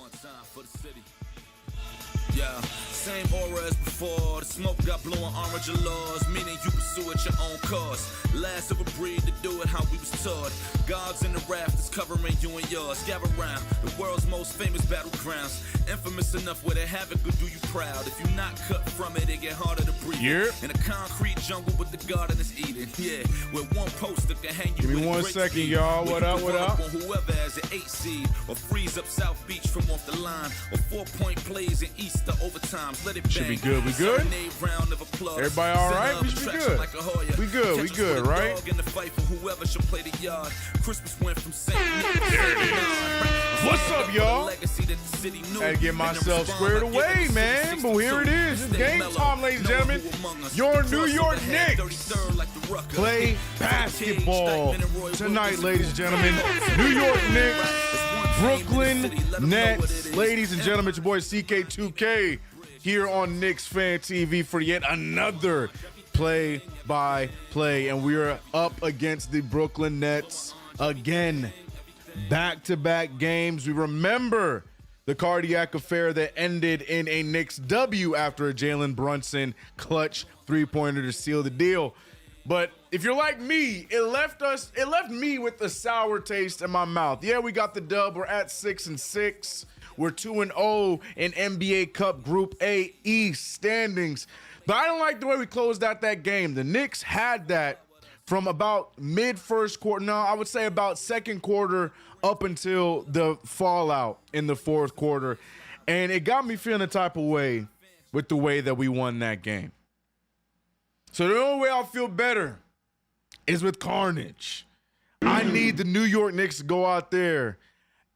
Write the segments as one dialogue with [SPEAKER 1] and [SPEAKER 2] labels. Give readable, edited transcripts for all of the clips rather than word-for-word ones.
[SPEAKER 1] One time for the city. Yeah, same aura as before. The smoke got blowing orange laws, meaning you pursue at your own cause. Last of a breed to do it how we was taught. Gods in the rafters covering you and yours. Gather round the world's most famous battlegrounds. Infamous enough where the havoc will do you proud. If you're not cut from it, it get harder to breathe. In a concrete jungle with the garden is eating. Yeah, with one poster can hang you.
[SPEAKER 2] Give me 1 second, y'all. What up? What up?
[SPEAKER 1] On whoever has an 8 seed or freeze up South Beach from off the line or 4-point plays in East to overtimes. Let it bang.
[SPEAKER 2] Should be good. We good? Everybody all right? We should be good. We good. We good, right?
[SPEAKER 1] In the fight for whoever should play the yard. Christmas went from St.
[SPEAKER 2] What's up, y'all? Had to get myself squared away, man. But here it is. It's game time, ladies and gentlemen. Your New York Knicks play basketball tonight, ladies and gentlemen. New York Knicks, Brooklyn Nets. Ladies and gentlemen, it's your boy CK2K here on KnicksFanTV for yet another play-by-play. And we are up against the Brooklyn Nets again. Back-to-back games. We remember the cardiac affair that ended in a Knicks W after a Jalen Brunson clutch three-pointer to seal the deal. But if you're like me, it left me with a sour taste in my mouth. Yeah, we got the dub. We're at 6-6. We're 2-0 in NBA Cup Group A East standings. But I don't like the way we closed out that game. The Knicks had that from about mid-first quarter. No, I would say about second quarter up until the fallout in the fourth quarter. And it got me feeling a type of way with the way that we won that game. So the only way I'll feel better is with carnage. I need the New York Knicks to go out there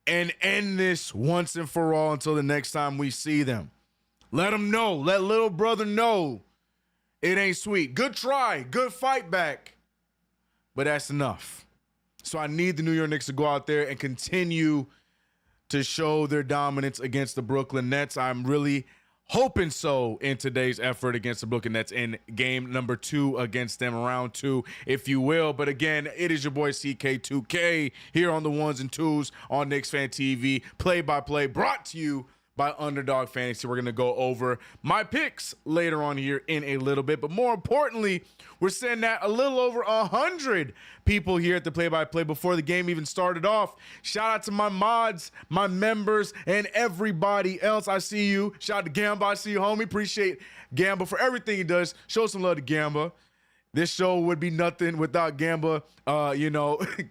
[SPEAKER 2] and end this once and for all until the next time we see them. Let them know. Let little brother know it ain't sweet. Good try. Good fight back. But that's enough. So I need the New York Knicks to go out there and continue to show their dominance against the Brooklyn Nets. I'm really hoping so in today's effort against the Brooklyn Nets in game number 2 against them, round 2, if you will. But again, it is your boy CK2K here on the ones and twos on KnicksFanTV, play-by-play, brought to you by Underdog Fantasy. We're going to go over my picks later on here in a little bit. But more importantly, we're sending out a little over 100 people here at the play-by-play before the game even started off. Shout out to my mods, my members, and everybody else. I see you. Shout out to Gamba. I see you, homie. Appreciate Gamba for everything he does. Show some love to Gamba. This show would be nothing without Gamba,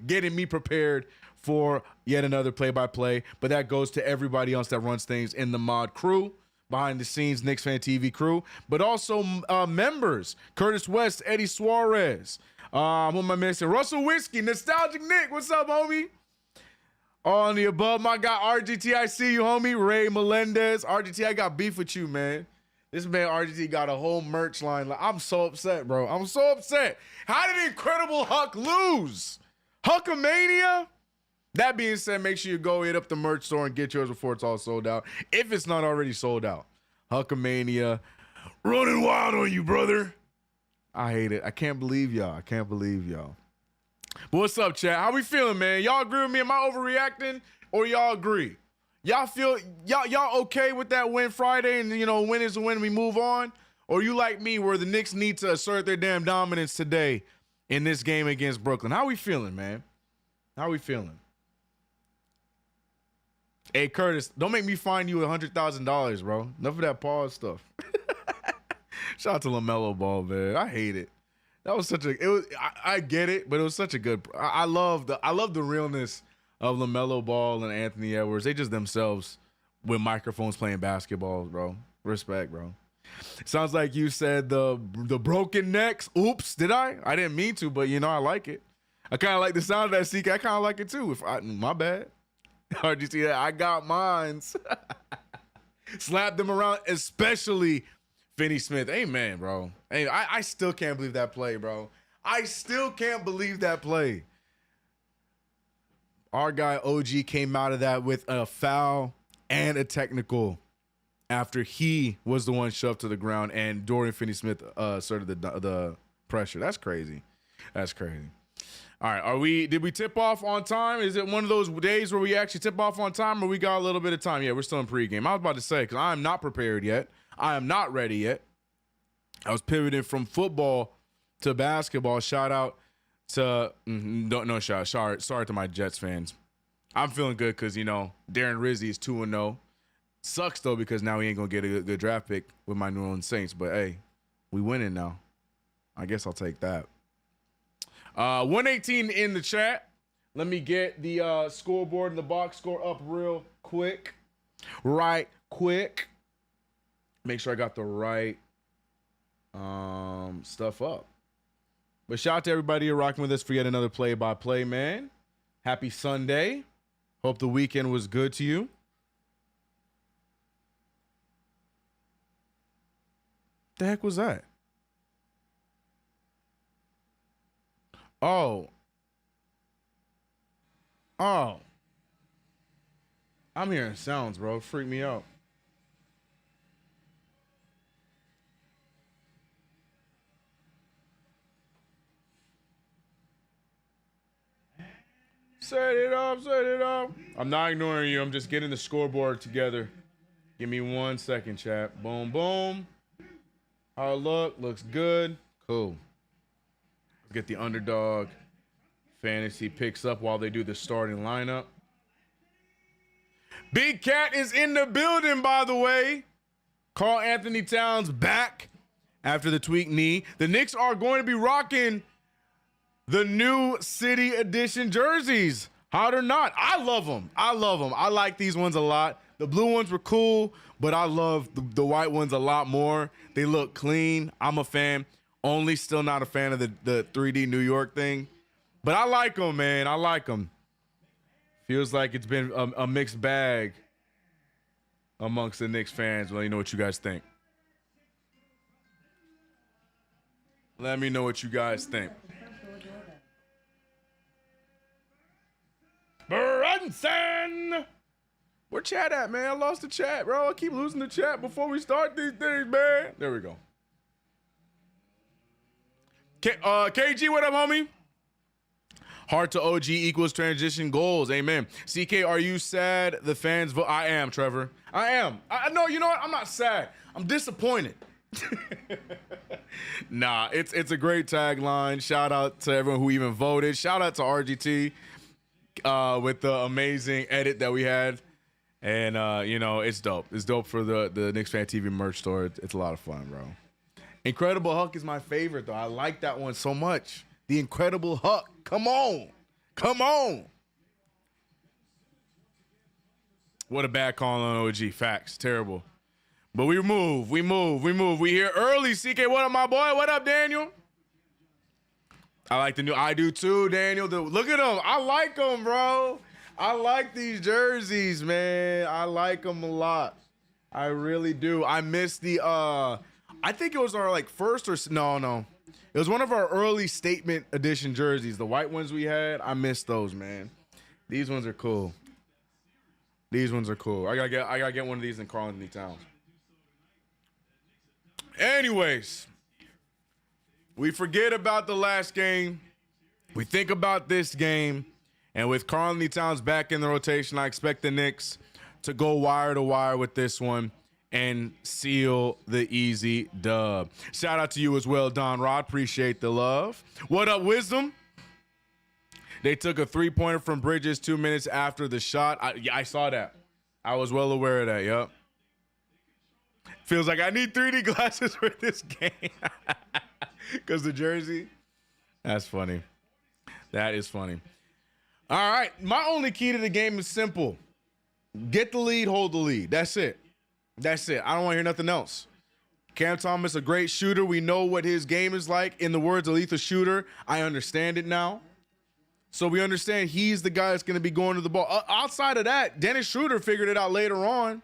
[SPEAKER 2] getting me prepared for yet another play-by-play. But that goes to everybody else that runs things in the mod crew, behind the scenes, KnicksFanTV crew, but also members, Curtis West, Eddie Suarez, who am I missing? Russell Whiskey, Nostalgic Nick, what's up, homie? On the above, my guy RGT, I see you, homie. Ray Melendez, RGT, I got beef with you, man. This man RGT got a whole merch line. I'm so upset, bro. I'm so upset. How did Incredible Huck lose? Huckamania? That being said, make sure you go hit up the merch store and get yours before it's all sold out, if it's not already sold out. Huckamania running wild on you, brother. I hate it. I can't believe y'all. I can't believe y'all. But what's up, chat? How we feeling, man? Y'all agree with me? Am I overreacting, or y'all agree? Y'all feel y'all okay with that win Friday, and win is a win, we move on? Or you like me, where the Knicks need to assert their damn dominance today in this game against Brooklyn? How we feeling, man? How we feeling? Hey, Curtis, don't make me fine you $100,000, bro. Enough of that pause stuff. Shout out to LaMelo Ball, man. I hate it. That was such a. It was. I get it, but it was such a good. I love the realness of LaMelo Ball and Anthony Edwards. They just themselves with microphones playing basketball, bro. Respect, bro. Sounds like you said the broken necks. Oops, did I? I didn't mean to, but I like it. I kind of like the sound of that, CK. I kind of like it too. My bad. Hard you see that? I got mines. Slap them around, especially Finney Smith. Amen, bro. Hey, I still can't believe that play, bro. I still can't believe that play. Our guy OG came out of that with a foul and a technical after he was the one shoved to the ground and Dorian Finney-Smith asserted the pressure. That's crazy. That's crazy. All right, did we tip off on time? Is it one of those days where we actually tip off on time, or we got a little bit of time? Yeah, we're still in pregame. I was about to say, because I am not prepared yet. I am not ready yet. I was pivoting from football to basketball. Shout out to sorry to my Jets fans. I'm feeling good because, Darren Rizzi is 2-0. Sucks, though, because now he ain't going to get a good draft pick with my New Orleans Saints. But, hey, we winning now. I guess I'll take that. 118 in the chat. Let me get the scoreboard and the box score up real quick. Right quick. Make sure I got the right stuff up. But shout out to everybody who rocking with us for yet another play-by-play, man. Happy Sunday. Hope the weekend was good to you. The heck was that? Oh. I'm hearing sounds, bro. Freak me out. Set it up. I'm not ignoring you. I'm just getting the scoreboard together. Give me 1 second, chat. Boom, boom. How it looks good. Cool. Let's get the underdog fantasy picks up while they do the starting lineup. Big Cat is in the building, by the way. Karl Anthony Towns back after the tweaked knee. The Knicks are going to be rocking the new City Edition jerseys. Hot or not, I love them. I like these ones a lot. The blue ones were cool, but I love the white ones a lot more. They look clean. I'm a fan. Only still not a fan of the 3D New York thing. But I like them, man. I like them. Feels like it's been a mixed bag amongst the Knicks fans. Let me know what you guys think. Let me know what you guys think. Brunson! Where chat at, man? I lost the chat, bro. I keep losing the chat before we start these things, man. There we go. KG, what up, homie? Heart to OG equals transition goals. Amen. CK, are you sad the fans vote? I am, Trevor. I am. I know, you know what? I'm not sad. I'm disappointed. Nah, it's a great tagline. Shout out to everyone who even voted. Shout out to RGT with the amazing edit that we had. And, it's dope. It's dope for the KnicksFanTV merch store. It's a lot of fun, bro. Incredible Hulk is my favorite, though. I like that one so much. The Incredible Hulk. Come on. Come on. What a bad call on OG. Facts. Terrible. But we move. We here early. CK, what up, my boy? What up, Daniel? I like the new. I do too, Daniel. Look at them. I like them, bro. I like these jerseys, man. I like them a lot. I really do. I miss the I think it was our first or no. It was one of our early statement edition jerseys. The white ones we had. I miss those, man. These ones are cool. I gotta get one of these in Karl Anthony Towns. Anyways, we forget about the last game. We think about this game. And with Karl Anthony Towns back in the rotation, I expect the Knicks to go wire to wire with this one and seal the easy dub. Shout out to you as well, Don Rod. Appreciate the love. What up, Wisdom? They took a three-pointer from Bridges 2 minutes after the shot. I saw that. I was well aware of that, yep. Feels like I need 3D glasses for this game. Because the jersey. That's funny. That is funny. All right. My only key to the game is simple. Get the lead, hold the lead. That's it. I don't want to hear nothing else. Cam Thomas, a great shooter. We know what his game is like. In the words of Lethal Shooter, I understand it now. So we understand he's the guy that's going to be going to the ball. Outside of that, Dennis Schroeder figured it out later on.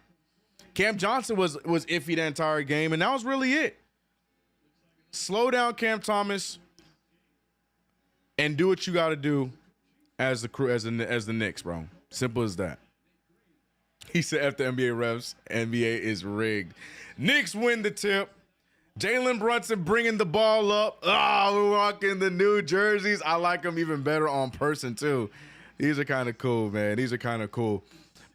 [SPEAKER 2] Cam Johnson was iffy the entire game, and that was really it. Slow down Cam Thomas and do what you got to do as the crew, as the Knicks, bro. Simple as that. He said, after NBA refs, NBA is rigged. Knicks win the tip. Jalen Brunson bringing the ball up. Oh, we're rocking the new jerseys. I like them even better on person, too. These are kind of cool, man. These are kind of cool.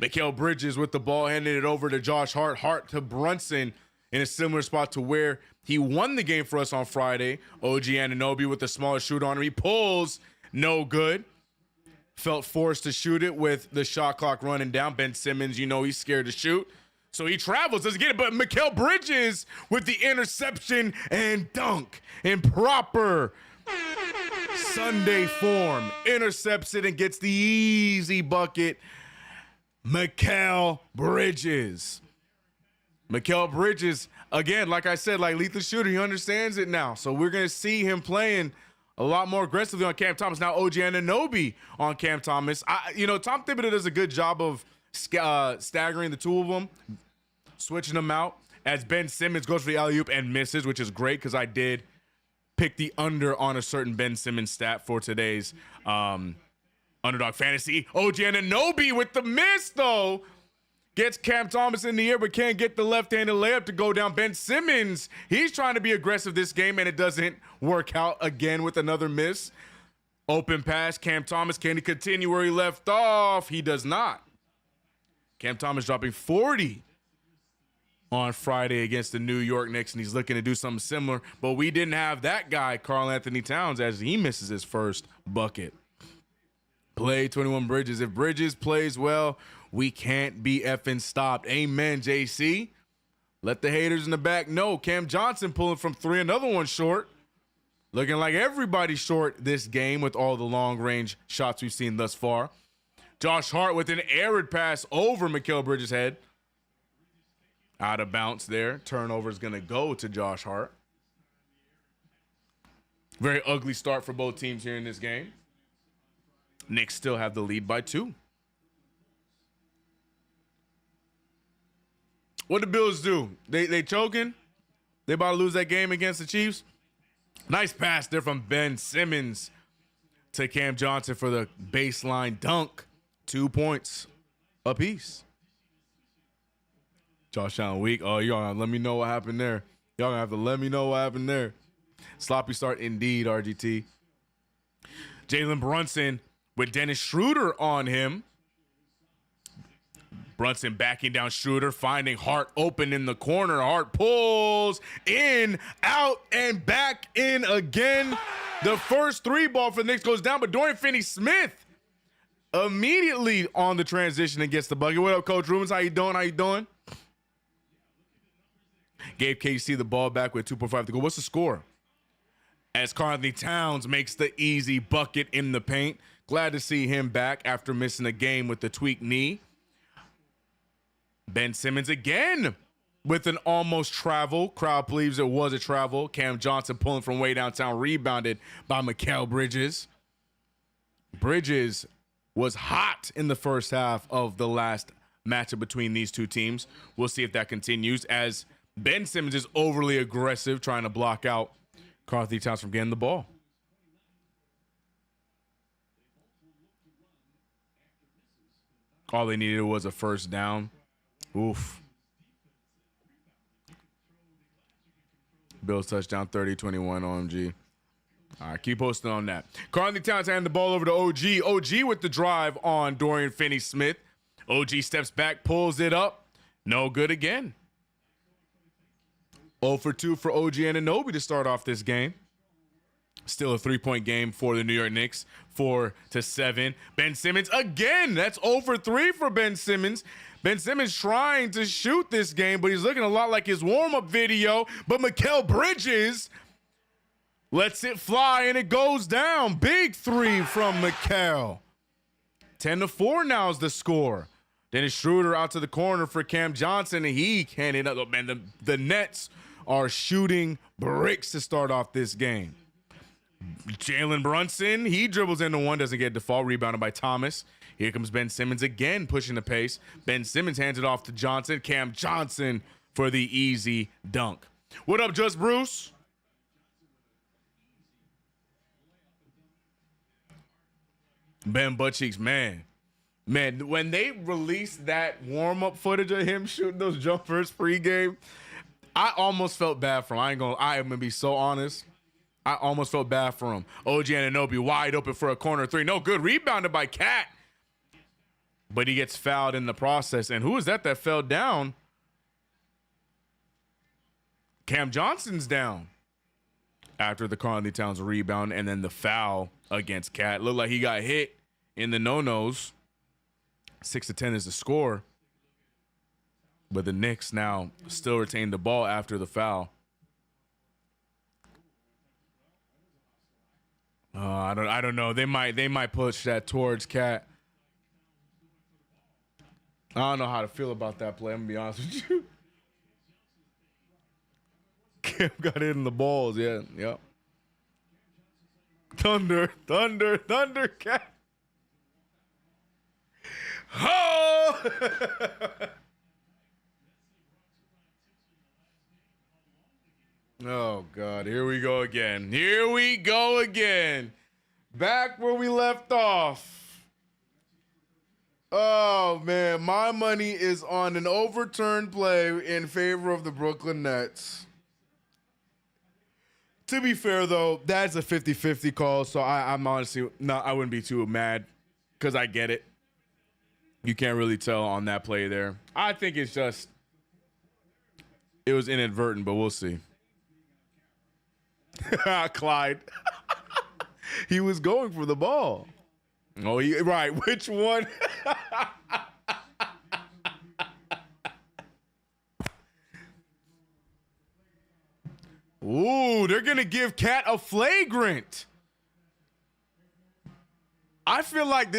[SPEAKER 2] Mikal Bridges with the ball, handing it over to Josh Hart. Hart to Brunson in a similar spot to where he won the game for us on Friday. OG Anunoby with the smallest shooter on him. He pulls, no good. Felt forced to shoot it with the shot clock running down. Ben Simmons, you know he's scared to shoot. So he travels, doesn't get it, but Mikal Bridges with the interception and dunk in proper Sunday form. Intercepts it and gets the easy bucket. Mikal Bridges. Mikal Bridges, again, like I said, like lethal shooter, he understands it now. So we're going to see him playing a lot more aggressively on Cam Thomas. Now OG Anunoby on Cam Thomas. Tom Thibodeau does a good job of staggering the two of them, switching them out as Ben Simmons goes for the alley-oop and misses, which is great because I did pick the under on a certain Ben Simmons stat for today's Underdog Fantasy. OG Anunoby with the miss, though. Gets Cam Thomas in the air, but can't get the left-handed layup to go down. Ben Simmons, he's trying to be aggressive this game, and it doesn't work out again with another miss. Open pass, Cam Thomas, can he continue where he left off? He does not. Cam Thomas dropping 40 on Friday against the New York Knicks, and he's looking to do something similar, but we didn't have that guy, Karl Anthony Towns, as he misses his first bucket. Play 21 Bridges. If Bridges plays well, we can't be effing stopped. Amen, JC. Let the haters in the back know. Cam Johnson pulling from three, another one short. Looking like everybody's short this game with all the long-range shots we've seen thus far. Josh Hart with an arid pass over Mikal Bridges' head. Out of bounds there. Turnover is going to go to Josh Hart. Very ugly start for both teams here in this game. Knicks still have the lead by 2. What the Bills do? They choking? They about to lose that game against the Chiefs? Nice pass there from Ben Simmons to Cam Johnson for the baseline dunk. 2 points apiece. Josh Allen weak. Oh, y'all gotta let me know what happened there. Y'all gonna have to let me know what happened there. Sloppy start indeed, RGT. Jalen Brunson with Dennis Schroeder on him. Brunson backing down Schroeder, finding Hart open in the corner. Hart pulls in, out, and back in again. The first 3 ball for the Knicks goes down, but Dorian Finney-Smith immediately on the transition and gets the bucket. What up, Coach Rubens? How you doing? How you doing? Gave KC the ball back with 2.5 to go. What's the score? As Karl Anthony Towns makes the easy bucket in the paint. Glad to see him back after missing a game with the tweaked knee. Ben Simmons again with an almost travel. Crowd believes it was a travel. Cam Johnson pulling from way downtown, rebounded by Mikal Bridges. Bridges was hot in the first half of the last matchup between these two teams. We'll see if that continues as Ben Simmons is overly aggressive, trying to block out Karl Anthony Towns from getting the ball. All they needed was a first down. Oof. Bills touchdown 30-21 OMG. All right, keep posting on that. Karl Anthony Towns handing the ball over to OG. OG with the drive on Dorian Finney-Smith. OG steps back, pulls it up. No good again. 0 for 2 for OG Anunoby to start off this game. Still a 3-point game for the New York Knicks, 4-7. Ben Simmons again. That's 0 for 3 for Ben Simmons. Ben Simmons trying to shoot this game, but he's looking a lot like his warm-up video. But Mikal Bridges lets it fly, and it goes down. Big 3 from Mikal. 10-4 now is the score. Dennis Schroeder out to the corner for Cam Johnson, and he can't hit up. Man, the Nets are shooting bricks to start off this game. Jalen Brunson, he dribbles into one, doesn't get default, rebounded by Thomas. Here comes Ben Simmons again, pushing the pace. Ben Simmons hands it off to Johnson. Cam Johnson for the easy dunk. What up, Just Bruce? Ben Buttcheeks, man, when they released that warm-up footage of him shooting those jumpers pregame, I almost felt bad for him. I am gonna be so honest. I almost felt bad for him. OG Anunoby wide open for a corner three. No good. Rebounded by Cat. But he gets fouled in the process. And who is that fell down? Cam Johnson's down. After the Karl-Anthony Towns rebound and then the foul against Cat. Looked like he got hit in the no-nos. 6-10 is the score. But the Knicks now still retain the ball after the foul. I don't know. They might push that towards Cat. I don't know how to feel about that play. I'm gonna be honest with you. Cam got it in the balls. Yeah. Yep. Thunder, Cat. Oh! Oh, God. Here we go again. Back where we left off. Oh, man. My money is on an overturned play in favor of the Brooklyn Nets. To be fair, though, that's a 50-50 call, so I'm honestly I wouldn't be too mad because I get it. You can't really tell on that play there. I think it was inadvertent, but we'll see. Clyde. He was going for the ball. Oh, right. Which one? Ooh, they're going to give Cat a flagrant. I feel like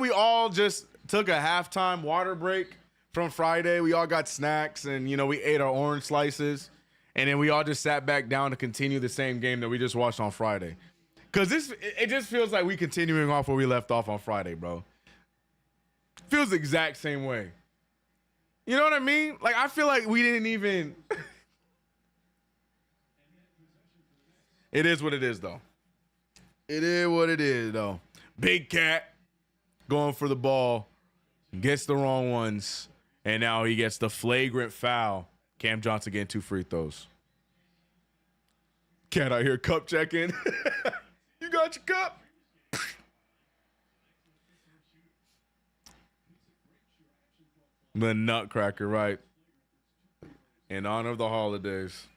[SPEAKER 2] we all just took a halftime water break from Friday. We all got snacks and, we ate our orange slices. And then we all just sat back down to continue the same game that we just watched on Friday. Because it just feels like we continuing off where we left off on Friday, bro. Feels the exact same way. You know what I mean? Like, I feel like we didn't even... It is what it is, though. Big Cat going for the ball. Gets the wrong ones. And now he gets the flagrant foul. Cam Johnson getting 2 free throws. Cat out here cup checking. You got your cup? The Nutcracker, right. In honor of the holidays.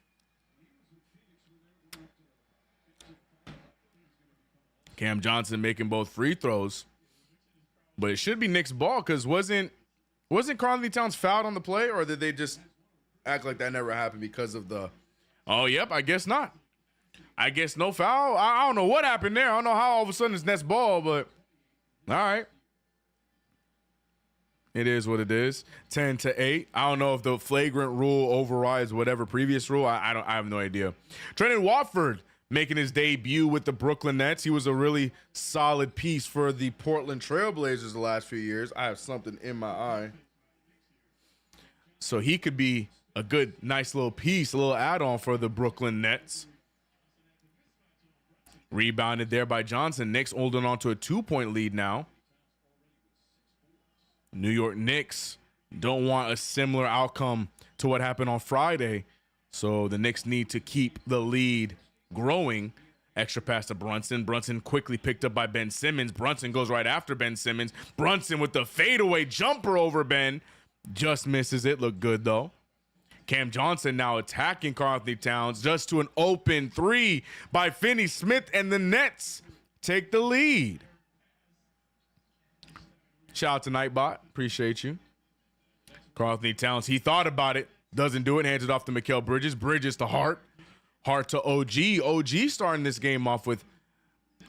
[SPEAKER 2] Cam Johnson making both free throws. But it should be Knicks ball because wasn't Karl-Anthony Towns fouled on the play, or did they just act like that never happened because of the... Oh, yep, I guess not. I guess no foul. I don't know what happened there. I don't know how all of a sudden it's Nets ball, but all right. It is what it is. 10-8. I don't know if the flagrant rule overrides whatever previous rule. I have no idea. Trendon Watford making his debut with the Brooklyn Nets. He was a really solid piece for the Portland Trailblazers the last few years. I have something in my eye. So he could be a good, nice little piece, a little add-on for the Brooklyn Nets. Rebounded there by Johnson. Knicks holding on to a 2-point lead now. New York Knicks don't want a similar outcome to what happened on Friday. So the Knicks need to keep the lead growing. Extra pass to Brunson. Brunson quickly picked up by Ben Simmons. Brunson goes right after Ben Simmons. Brunson with the fadeaway jumper over Ben. Just misses it. Looked good, though. Cam Johnson now attacking Karl-Anthony Towns just to an open 3 by Finney-Smith, and the Nets take the lead. Shout out to Nightbot. Appreciate you. Karl-Anthony Towns, he thought about it. Doesn't do it. Hands it off to Mikal Bridges. Bridges to Hart. Hart to OG. OG starting this game off with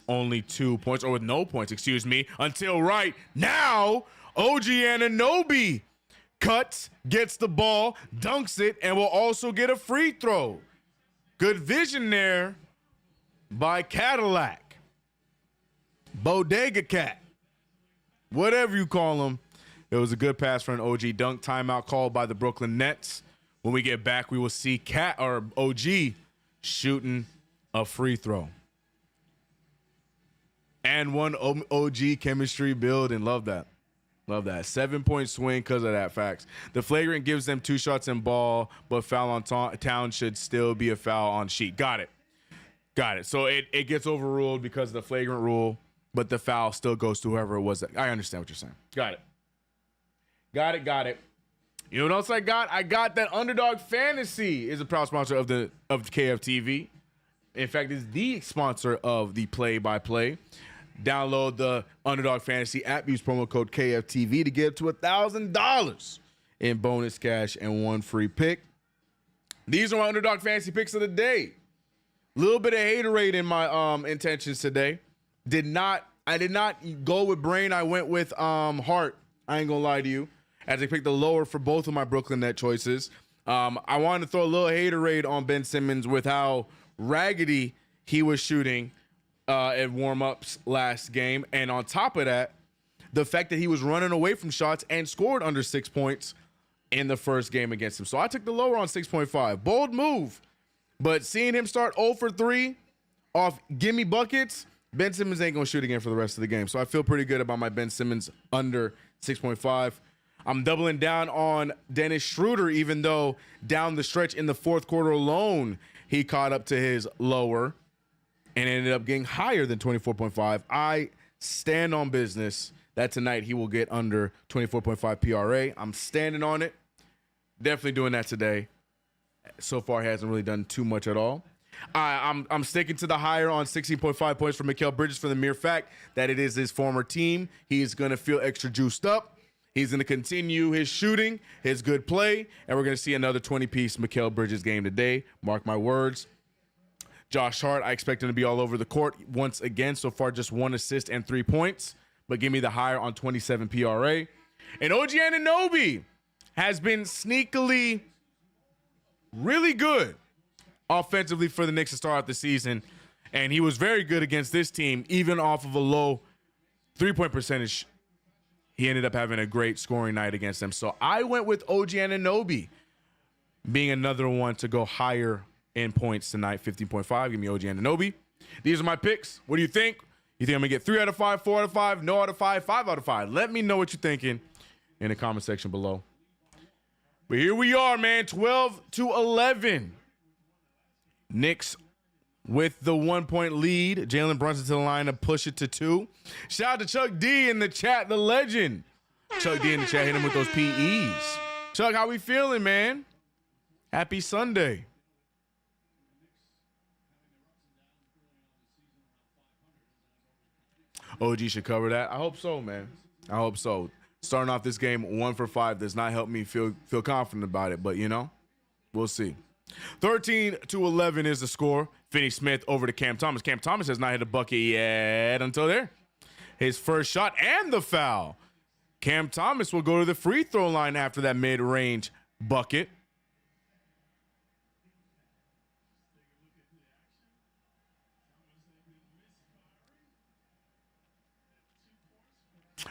[SPEAKER 2] only 2 points, or with no points, excuse me, until right now, OG Anunoby cuts, gets the ball, dunks it, and will also get a free throw. Good vision there by Cadillac. Bodega Cat. Whatever you call him. It was a good pass for an OG dunk. Timeout called by the Brooklyn Nets. When we get back, we will see OG shooting a free throw. And one OG chemistry build, and love that. Love that. 7-point swing because of that. Facts. The flagrant gives them 2 shots in ball, but foul on Town should still be a foul on Sheet. Got it. So it gets overruled because of the flagrant rule, but the foul still goes to whoever it was. I understand what you're saying. Got it. You know what else I got? I got that Underdog Fantasy is a proud sponsor of the KFTV. In fact, it's the sponsor of the play-by-play. Download the Underdog Fantasy app. Use promo code KFTV to get up to $1,000 in bonus cash and 1 free pick. These are my Underdog Fantasy picks of the day. Little bit of haterade in my intentions today. I did not go with brain. I went with heart. I ain't gonna lie to you. As I picked the lower for both of my Brooklyn Net choices. I wanted to throw a little haterade on Ben Simmons with how raggedy he was shooting at warm-ups last game. And on top of that, the fact that he was running away from shots and scored under 6 points in the first game against him. So I took the lower on 6.5. Bold move. But seeing him start 0 for 3 off gimme buckets, Ben Simmons ain't going to shoot again for the rest of the game. So I feel pretty good about my Ben Simmons under 6.5. I'm doubling down on Dennis Schroeder, even though down the stretch in the fourth quarter alone, he caught up to his lower and ended up getting higher than 24.5. I stand on business that tonight he will get under 24.5 PRA. I'm standing on it. Definitely doing that today. So far, he hasn't really done too much at all. I'm sticking to the higher on 16.5 points for Mikal Bridges for the mere fact that it is his former team. He's going to feel extra juiced up. He's going to continue his shooting, his good play, and we're going to see another 20-piece Mikal Bridges game today. Mark my words. Josh Hart, I expect him to be all over the court once again. So far, just 1 assist and 3 points, but give me the higher on 27 PRA. And OG Anunoby has been sneakily really good offensively for the Knicks to start out the season, and he was very good against this team, even off of a low 3-point percentage. He ended up having a great scoring night against them. So I went with OG Anunoby being another one to go higher in points tonight, 15.5. Give me OG Anunoby. These are my picks. What do you think? You think I'm going to get 3 out of 5, 4 out of 5, no out of 5, 5 out of 5? Let me know what you're thinking in the comment section below. But here we are, man, 12-11. Knicks with the 1-point lead. Jalen Brunson to the line to push it to 2. Shout out to Chuck D in the chat, the legend. Chuck D in the chat, hit him with those PEs. Chuck, how we feeling, man? Happy Sunday. OG should cover that. I hope so, man. I hope so. Starting off this game 1 for 5 does not help me feel confident about it, but you know, we'll see. 13-11 is the score. Finney Smith over to Cam Thomas. Cam Thomas has not hit a bucket yet until there. His first shot and the foul. Cam Thomas will go to the free throw line after that mid-range bucket.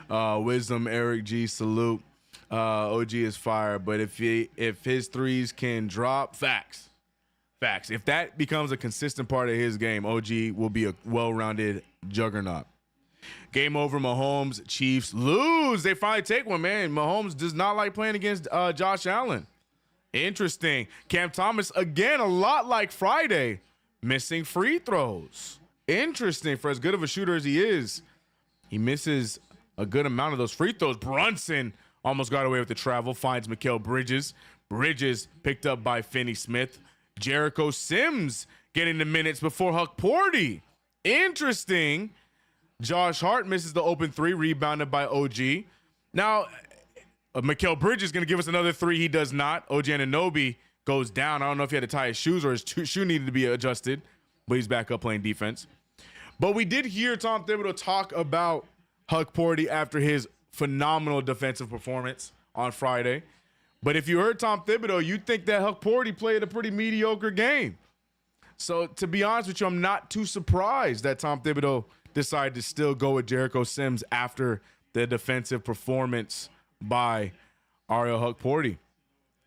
[SPEAKER 2] Wisdom, Eric G, salute. OG is fire, but if his threes can drop, facts. If that becomes a consistent part of his game, OG will be a well-rounded juggernaut. Game over, Mahomes. Chiefs lose. They finally take one, man. Mahomes does not like playing against Josh Allen. Interesting. Cam Thomas, again, a lot like Friday, missing free throws. Interesting. For as good of a shooter as he is, he misses a good amount of those free throws. Brunson almost got away with the travel. Finds Mikal Bridges. Bridges picked up by Finney Smith. Jericho Sims getting the minutes before Huck Porty. Interesting. Josh Hart misses the open 3, rebounded by OG. Now, Mikal Bridges is going to give us another 3. He does not. OG Anunoby goes down. I don't know if he had to tie his shoes or his shoe needed to be adjusted, but he's back up playing defense. But we did hear Tom Thibodeau talk about Huck Porty after his phenomenal defensive performance on Friday. But if you heard Tom Thibodeau, you'd think that Huck Porty played a pretty mediocre game. So to be honest with you, I'm not too surprised that Tom Thibodeau decided to still go with Jericho Sims after the defensive performance by Ariel Huck Porty.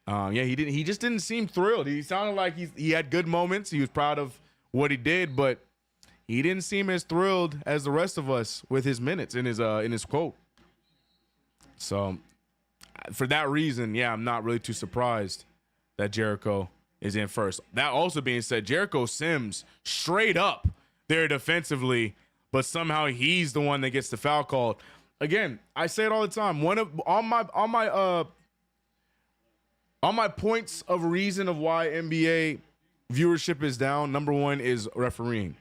[SPEAKER 2] He just didn't seem thrilled. He sounded like he had good moments. He was proud of what he did, but he didn't seem as thrilled as the rest of us with his minutes in his quote. So for that reason, yeah, I'm not really too surprised that Jericho is in first. That also being said, Jericho Sims straight up there defensively, but somehow he's the one that gets the foul called. Again, I say it all the time. On my points of reason of why NBA viewership is down, number one is refereeing.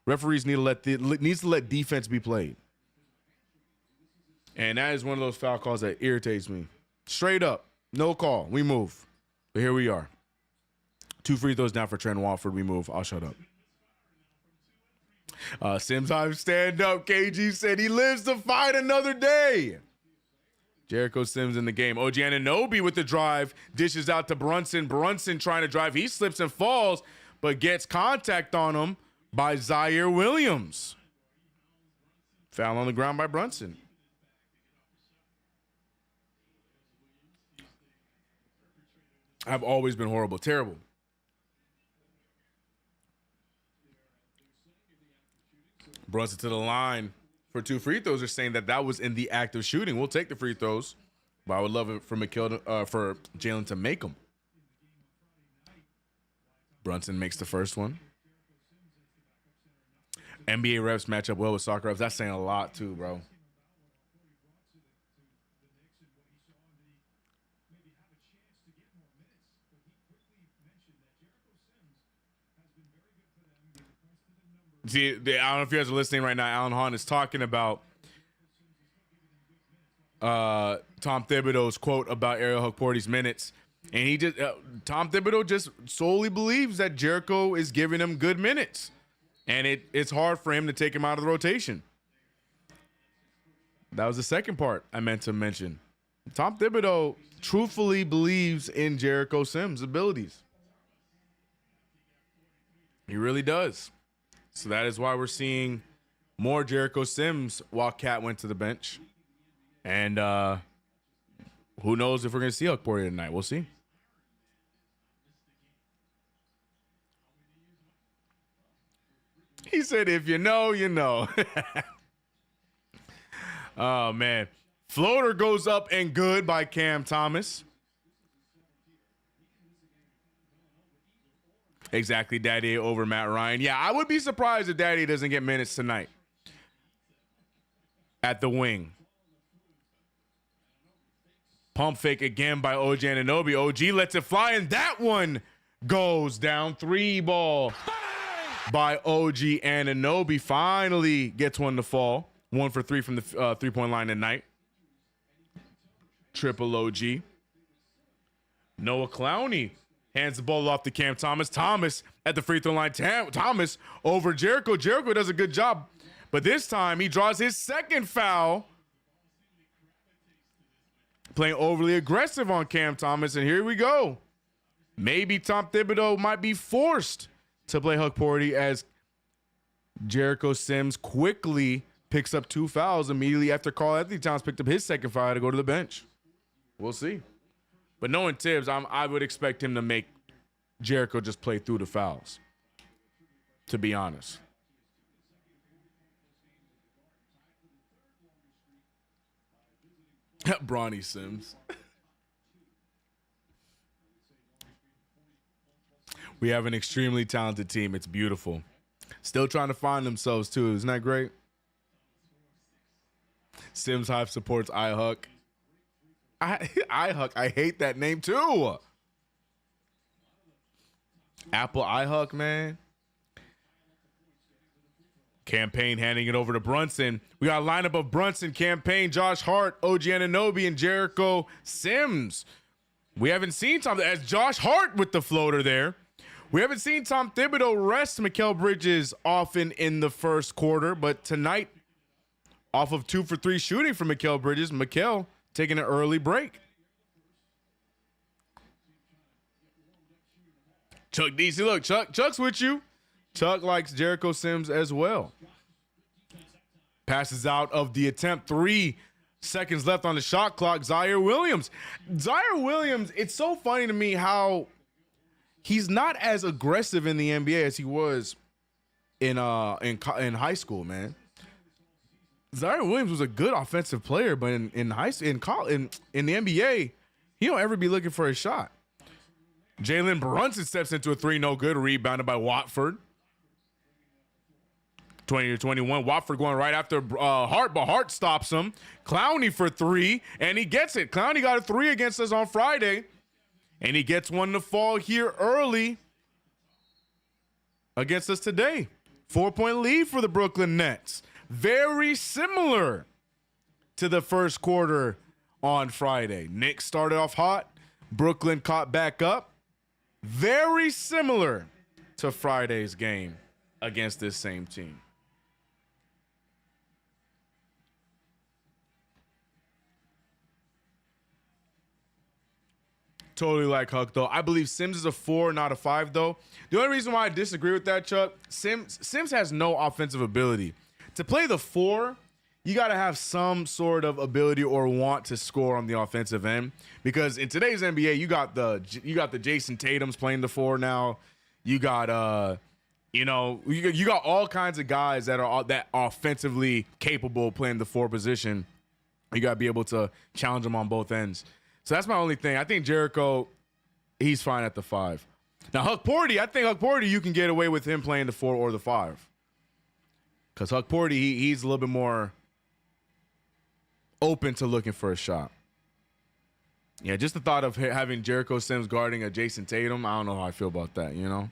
[SPEAKER 2] Referees needs to let defense be played. And that is one of those foul calls that irritates me. Straight up, no call. We move. But here we are. 2 free throws now for Trent Watford. We move. I'll shut up. Sims, I stand up. KG said he lives to fight another day. Jericho Sims in the game. OG Anunoby with the drive. Dishes out to Brunson. Brunson trying to drive. He slips and falls, but gets contact on him by Zaire Williams. Foul on the ground by Brunson. I've always been horrible. Terrible. Brunson to the line for 2 free throws. Are saying that was in the act of shooting. We'll take the free throws, but I would love it for for Jalen to make them. Brunson makes the first one. NBA refs match up well with soccer refs. That's saying a lot too, bro. See, I don't know if you guys are listening right now. Alan Hahn is talking about Tom Thibodeau's quote about Ariel Hukporti's minutes, and he just Tom Thibodeau just solely believes that Jericho is giving him good minutes, and it's hard for him to take him out of the rotation. That was the second part I meant to mention. Tom Thibodeau truthfully believes in Jericho Sims' abilities. He really does. So that is why we're seeing more Jericho Sims while Cat went to the bench. And who knows if we're going to see Hukporti tonight. We'll see. He said, if you know, you know. Oh, man. Floater goes up and good by Cam Thomas. Exactly, Daddy over Matt Ryan. Yeah, I would be surprised if Daddy doesn't get minutes tonight at the wing. Pump fake again by OG Anunoby. OG lets it fly, and that one goes down. 3 ball by OG Anunoby. Finally gets one to fall. 1 for 3 from the 3-point line tonight. Triple OG. Noah Clowney hands the ball off to Cam Thomas. Thomas at the free throw line. Thomas over Jericho. Jericho does a good job. But this time he draws his second foul. Playing overly aggressive on Cam Thomas. And here we go. Maybe Tom Thibodeau might be forced to play Hukporti as Jericho Sims quickly picks up 2 fouls immediately after Karl-Anthony Towns picked up his second foul to go to the bench. We'll see. But knowing Tibbs, I would expect him to make Jericho just play through the fouls, to be honest. Bronny Sims. We have an extremely talented team. It's beautiful. Still trying to find themselves, too. Isn't that great? Sims Hive supports iHuck. iHuck, I hate that name too. Apple iHuck, man. Campaign handing it over to Brunson. We got a lineup of Brunson, Campaign, Josh Hart, OG Anunoby, and Jericho Sims. We haven't seen Tom, as Josh Hart with the floater there. We haven't seen Tom Thibodeau rest Mikal Bridges often in the first quarter, but tonight, off of 2 for 3 shooting from Mikal Bridges, Mikal taking an early break. Chuck DC, look, Chuck's with you. Chuck likes Jericho Sims as well. Passes out of the attempt. 3 seconds left on the shot clock. Zaire Williams. Zaire Williams, it's so funny to me how he's not as aggressive in the NBA as he was in high school, man. Zion Williams was a good offensive player, but in high school, in the NBA, he don't ever be looking for a shot. Jalen Brunson steps into a three, no good, rebounded by Watford. 20-21. Watford going right after Hart, but Hart stops him. Clowney for three, and he gets it. Clowney got a three against us on Friday, and he gets one to fall here early against us today. 4-point lead for the Brooklyn Nets. Very similar to the first quarter on Friday. Knicks started off hot. Brooklyn caught back up. Very similar to Friday's game against this same team. Totally like Huck, though. I believe Sims is a 4, not a 5, though. The only reason why I disagree with that, Chuck, Sims has no offensive ability. To play the 4, you got to have some sort of ability or want to score on the offensive end. Because in today's NBA, you got the Jason Tatums playing the 4 now. You got you got all kinds of guys that are that offensively capable of playing the 4 position. You got to be able to challenge them on both ends. So that's my only thing. I think Jericho, he's fine at the 5. Now, I think Huck Porty, you can get away with him playing the 4 or the 5. Because Huck Porty, he's a little bit more open to looking for a shot. Yeah, just the thought of having Jericho Sims guarding a Jason Tatum, I don't know how I feel about that, you know?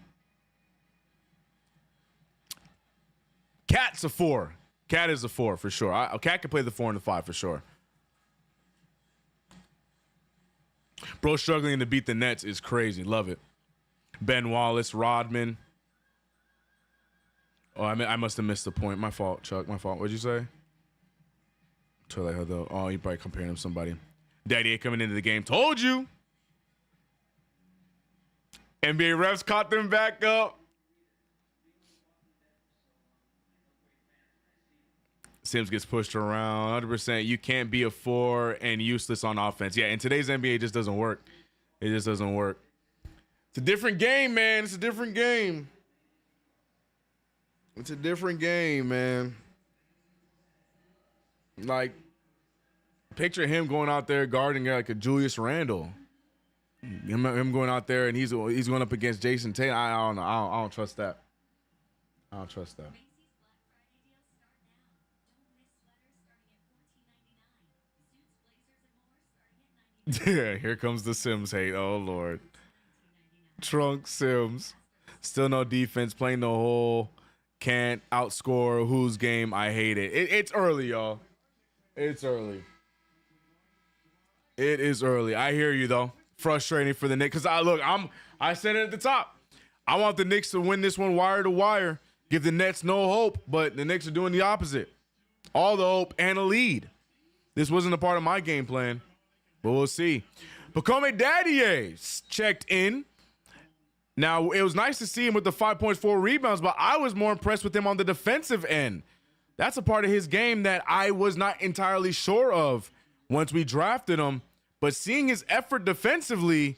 [SPEAKER 2] Cat's a 4. Cat is a 4 for sure. Cat can play the 4 and the 5 for sure. Bro struggling to beat the Nets is crazy. Love it. Ben Wallace, Rodman. Oh, I must have missed the point. My fault, Chuck. My fault. What'd you say? Oh, you probably comparing him to somebody. Daddy A coming into the game. Told you. NBA refs caught them back up. Sims gets pushed around 100%. You can't be a 4 and useless on offense. Yeah, in today's NBA, it just doesn't work. It just doesn't work. It's a different game, man. It's a different game. It's a different game, man. Like, picture him going out there guarding like a Julius Randle. Him going out there and he's going up against Jason Tatum. I don't know. I don't trust that. I don't trust that. Yeah, here comes the Sims hate. Oh, Lord. Trunk Sims. Still no defense. Playing the whole can't outscore whose game. I hate it. It's early, y'all. It's early. It is early. I hear you, though. Frustrating for the Knicks. Because I said it at the top. I want the Knicks to win this one wire to wire. Give the Nets no hope. But the Knicks are doing the opposite. All the hope and a lead. This wasn't a part of my game plan. But we'll see. Pregame Daddy checked in. Now, it was nice to see him with the 5.4 rebounds, but I was more impressed with him on the defensive end. That's a part of his game that I was not entirely sure of once we drafted him. But seeing his effort defensively,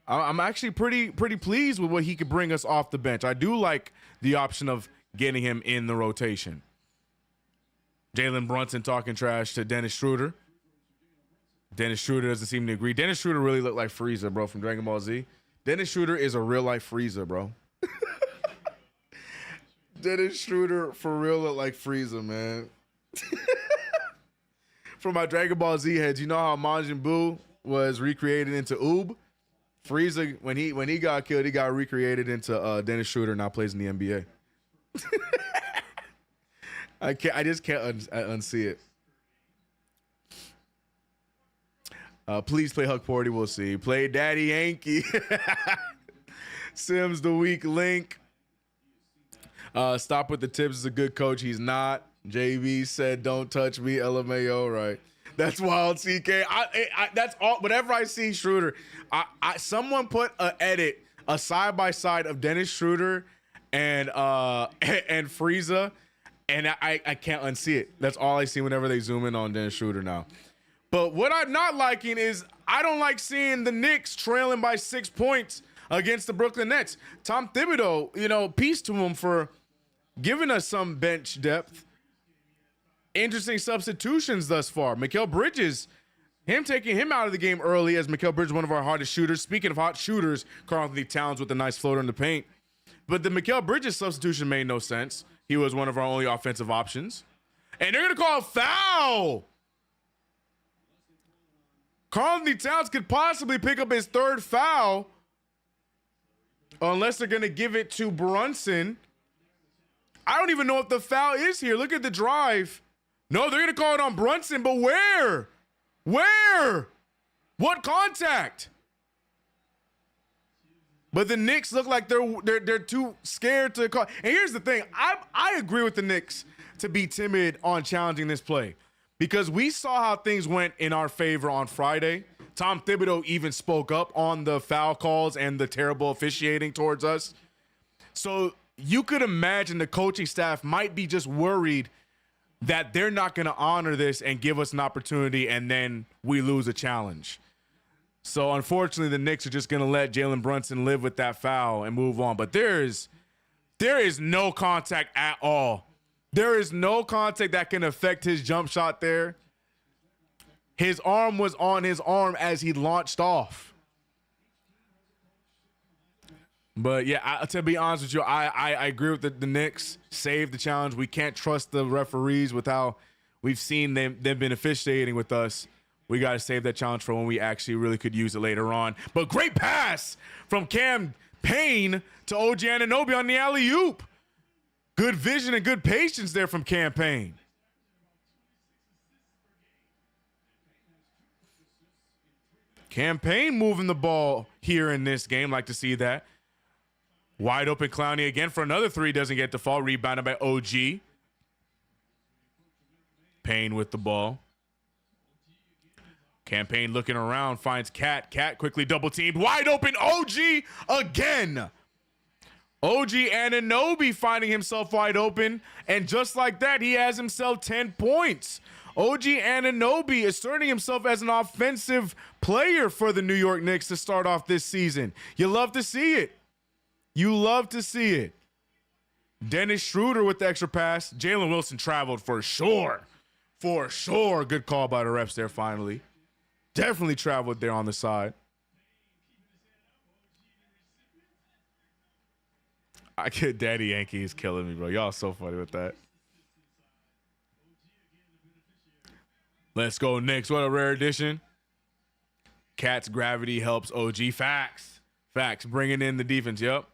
[SPEAKER 2] I'm actually pretty pleased with what he could bring us off the bench. I do like the option of getting him in the rotation. Jalen Brunson talking trash to Dennis Schroeder. Dennis Schroeder doesn't seem to agree. Dennis Schroeder really looked like Frieza, bro, from Dragon Ball Z. Dennis Schroeder is a real-life Frieza, bro. Dennis Schroeder for real looked like Frieza, man. For my Dragon Ball Z heads, you know how Majin Buu was recreated into Oob? Frieza, when he got killed, he got recreated into Dennis Schroeder, now plays in the NBA. I just can't unsee it. Please play Huck Porty. We'll see. Play Daddy Yankee. Sims the weak link. Stop with the tips. Is a good coach. He's not. JB said, "Don't touch me." LMAO. Right. That's wild. CK. That's all. Whenever I see Schroeder, someone put a side by side of Dennis Schroeder and Frieza, and I can't unsee it. That's all I see whenever they zoom in on Dennis Schroeder now. But what I'm not liking is I don't like seeing the Knicks trailing by 6 points against the Brooklyn Nets. Tom Thibodeau, peace to him for giving us some bench depth. interesting substitutions thus far. Mikal Bridges, taking him out of the game early, as Mikal Bridges, one of our hottest shooters. Speaking of hot shooters, Karl-Anthony Towns with a nice floater in the paint. But the Mikal Bridges substitution made no sense. He was one of our only offensive options. And they're going to call a foul. Karl-Anthony Towns could possibly pick up his third foul, unless they're going to give it to Brunson. I don't even know if the foul is here. Look at the drive. No, they're going to call it on Brunson, but where? Where? What contact? But the Knicks look like they're too scared to call. And here's the thing. I agree with the Knicks to be timid on challenging this play, because we saw how things went in our favor on Friday. Tom Thibodeau even spoke up on the foul calls and the terrible officiating towards us. So you could imagine the coaching staff might be just worried that they're not going to honor this and give us an opportunity, and then we lose a challenge. So unfortunately, the Knicks are just going to let Jalen Brunson live with that foul and move on. But there is no contact at all. There is no contact that can affect his jump shot there. His arm was on his arm as he launched off. But yeah, to be honest with you, I agree with the Knicks. Save the challenge. We can't trust the referees with how we've seen they've been officiating with us. We got to save that challenge for when we actually really could use it later on. But great pass from Cam Payne to OG Anunoby on the alley-oop. Good vision and good patience there from Cam Payne. Cam Payne moving the ball here in this game. Like to see that. Wide open Clowney again for another three. Doesn't get the fall. Rebounded by OG. Payne with the ball. Cam Payne looking around. Finds Cat. Cat quickly double teamed. Wide open OG again. OG Anunoby finding himself wide open. And just like that, he has himself 10 points. OG Anunoby asserting himself as an offensive player for the New York Knicks to start off this season. You love to see it. You love to see it. Dennis Schroeder with the extra pass. Jalen Wilson traveled for sure. For sure. Good call by the refs there finally. Definitely traveled there on the side. I get Daddy Yankee is killing me, bro. Y'all so funny with that. Let's go Knicks. What a rare addition. Cat's gravity helps OG. Facts. Bringing in the defense. Yep.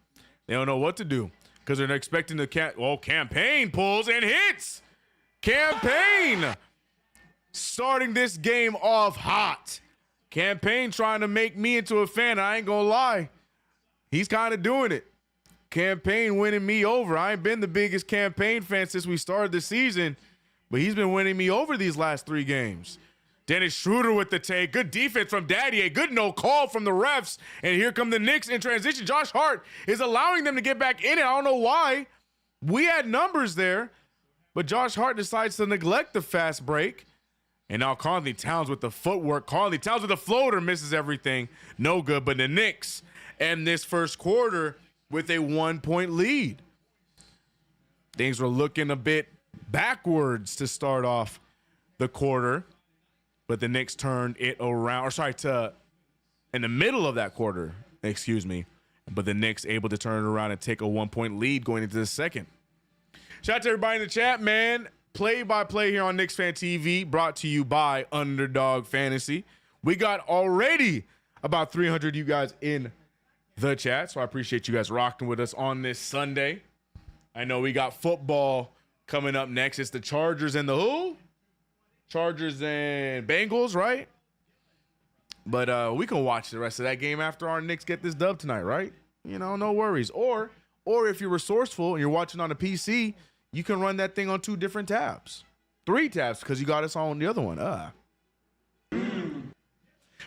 [SPEAKER 2] They don't know what to do because they're expecting the Cam Payne pulls and hits. Cam Payne starting this game off hot. Cam Payne trying to make me into a fan. I ain't gonna lie. He's kind of doing it. Cam Payne winning me over. I ain't been the biggest Cam Payne fan since we started the season, but he's been winning me over these last 3 games. Dennis Schroeder with the take. Good defense from Daddy. A good no call from the refs. And here come the Knicks in transition. Josh Hart is allowing them to get back in it. I don't know why. We had numbers there, but Josh Hart decides to neglect the fast break. And now Karl-Anthony Towns with the footwork. Karl-Anthony Towns with the floater misses everything. No good. But the Knicks end this first quarter with a 1-point lead. Things were looking a bit backwards to start off the quarter. But the Knicks turned it around, in the middle of that quarter, excuse me. But the Knicks able to turn it around and take a 1-point lead going into the second. Shout out to everybody in the chat, man. Play-by-play here on KnicksFanTV, brought to you by Underdog Fantasy. We got already about 300 of you guys in the chat, so I appreciate you guys rocking with us on this Sunday. I know we got football coming up next. It's the Chargers and the who? Chargers and Bengals, right? But we can watch the rest of that game after our Knicks get this dub tonight, right? You know, no worries. Or if you're resourceful and you're watching on a PC, you can run that thing on 2 different tabs. 3 tabs because you got us on the other one.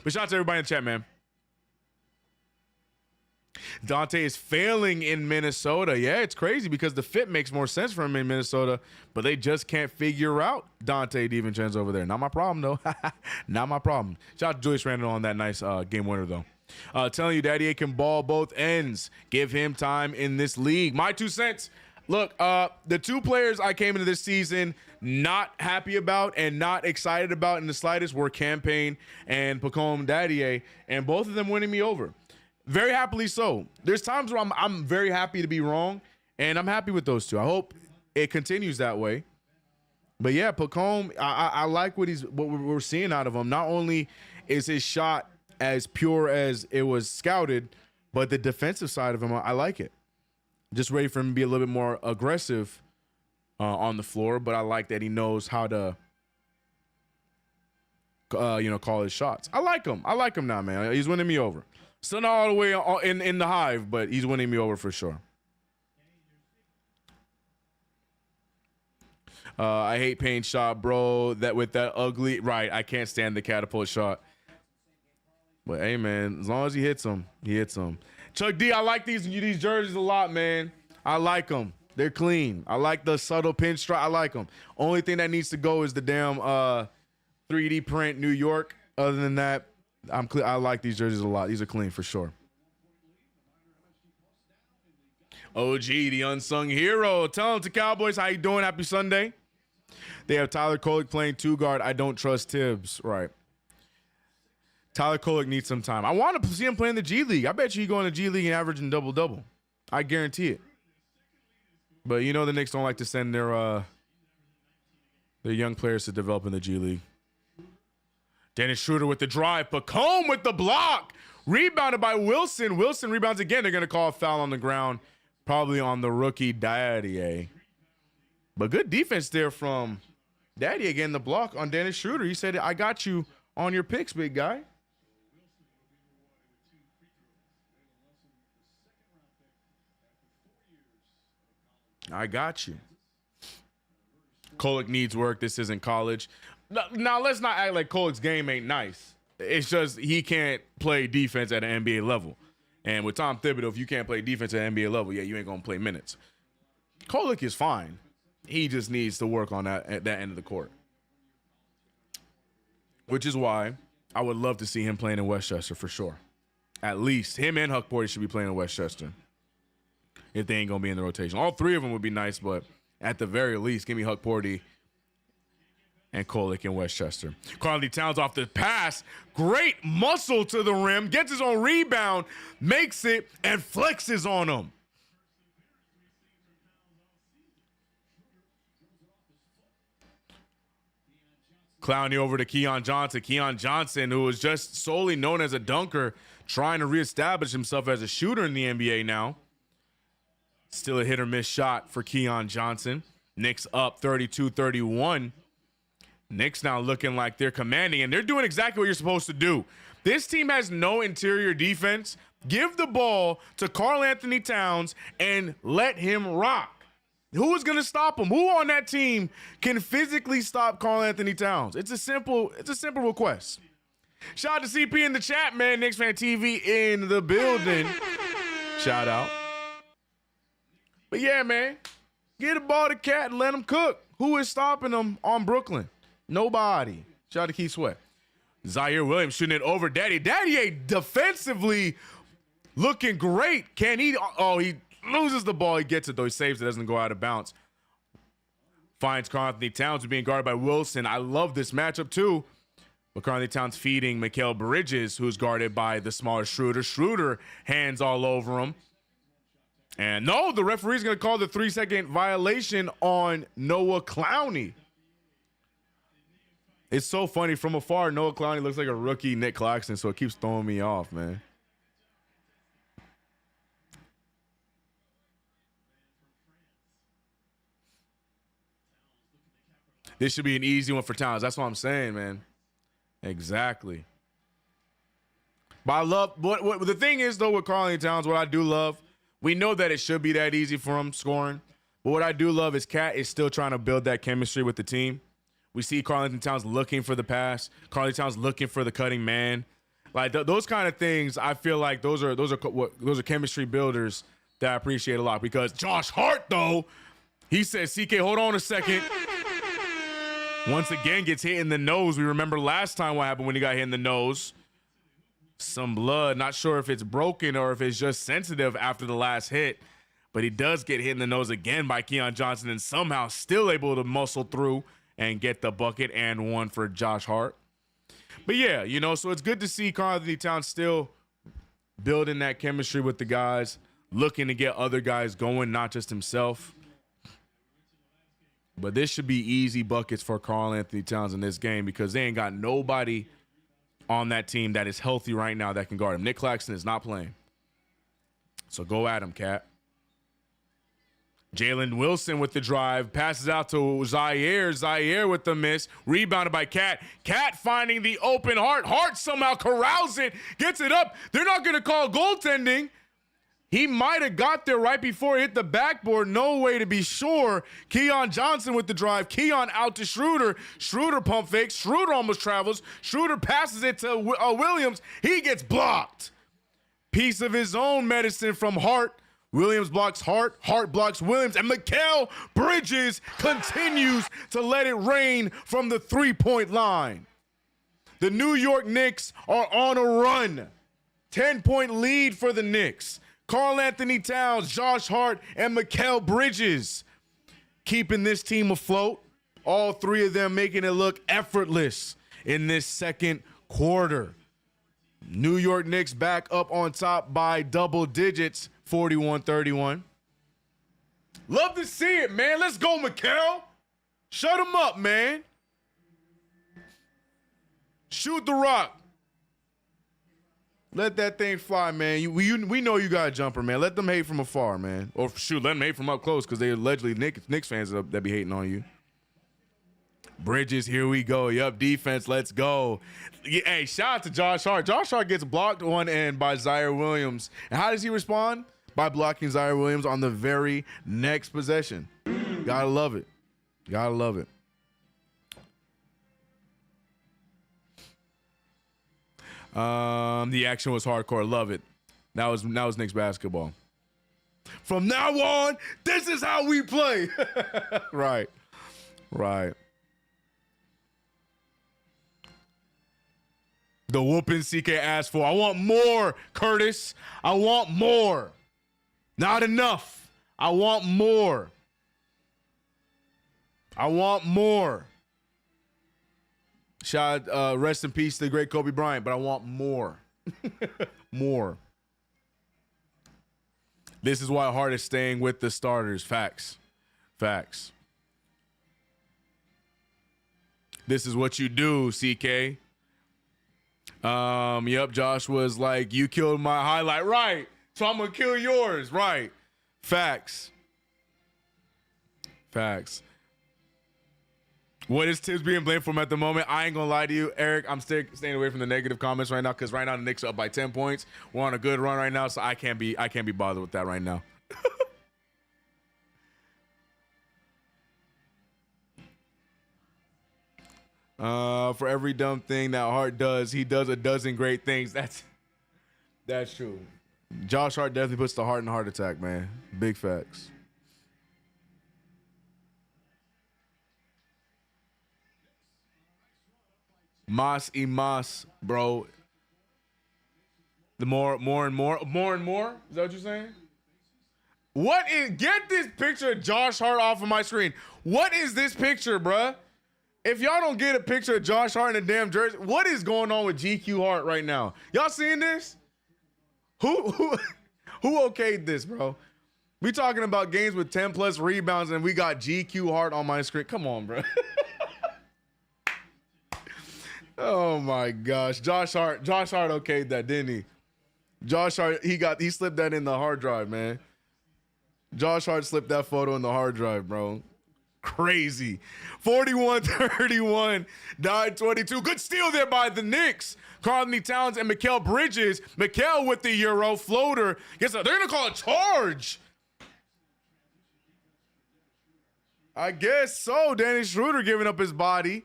[SPEAKER 2] But shout out to everybody in the chat, man. Dante is failing in Minnesota. Yeah, it's crazy because the fit makes more sense for him in Minnesota, but they just can't figure out Dante DiVincenzo over there. Not my problem, though. Not my problem. Shout out to Julius Randle on that nice game winner, though. Telling you, Daddy A can ball both ends. Give him time in this league. My 2 cents. Look, the two players I came into this season not happy about and not excited about in the slightest were Campaign and Pregame Dadier, and both of them winning me over. Very happily so. There's times where I'm very happy to be wrong, and I'm happy with those two. I hope it continues that way. But yeah, Pregame, I like what we're seeing out of him. Not only is his shot as pure as it was scouted, but the defensive side of him, I like it. Just ready for him to be a little bit more aggressive on the floor, but I like that he knows how to, call his shots. I like him. I like him now, man. He's winning me over. Still not all the way in the hive, but he's winning me over for sure. I hate paint shot, bro. That with that ugly, right? I can't stand the catapult shot. But hey, man, as long as he hits them, he hits them. Chuck D, I like these jerseys a lot, man. I like them. They're clean. I like the subtle pinstripe. I like them. Only thing that needs to go is the damn 3D print New York. Other than that, I like these jerseys a lot. These are clean for sure. OG, the unsung hero. Tell them to Cowboys, how you doing? Happy Sunday. They have Tyler Kolek playing 2-guard. I don't trust Tibbs. Right. Tyler Kolek needs some time. I want to see him play in the G League. I bet you he go in the G League and averaging double-double. I guarantee it. But you know the Knicks don't like to send their young players to develop in the G League. Dennis Schroeder with the drive. Pregame with the block. Rebounded by Wilson. Wilson rebounds again. They're going to call a foul on the ground. Probably on the rookie Dadier. But good defense there from Dadier getting the block on Dennis Schroeder. He said, I got you on your picks, big guy. I got you. Kolek needs work. This isn't college. Now, let's not act like Kolek's game ain't nice. It's just he can't play defense at an NBA level. And with Tom Thibodeau, if you can't play defense at an NBA level, yeah, you ain't going to play minutes. Kolek is fine. He just needs to work on that at that end of the court. Which is why I would love to see him playing in Westchester for sure. At least him and Huck Porty should be playing in Westchester. If they ain't going to be in the rotation. All three of them would be nice, but at the very least, give me Huck Porty and Kolek in Westchester. Karl-Anthony Towns off the pass. Great muscle to the rim. Gets his own rebound. Makes it and flexes on him. Clowney over to Keon Johnson. Keon Johnson, who was just solely known as a dunker, trying to reestablish himself as a shooter in the NBA now. Still a hit or miss shot for Keon Johnson. Knicks up 32-31. Knicks now looking like they're commanding, and they're doing exactly what you're supposed to do. This team has no interior defense. Give the ball to Karl-Anthony Towns and let him rock. Who is going to stop him? Who on that team can physically stop Karl-Anthony Towns? It's a simple request. Shout out to CP in the chat, man. KnicksFanTV in the building. Shout out. But yeah, man, get the ball to Cat and let him cook. Who is stopping him on Brooklyn? Nobody. Shout out to Keith Sweat. Zaire Williams shooting it over Dadier. Dadier defensively looking great. Can he? Oh, he loses the ball. He gets it, though. He saves it. Doesn't go out of bounds. Finds Karl-Anthony Towns being guarded by Wilson. I love this matchup, too. But Karl-Anthony Towns feeding Mikal Bridges, who's guarded by the smaller Schroeder. Schroeder hands all over him. And no, the referee's going to call the 3-second violation on Noah Clowney. It's so funny. From afar, Noah Clowney looks like a rookie Nick Claxton, so it keeps throwing me off, man. This should be an easy one for Towns. That's what I'm saying, man. Exactly. But I love what the thing is, though, with Karl-Anthony Towns, what I do love, we know that it should be that easy for him scoring. But what I do love is Cat is still trying to build that chemistry with the team. We see Karl-Anthony Towns looking for the pass. Karl-Anthony Towns looking for the cutting man. Like those kind of things, I feel like those are chemistry builders that I appreciate a lot. Because Josh Hart, though, he says, CK, hold on a second. Once again gets hit in the nose. We remember last time what happened when he got hit in the nose. Some blood. Not sure if it's broken or if it's just sensitive after the last hit.
[SPEAKER 3] but he does get hit in the nose again by Keon Johnson and somehow still able to muscle through and get the bucket and one for Josh Hart. But yeah, you know, so it's good to see Karl-Anthony Towns still building that chemistry with the guys, looking to get other guys going, not just himself. But this should be easy buckets for Karl-Anthony Towns in this game because they ain't got nobody on that team that is healthy right now that can guard him. Nick Claxton is not playing. So go at him, Cat. Jalen Wilson with the drive, passes out to Zaire. Zaire with the miss, rebounded by Cat. Cat finding the open Hart. Hart somehow corrals it, gets it up. They're not going to call goaltending. He might have got there right before it hit the backboard. No way to be sure. Keon Johnson with the drive. Keon out to Schroeder. Schroeder pump fakes. Schroeder almost travels. Schroeder passes it to Williams. He gets blocked. Piece of his own medicine from Hart. Williams blocks Hart. Hart blocks Williams. And Mikal Bridges continues to let it rain from the three-point line. The New York Knicks are on a run. 10-point lead for the Knicks. Karl-Anthony Towns, Josh Hart, and Mikal Bridges keeping this team afloat. All three of them making it look effortless in this second quarter. New York Knicks back up on top by double digits, 41-31. Love to see it, man. Let's go, Mikal. Shut him up, man. Shoot the rock. Let that thing fly, man. We know you got a jumper, man. Let them hate from afar, man. Or shoot, let them hate from up close because they allegedly Knicks fans that be hating on you. Bridges, here we go. Yup, defense, let's go. Hey, shout out to Josh Hart. Josh Hart gets blocked one end by Zaire Williams. And how does he respond? By blocking Zaire Williams on the very next possession. Gotta love it. Gotta love it. The action was hardcore. Love it. That was Knicks basketball. From now on, this is how we play. Right. The whooping CK asked for. I want more, Curtis. I want more. Not enough. I want more. I want more. Rest in peace to the great Kobe Bryant, but I want more. More. This is why Hart is staying with the starters. Facts. This is what you do, CK. Yep, Josh was like, you killed my highlight. Right. So I'm going to kill yours. Right. Facts. What is Tibbs being blamed for at the moment? I ain't gonna lie to you, Eric. I'm staying away from the negative comments right now because right now the Knicks are up by 10 points. We're on a good run right now, so I can't be bothered with that right now. For every dumb thing that Hart does, he does a dozen great things. That's true. Josh Hart definitely puts the heart in heart attack, man. Big facts. Mas y mas, bro. The more and more. Is that what you're saying? Get this picture of Josh Hart off of my screen. What is this picture, bruh? If y'all don't get a picture of Josh Hart in a damn jersey, what is going on with GQ Hart right now? Y'all seeing this? Who okayed this, bro? We talking about games with 10 plus rebounds and we got GQ Hart on my screen. Come on, bro. Oh my gosh. Josh Hart okayed that, didn't he? Josh Hart, he slipped that in the hard drive, man. Josh Hart slipped that photo in the hard drive, bro. Crazy. 41-31, 9-22. Good steal there by the Knicks. Karl-Anthony Towns and Mikal Bridges. Mikal with the Euro floater. They're going to call a charge. I guess so. Dennis Schroeder giving up his body.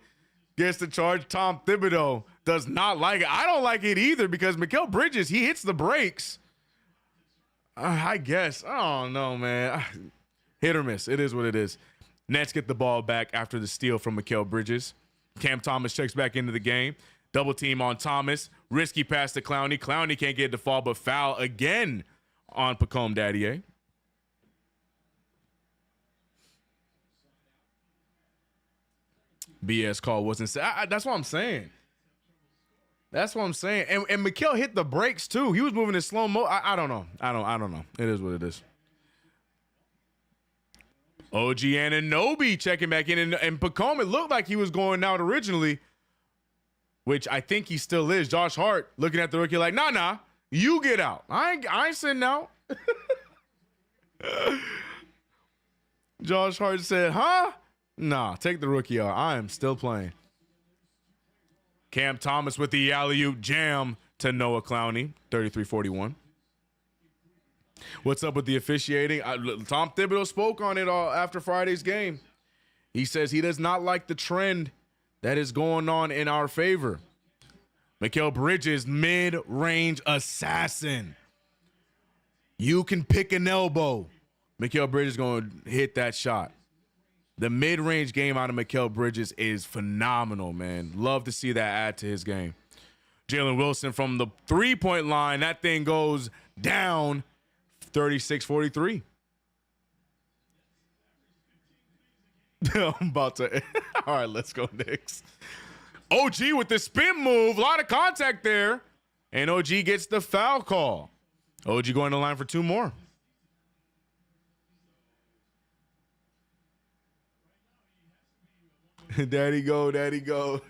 [SPEAKER 3] Gets the charge. Tom Thibodeau does not like it. I don't like it either because Mikal Bridges, he hits the brakes. I guess. I don't know, man. Hit or miss. It is what it is. Nets get the ball back after the steal from Mikal Bridges. Cam Thomas checks back into the game. Double team on Thomas. Risky pass to Clowney. Clowney can't get the fall, but foul again on Pacome Daddier. BS call wasn't. That's what I'm saying. That's what I'm saying. And Mikal hit the brakes too. He was moving in slow mo. I don't know. I don't know. It is what it is. OG Anunoby checking back in, and Pregame, it looked like he was going out originally, which I think he still is. Josh Hart looking at the rookie like, nah, you get out. I ain't sitting out. Josh Hart said, huh? Nah, take the rookie out. I am still playing. Cam Thomas with the alley-oop jam to Noah Clowney, 33-41. What's up with the officiating? Tom Thibodeau spoke on it all after Friday's game. He says he does not like the trend that is going on in our favor. Mikal Bridges, mid-range assassin. You can pick an elbow. Mikal Bridges going to hit that shot. The mid-range game out of Mikal Bridges is phenomenal, man. Love to see that add to his game. Jalen Wilson from the three-point line. That thing goes down 36-43. I'm about to. All right, let's go Knicks. OG with the spin move. A lot of contact there. And OG gets the foul call. OG going to the line for two more. Daddy go, daddy go.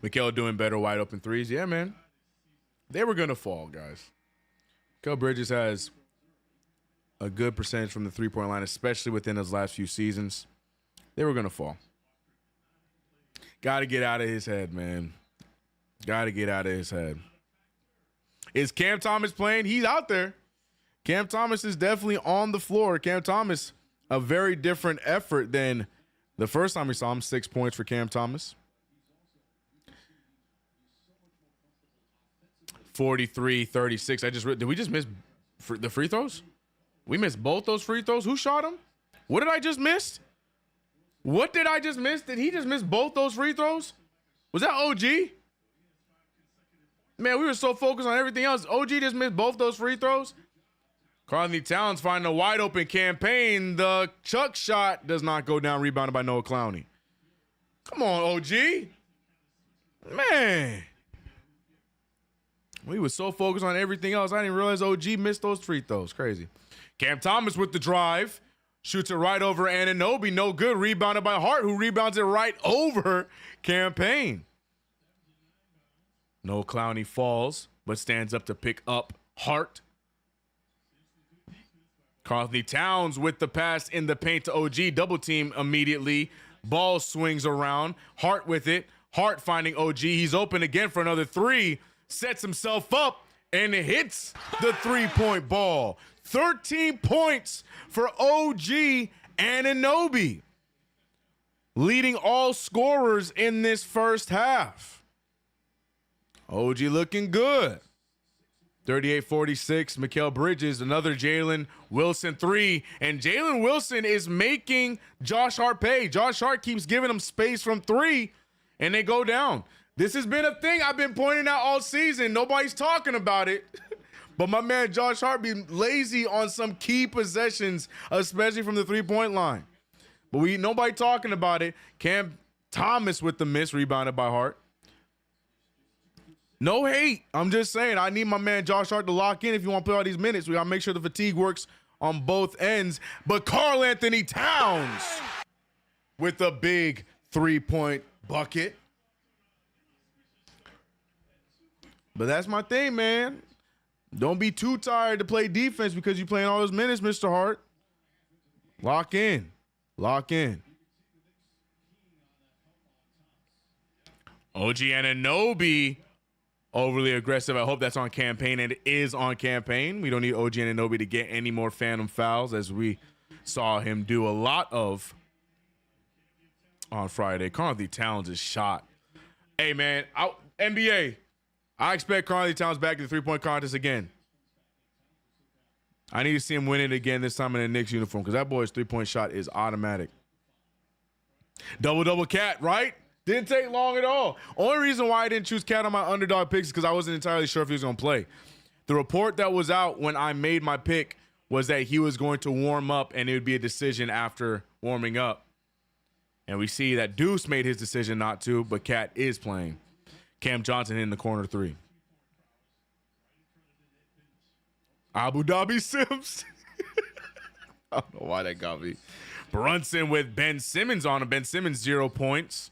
[SPEAKER 3] Mikal doing better wide open threes. Yeah, man. They were going to fall, guys. Mikal Bridges has a good percentage from the three-point line, especially within his last few seasons. They were going to fall. Got to get out of his head, man. Got to get out of his head. Is Cam Thomas playing? He's out there. Cam Thomas is definitely on the floor. Cam Thomas, a very different effort than the first time we saw him. 6 points for Cam Thomas. 43-36. Did we just miss the free throws? We missed both those free throws. Who shot him? What did I just miss? What did I just miss? Did he just miss both those free throws? Was that OG? Man, we were so focused on everything else. OG just missed both those free throws. Karl-Anthony Towns finding a wide open campaign. The chuck shot does not go down. Rebounded by Noah Clowney. Come on, OG. Man. We were so focused on everything else. I didn't realize OG missed those free throws. Crazy. Cam Thomas with the drive. Shoots it right over Anunoby. No good. Rebounded by Hart, who rebounds it right over Campaign. Noah Clowney falls, but stands up to pick up Hart. Karl-Anthony Towns with the pass in the paint to OG. Double team immediately. Ball swings around. Hart with it. Hart finding OG. He's open again for another three. Sets himself up and hits the three-point ball. 13 points for OG Anunoby, leading all scorers in this first half. OG looking good. 38-46, Mikal Bridges, another Jalen Wilson three, and Jalen Wilson is making Josh Hart pay. Josh Hart keeps giving him space from three, and they go down. This has been a thing I've been pointing out all season. Nobody's talking about it. But my man Josh Hart be lazy on some key possessions, especially from the three-point line. But nobody talking about it. Cam Thomas with the miss, rebounded by Hart. No hate. I'm just saying, I need my man Josh Hart to lock in if you want to play all these minutes. We got to make sure the fatigue works on both ends. But Karl-Anthony Towns with a big three-point bucket. But that's my thing, man. Don't be too tired to play defense because you're playing all those minutes, Mr. Hart. Lock in. Lock in. OG Anunoby, overly aggressive. I hope that's on Campaign, and it is on Campaign. We don't need OG Anunoby to get any more phantom fouls, as we saw him do a lot of on Friday. Karl-Anthony Towns' shot. Hey, man, NBA, I expect Karl-Anthony Towns back in the three-point contest again. I need to see him win it again, this time in a Knicks uniform, because that boy's three-point shot is automatic. Double-double cat, right? Didn't take long at all. Only reason why I didn't choose Cat on my underdog picks is because I wasn't entirely sure if he was going to play. The report that was out when I made my pick was that he was going to warm up and it would be a decision after warming up. And we see that Deuce made his decision not to, but Cat is playing. Cam Johnson in the corner 3. Abu Dhabi Sims. I don't know why that got me. Brunson with Ben Simmons on him. Ben Simmons 0 points.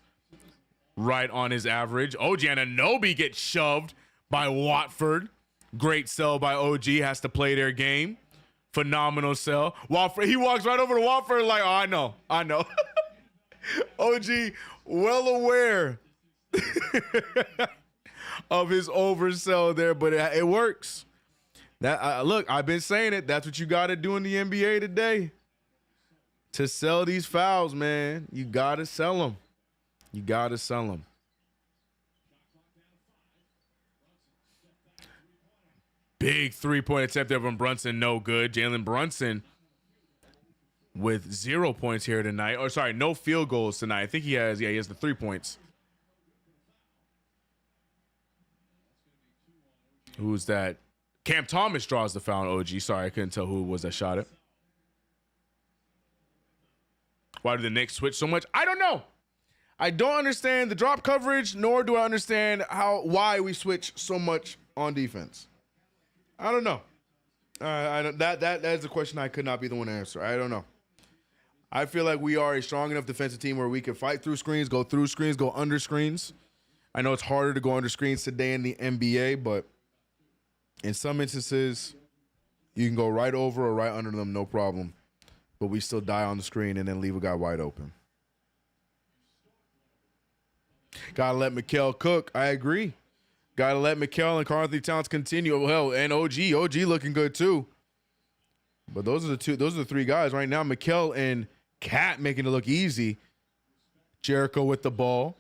[SPEAKER 3] Right on his average. OG Anunoby gets shoved by Watford. Great sell by OG. Has to play their game. Phenomenal sell. Watford, he walks right over to Watford like, oh, I know. OG well aware of his oversell there, but it works. Look, I've been saying it. That's what you got to do in the NBA today. To sell these fouls, man, you got to sell them. You got to sell them. Big 3-point attempt there from Brunson, no good. Jalen Brunson with 0 points here tonight. Or sorry, no field goals tonight. I think he has the 3 points. Who's that? Cam Thomas draws the foul on OG. Sorry, I couldn't tell who it was that shot it. Why did the Knicks switch so much? I don't know. I don't understand the drop coverage, nor do I understand why we switch so much on defense. I don't know. That is a question I could not be the one to answer. I don't know. I feel like we are a strong enough defensive team where we can fight through screens, go through screens, go under screens. I know it's harder to go under screens today in the NBA, but in some instances, you can go right over or right under them, no problem. But we still die on the screen and then leave a guy wide open. Gotta let Mikal cook. I agree. Gotta let Mikal and Karl-Anthony Towns continue. Hell, and OG looking good too. But those are the 3 guys right now. Mikal and Cat making it look easy. Jericho with the ball.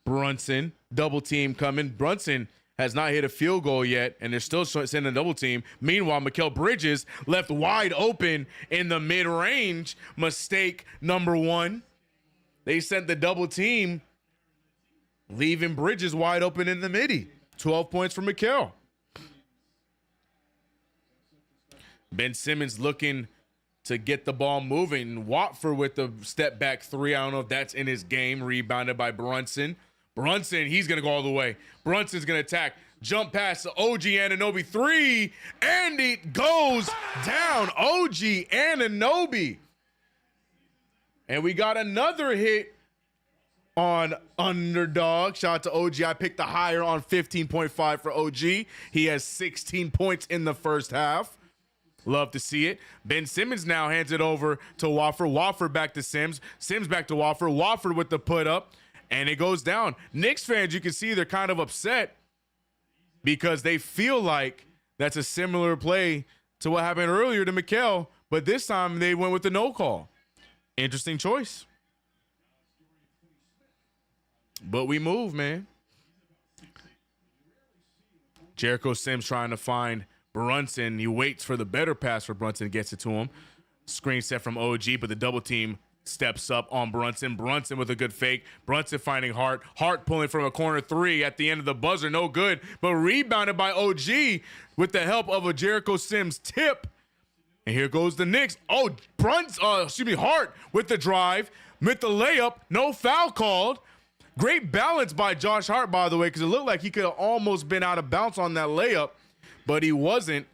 [SPEAKER 3] Brunson, double team coming. Brunson has not hit a field goal yet, and they're still sending a double team. Meanwhile, Mikal Bridges left wide open in the mid-range. Mistake number 1. They sent the double team, leaving Bridges wide open in the midi. 12 points for Mikal. Ben Simmons looking to get the ball moving. Watford with the step back 3. I don't know if that's in his game. Rebounded by Brunson. Brunson, he's going to go all the way. Brunson's going to attack. Jump pass to OG Anunoby 3. And it goes down. OG Anunoby. And we got another hit on underdog. Shout out to OG. I picked the higher on 15.5 for OG. He has 16 points in the first half. Love to see it. Ben Simmons now hands it over to Wofford. Wofford back to Sims. Sims back to Wofford. Wofford with the put up. And it goes down. Knicks fans, you can see they're kind of upset because they feel like that's a similar play to what happened earlier to Mikal. But this time they went with the no call. Interesting choice. But we move, man. Jericho Sims trying to find Brunson. He waits for the better pass for Brunson, gets it to him. Screen set from OG, but the double team steps up on Brunson. Brunson with a good fake. Brunson finding Hart. Hart pulling from a corner 3 at the end of the buzzer. No good, but rebounded by OG with the help of a Jericho Sims tip. And here goes the Knicks. Oh, Hart with the drive, with the layup. No foul called. Great balance by Josh Hart, by the way, because it looked like he could have almost been out of bounds on that layup, but he wasn't.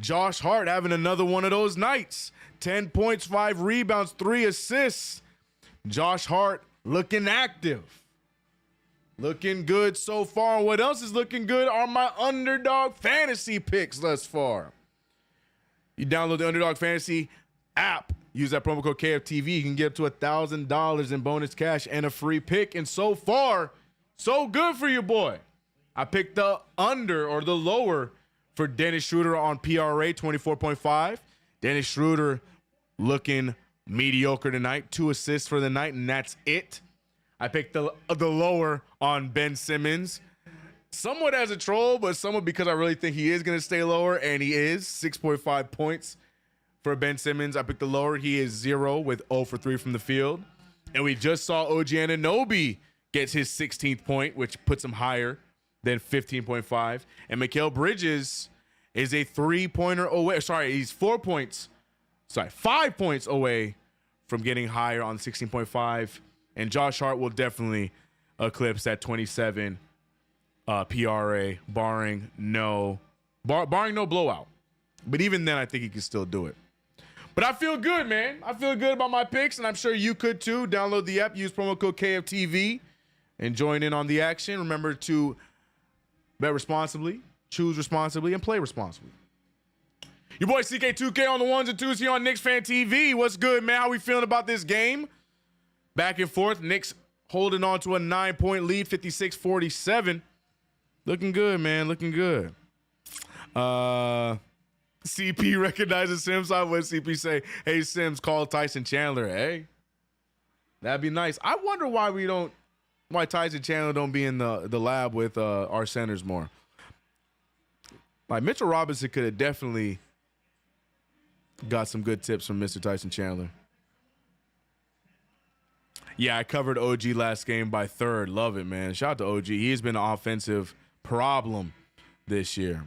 [SPEAKER 3] Josh Hart having another one of those nights. 10 points, 5 rebounds, 3 assists. Josh Hart looking active. Looking good so far. What else is looking good are my underdog fantasy picks thus far. You download the Underdog Fantasy app. Use that promo code KFTV. You can get up to $1,000 in bonus cash and a free pick. And so far, so good for you, boy. I picked the under or the lower for Dennis Schroeder on PRA, 24.5. Dennis Schroeder looking mediocre tonight. 2 assists for the night, and that's it. I picked the lower on Ben Simmons. Somewhat as a troll, but somewhat because I really think he is going to stay lower, and he is. 6.5 points for Ben Simmons. I picked the lower. He is 0 with 0 for 3 from the field. And we just saw OG Anunoby gets his 16th point, which puts him higher than 15.5. And Mikal Bridges is a 3-pointer away. Sorry, he's 5 points away from getting higher on 16.5. And Josh Hart will definitely eclipse that 27 PRA, barring no blowout. But even then, I think he can still do it. But I feel good, man. I feel good about my picks, and I'm sure you could too. Download the app, use promo code KFTV, and join in on the action. Remember to bet responsibly, choose responsibly, and play responsibly. Your boy CK2K on the ones and twos here on KnicksFanTV. What's good, man? How we feeling about this game? Back and forth. Knicks holding on to a 9-point lead, 56-47. Looking good, man. Looking good. CP recognizes Sims. I would CP say, hey, Sims, call Tyson Chandler. Hey, that'd be nice. I wonder why Tyson Chandler don't be in the lab with our centers more. Like Mitchell Robinson could have definitely got some good tips from Mr. Tyson Chandler. Yeah, I covered OG last game by third. Love it, man. Shout out to OG. He's been an offensive problem this year.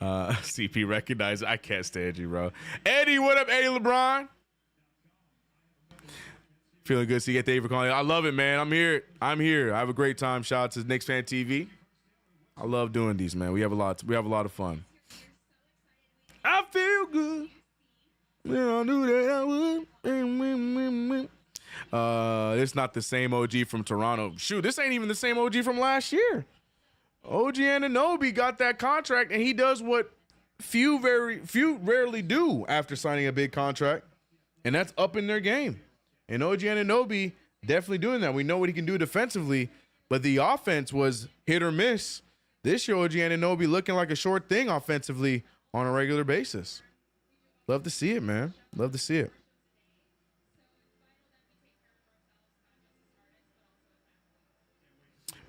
[SPEAKER 3] CP recognized. I can't stand you, bro. Eddie, what up, Eddie LeBron? Feeling good. CK, thank you for calling. I love it, man. I'm here. I have a great time. Shout out to KnicksFanTV. I love doing these, man. We have a lot of fun. I feel good. I knew that I would. It's not the same OG from Toronto. Shoot, this ain't even the same OG from last year. OG Anunoby got that contract, and he does what few rarely do after signing a big contract, and that's up in their game. And OG Anunoby definitely doing that. We know what he can do defensively, but the offense was hit or miss. This year, OG Anunoby looking like a short thing offensively on a regular basis. Love to see it, man. Love to see it.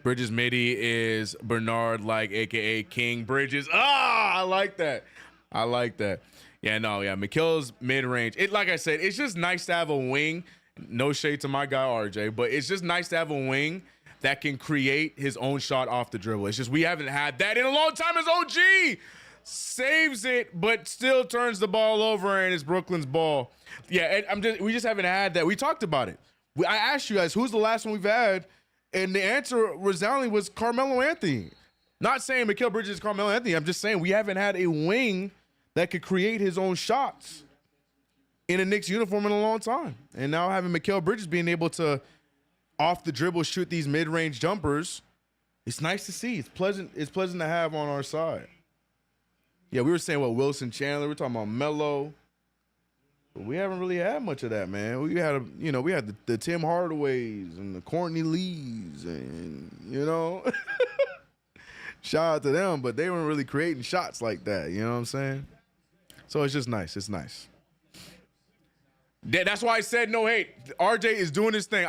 [SPEAKER 3] Bridges Midi is Bernard, like, a.k.a. King Bridges. I like that. Yeah, Mikal's mid-range. Like I said, it's just nice to have a wing. No shade to my guy, RJ, but it's just nice to have a wing that can create his own shot off the dribble. It's just we haven't had that in a long time. As OG saves it, but still turns the ball over, and it's Brooklyn's ball. Yeah, we just haven't had that. We talked about it. I asked you guys, who's the last one we've had? And the answer resoundingly was Carmelo Anthony. Not saying Mikal Bridges is Carmelo Anthony. I'm just saying we haven't had a wing that could create his own shots in a Knicks uniform in a long time. And now having Mikal Bridges being able to, off the dribble, shoot these mid-range jumpers, it's nice to see. It's pleasant to have on our side. Yeah, we were saying, Wilson Chandler. We're talking about Melo. But we haven't really had much of that, man. We had the Tim Hardaways and the Courtney Lees and, shout out to them, but they weren't really creating shots like that. You know what I'm saying? So it's just nice. It's nice. That's why I said no hate. RJ is doing his thing.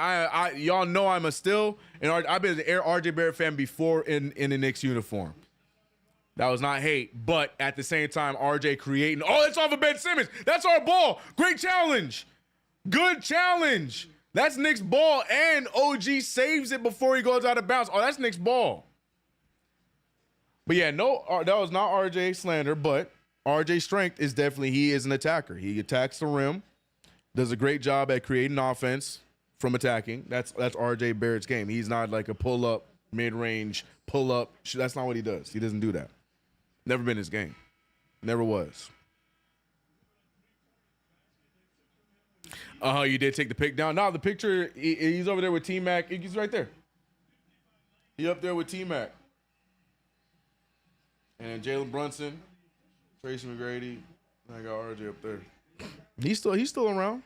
[SPEAKER 3] Y'all know I've been an RJ Barrett fan before in the Knicks uniform. That was not hate, but at the same time, RJ creating. Oh, that's off of Ben Simmons. That's our ball. Great challenge. Good challenge. That's Knicks ball, and OG saves it before he goes out of bounds. Oh, that's Knicks ball. But yeah, no, that was not RJ slander, but RJ's strength is definitely he is an attacker. He attacks the rim, does a great job at creating offense from attacking. That's RJ Barrett's game. He's not like a pull-up, mid-range, pull-up. That's not what he does. He doesn't do that. Never been his game. Never was. You did take the pick down. No, the picture, he's over there with T-Mac. He's right there. He up there with T-Mac. And Jalen Brunson, Tracy McGrady. I got RJ up there. He's still around.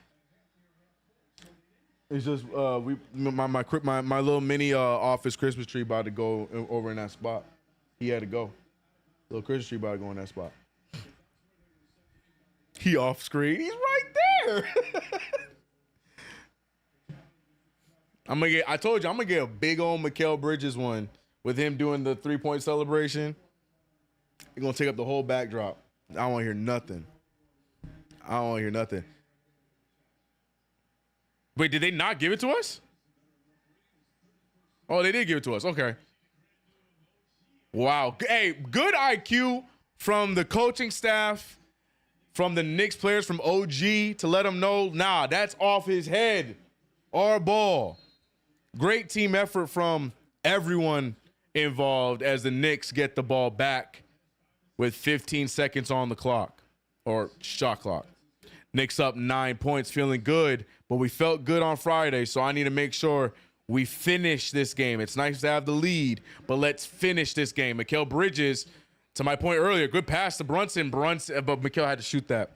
[SPEAKER 3] It's just my little mini office Christmas tree about to go over in that spot. He had to go. Little Christmas tree about to go in that spot. He off screen. He's right there. I told you I'm gonna get a big old Mikal Bridges one with him doing the 3-point celebration. He's gonna take up the whole backdrop. I don't want to hear nothing. Wait, did they not give it to us? Oh, they did give it to us. Okay. Wow. Hey, good IQ from the coaching staff, from the Knicks players, from OG to let them know, nah, that's off his head. Our ball. Great team effort from everyone involved as the Knicks get the ball back with 15 seconds on the clock, or shot clock. Knicks up 9 points, feeling good, but we felt good on Friday, so I need to make sure we finish this game. It's nice to have the lead, but let's finish this game. Mikal Bridges, to my point earlier, good pass to Brunson, but Mikal had to shoot that.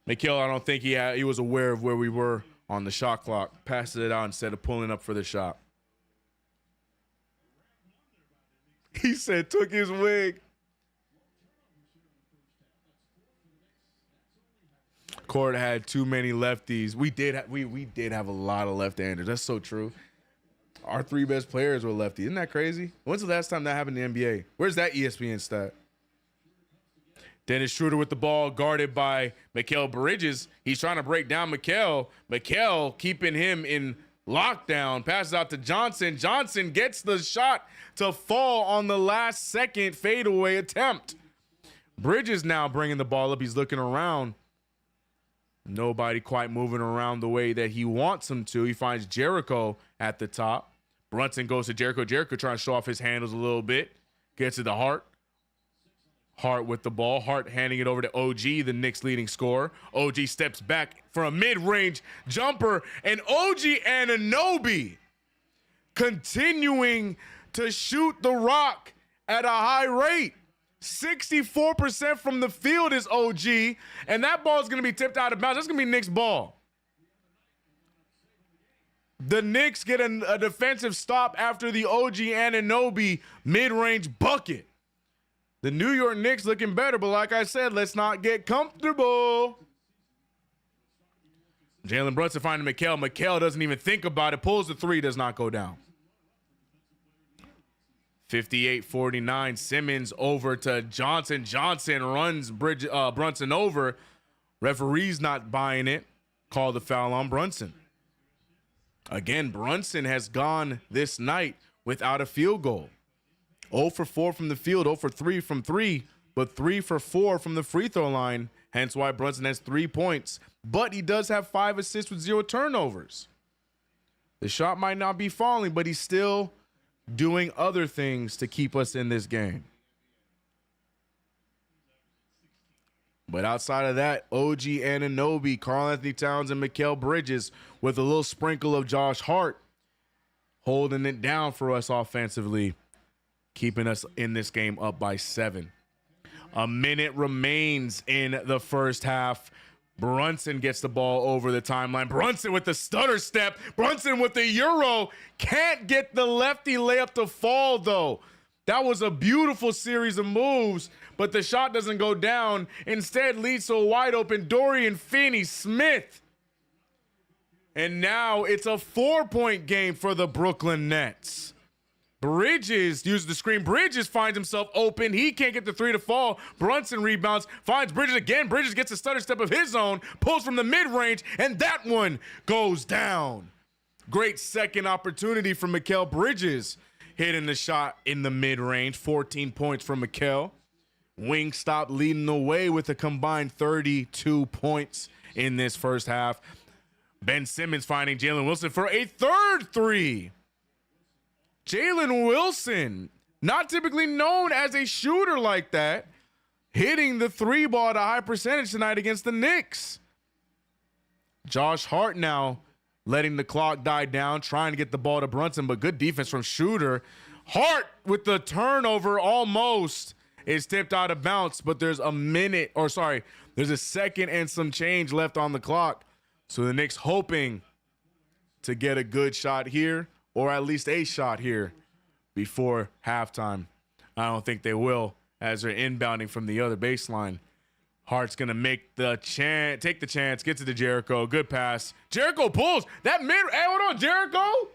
[SPEAKER 3] Mikal, I don't think he was aware of where we were on the shot clock. Passes it out instead of pulling up for the shot. He said, took his wig. Court had too many lefties. We did have a lot of left-handers. That's so true. Our 3 best players were lefty. Isn't that crazy? When's the last time that happened in the NBA? Where's that ESPN stat? Dennis Schroeder with the ball, guarded by Mikal Bridges. He's trying to break down Mikal. Mikal keeping him in lockdown. Passes out to Johnson. Johnson gets the shot to fall on the last second fadeaway attempt. Bridges now bringing the ball up. He's looking around. Nobody quite moving around the way that he wants him to. He finds Jericho at the top. Brunson goes to Jericho. Jericho trying to show off his handles a little bit. Gets to the Hart. Hart with the ball. Hart handing it over to OG, the Knicks leading scorer. OG steps back for a mid-range jumper. And OG Anunoby continuing to shoot the rock at a high rate. 64% from the field is OG, and that ball is going to be tipped out of bounds. That's going to be Knicks ball. The Knicks get a defensive stop after the OG Anunoby mid-range bucket. The New York Knicks looking better, but like I said, let's not get comfortable. Jalen Brunson finding Mikal. Mikal doesn't even think about it. Pulls the 3, does not go down. 58-49. Simmons over to Johnson. Johnson runs Brunson over. Referee's not buying it. Call the foul on Brunson. Again, Brunson has gone this night without a field goal. 0 for 4 from the field, 0 for 3 from 3, but 3 for 4 from the free throw line. Hence why Brunson has 3 points. But he does have 5 assists with 0 turnovers. The shot might not be falling, but he's still doing other things to keep us in this game. But outside of that, OG Anunoby, Karl-Anthony Towns, and Mikal Bridges with a little sprinkle of Josh Hart holding it down for us offensively, keeping us in this game up by 7. A minute remains in the first half. Brunson gets the ball over the timeline. Brunson with the stutter step. Brunson with the Euro. Can't get the lefty layup to fall, though. That was a beautiful series of moves, but the shot doesn't go down. Instead, leads to a wide open Dorian Finney-Smith. And now it's a 4-point game for the Brooklyn Nets. Bridges uses the screen. Bridges finds himself open. He can't get the 3 to fall. Brunson rebounds, finds Bridges again. Bridges gets a stutter step of his own, pulls from the mid-range, and that one goes down. Great second opportunity for Mikal Bridges, hitting the shot in the mid-range. 14 points from Mikal. Wingstop leading the way with a combined 32 points in this first half. Ben Simmons finding Jalen Wilson for a third 3. Jalen Wilson, not typically known as a shooter like that, hitting the 3 ball at a high percentage tonight against the Knicks. Josh Hart now letting the clock die down, trying to get the ball to Brunson, but good defense from Schroeder. Hart with the turnover almost is tipped out of bounds, but there's a second and some change left on the clock. So the Knicks hoping to get a good shot here, or at least a shot here before halftime. I don't think they will, as they're inbounding from the other baseline. Hart's going to take the chance, get to the Jericho. Good pass. Jericho pulls. Hey, hold on, Jericho.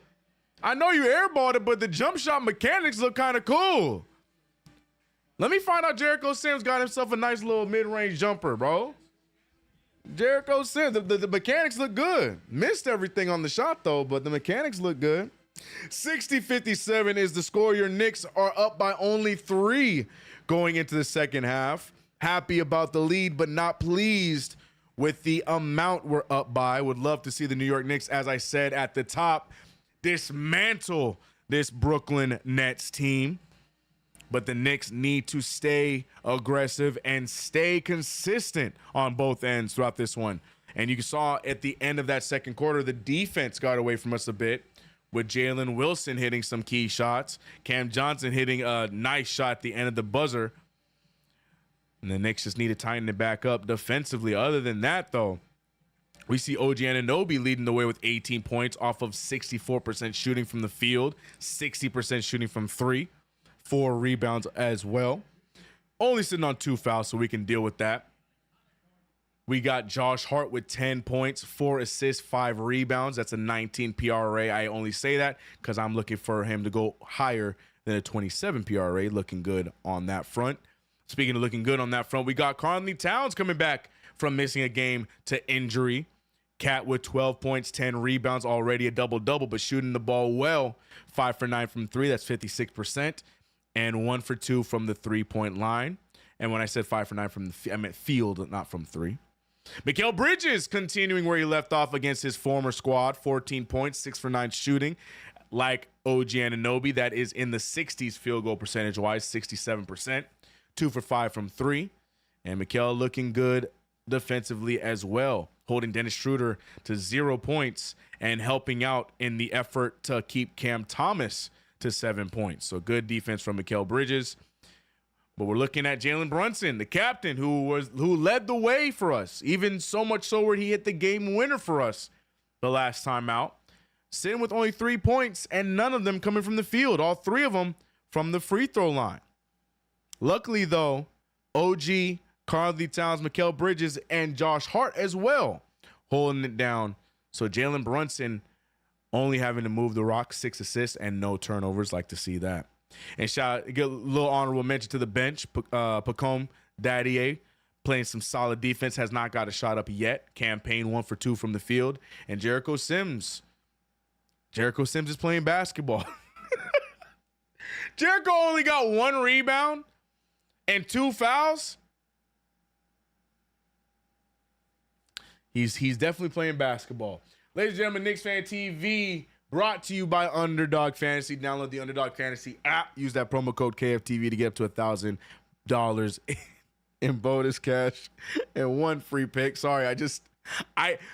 [SPEAKER 3] I know you airballed it, but the jump shot mechanics look kind of cool. Let me find out Jericho Sims got himself a nice little mid-range jumper, bro.
[SPEAKER 2] Jericho Sims, the mechanics look good. Missed everything on the shot, though, but the mechanics look good. 60-57 is the score. Your Knicks are up by only 3 going into the second half. Happy about the lead, but not pleased with the amount we're up by. Would love to see the New York Knicks, as I said at the top, dismantle this Brooklyn Nets team. But the Knicks need to stay aggressive and stay consistent on both ends throughout this one. And you saw at the end of that second quarter, the defense got away from us a bit, with Jalen Wilson hitting some key shots, Cam Johnson hitting a nice shot at the end of the buzzer. And the Knicks just need to tighten it back up defensively. Other than that, though, we see OG Anunoby leading the way with 18 points off of 64% shooting from the field, 60% shooting from 3, 4 rebounds as well. Only sitting on 2 fouls, so we can deal with that. We got Josh Hart with 10 points, 4 assists, 5 rebounds. That's a 19 PRA. I only say that because I'm looking for him to go higher than a 27 PRA. Looking good on that front. Speaking of looking good on that front, we got Karl-Anthony Towns coming back from missing a game to injury. Cat with 12 points, 10 rebounds, already a double-double, but shooting the ball well. 5 for 9 from 3, that's 56%. And 1 for 2 from the 3-point line. And when I said 5 for 9 from the I meant field, not from 3. Mikal Bridges continuing where he left off against his former squad. 14 points, 6 for 9 shooting. Like OG Anunoby, that is in the 60s field goal percentage-wise, 67%. 2 for 5 from 3. And Mikal looking good defensively as well, holding Dennis Schroeder to 0 points and helping out in the effort to keep Cam Thomas to 7 points. So good defense from Mikal Bridges. But we're looking at Jalen Brunson, the captain, who led the way for us, even so much so where he hit the game winner for us the last time out. Sitting with only 3 points and none of them coming from the field. All 3 of them from the free throw line. Luckily, though, OG, Karl-Anthony Towns, Mikal Bridges, and Josh Hart as well holding it down. So Jalen Brunson only having to move the rock, 6 assists and no turnovers. Like to see that. And get a little honorable mention to the bench. Pregame Dadier playing some solid defense, has not got a shot up yet. Campaign 1 for 2 from the field. And Jericho Sims is playing basketball. Jericho only got 1 rebound and 2 fouls. He's definitely playing basketball. Ladies and gentlemen, KnicksFanTV brought to you by Underdog Fantasy. Download the Underdog Fantasy app. Use that promo code KFTV to get up to $1,000 in bonus cash and 1 free pick. Sorry,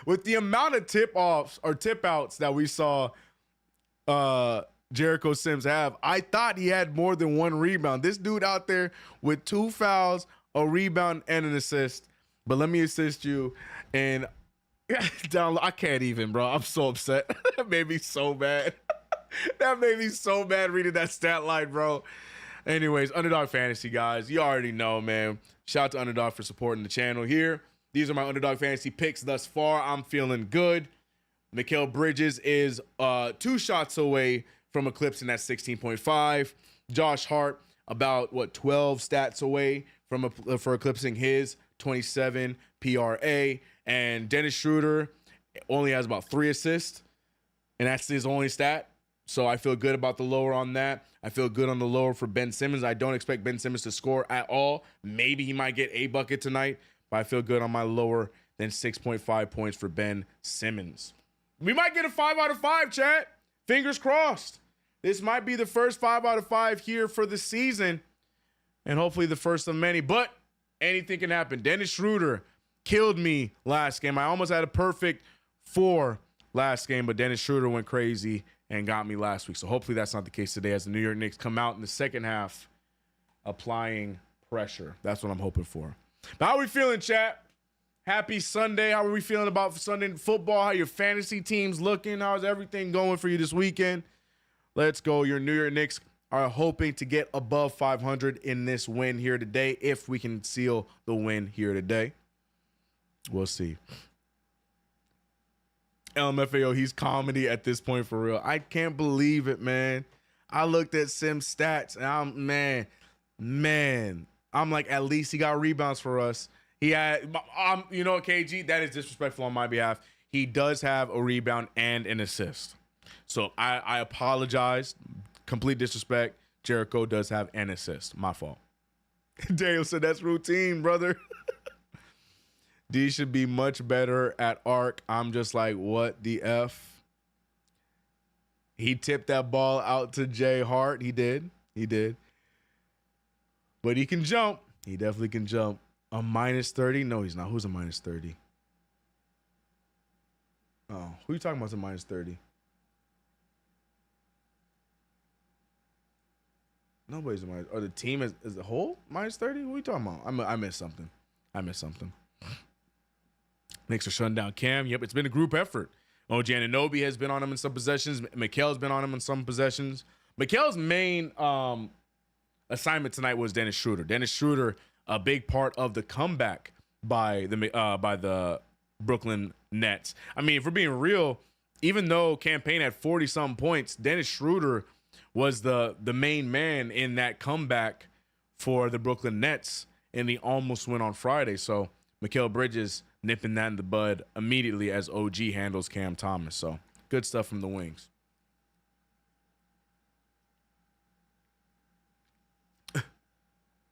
[SPEAKER 2] with the amount of tip-offs or tip-outs that we saw Jericho Sims have, I thought he had more than 1 rebound. This dude out there with 2 fouls, a rebound, and an assist. But let me assist you. And I can't even, bro. I'm so upset. That made me so bad. That made me so bad reading that stat line, bro. Anyways, Underdog Fantasy, guys. You already know, man. Shout out to Underdog for supporting the channel here. These are my Underdog Fantasy picks thus far. I'm feeling good. Mikal Bridges is 2 shots away from eclipsing that 16.5. Josh Hart about 12 stats away from for eclipsing his 27 PRA. And Dennis Schroeder only has about 3 assists, and that's his only stat. So I feel good about the lower on that. I feel good on the lower for Ben Simmons. I don't expect Ben Simmons to score at all. Maybe he might get a bucket tonight, but I feel good on my lower than 6.5 points for Ben Simmons. We might get a 5 out of 5, chat. Fingers crossed. This might be the first 5 out of 5 here for the season, and hopefully the first of many, but anything can happen. Dennis Schroeder killed me last game. I almost had a perfect 4 last game, but Dennis Schroeder went crazy and got me last week. So hopefully that's not the case today as the New York Knicks come out in the second half applying pressure. That's what I'm hoping for. But how are we feeling, chat? Happy Sunday. How are we feeling about Sunday football? How your fantasy team's looking? How's everything going for you this weekend? Let's go. Your New York Knicks are hoping to get above 500 in this win here today, if we can seal the win here today. We'll see. LMFAO, he's comedy at this point for real. I can't believe it, man. I looked at Sim's stats, and I'm like, at least he got rebounds for us.
[SPEAKER 3] He had, you know, KG, that is disrespectful on my behalf. He does have a rebound and an assist. So I apologize. Complete disrespect. Jericho does have an assist. My fault. Daniel said that's routine, brother. D should be much better at arc. I'm just like, what the F? He tipped that ball out to Jay Hart. He did. But he can jump. He definitely can jump. A minus 30? No, he's not. Who's a minus 30? Oh, who are you talking about as a minus 30? Nobody's a minus. Or the team is the whole minus 30? What are you talking about? I missed something. Knicks are shutting down Cam. Yep, it's been a group effort. OG Anunoby has been on him in some possessions. Mikal's been on him in some possessions. Mikal's main assignment tonight was Dennis Schroeder. Dennis Schroeder, a big part of the comeback by the Brooklyn Nets. I mean, if we're being real, even though Campaign had 40-something points, Dennis Schroeder was the main man in that comeback for the Brooklyn Nets, and he almost went on Friday. So Mikal Bridges nipping that in the bud immediately as OG handles Cam Thomas. So good stuff from the wings.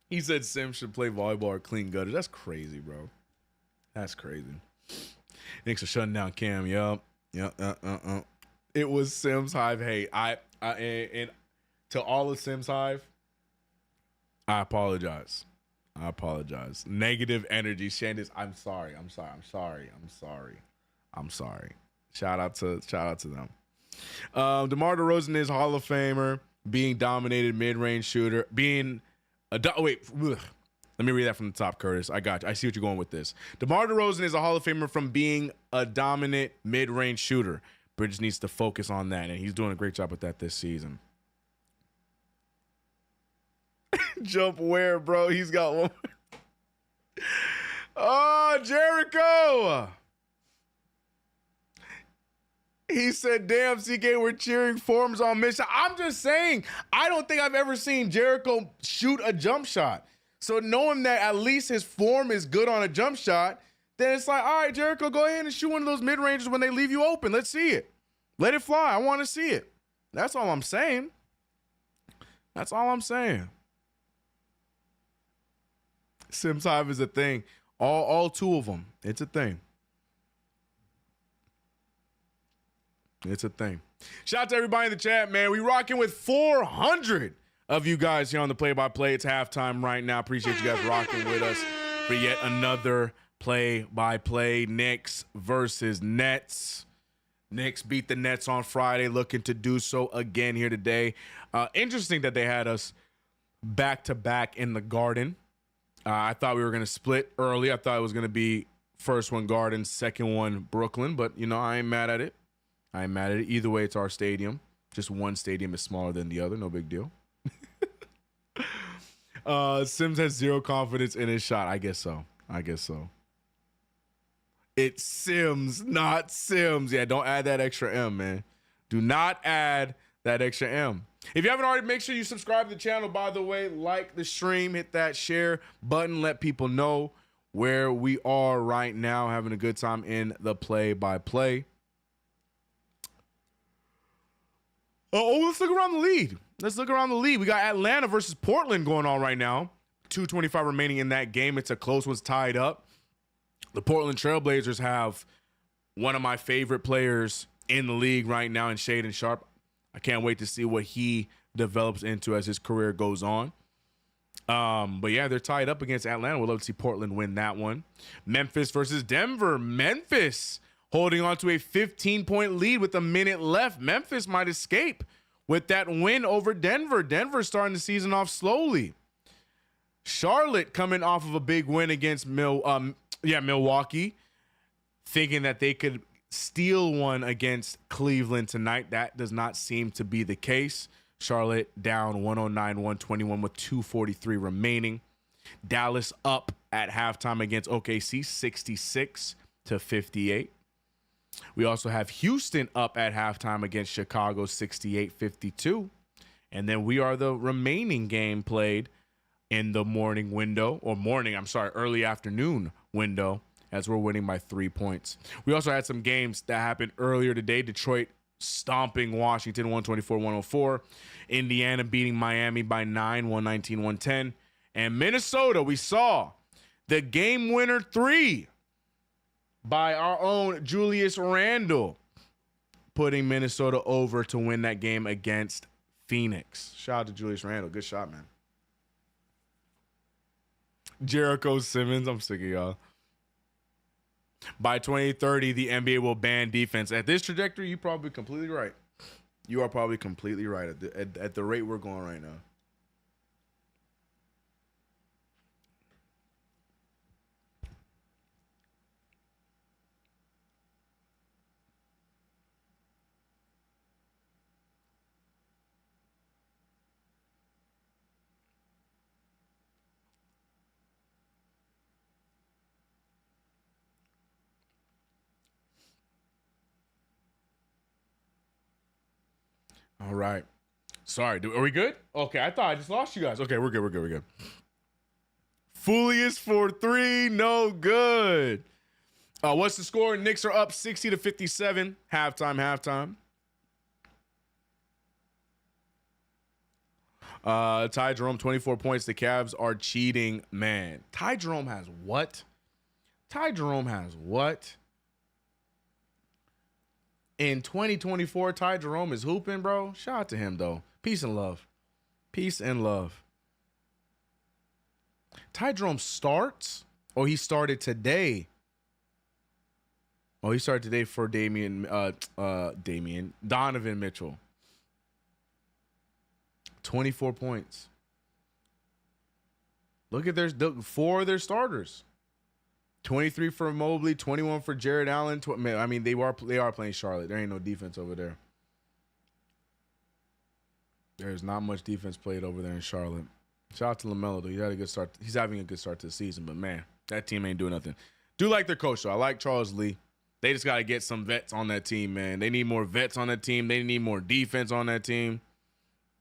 [SPEAKER 3] He said Sims should play volleyball or clean gutters. That's crazy, bro. That's crazy. Knicks are shutting down Cam. Yup. It was Sims Hive hate. And to all of Sims Hive, I apologize. Negative energy. Shandis, I'm sorry. Shout out to them. DeMar DeRozan is Hall of Famer, being dominated mid-range shooter, being let me read that from the top, Curtis. I got you. I see what you're going with this. DeMar DeRozan is a Hall of Famer from being a dominant mid-range shooter. Bridges needs to focus on that, and he's doing a great job with that this season. Jump where, bro? He's got one. Oh, Jericho. He said, damn, CK, we're cheering forms on mission. I'm just saying, I don't think I've ever seen Jericho shoot a jump shot. So knowing that at least his form is good on a jump shot, then it's like, all right, Jericho, go ahead and shoot one of those mid-ranges when they leave you open. Let's see it. Let it fly. I want to see it. That's all I'm saying. Sims Hive is a thing. All two of them. It's a thing. Shout out to everybody in the chat, man. We rocking with 400 of you guys here on the play-by-play. It's halftime right now. Appreciate you guys rocking with us for yet another play-by-play. Knicks versus Nets. Knicks beat the Nets on Friday, looking to do so again here today. Interesting that they had us back-to-back in the Garden. I thought we were going to split early. I thought it was going to be first one Garden, second one Brooklyn, but, you know, I ain't mad at it. Either way, it's our stadium. Just one stadium is smaller than the other. No big deal. Sims has zero confidence in his shot. I guess so. It's Sims, not Sims. Yeah, don't add that extra M, man. Do not add that extra M. If you haven't already, make sure you subscribe to the channel, by the way. Like the stream. Hit that share button. Let people know where we are right now. Having a good time in the play-by-play. Let's look around the lead. We got Atlanta versus Portland going on right now. 2:25 remaining in that game. It's a close one's tied up. The Portland Trailblazers have one of my favorite players in the league right now in Shaedon Sharpe. I can't wait to see what he develops into as his career goes on. But yeah, they're tied up against Atlanta. We'd love to see Portland win that one. Memphis versus Denver. Memphis holding on to a 15-point lead with a minute left. Memphis might escape with that win over Denver. Denver starting the season off slowly. Charlotte coming off of a big win against Milwaukee, thinking that they could steal one against Cleveland tonight. That does not seem to be the case. Charlotte down 109-121 with 2:43 remaining. Dallas up at halftime against OKC 66-58. We also have Houston up at halftime against Chicago 68-52. And then we are the remaining game played in the morning window, or early afternoon window, as we're winning by 3 points. We also had some games that happened earlier today. Detroit stomping Washington 124-104. Indiana beating Miami by 9, 119-110. And Minnesota, we saw the game winner 3 by our own Julius Randle, putting Minnesota over to win that game against Phoenix. Shout out to Julius Randle. Good shot, man. Jericho Simmons, I'm sick of y'all. By 2030, the NBA will ban defense. At this trajectory, you're probably completely right. You are probably completely right at the rate we're going right now. All right. Sorry. Are we good? Okay. I thought I just lost you guys. Okay. We're good. Fullius for 3. No good. What's the score? Knicks are up 60-57. Halftime. Ty Jerome, 24 points. The Cavs are cheating. Man. Ty Jerome has what? In 2024, Ty Jerome is hooping, bro. Shout out to him, though. Peace and love. Ty Jerome starts? Oh, he started today. He started today for Donovan Mitchell. 24 points. Look at 4 of their starters. 23 for Mobley, 21 for Jared Allen. I mean, they are playing Charlotte. There ain't no defense over there. There's not much defense played over there in Charlotte. Shout out to LaMelo, though. He had a good start. He's having a good start to the season, but man, that team ain't doing nothing. Do like their coach, though. I like Charles Lee. They just got to get some vets on that team, man. They need more vets on that team. They need more defense on that team.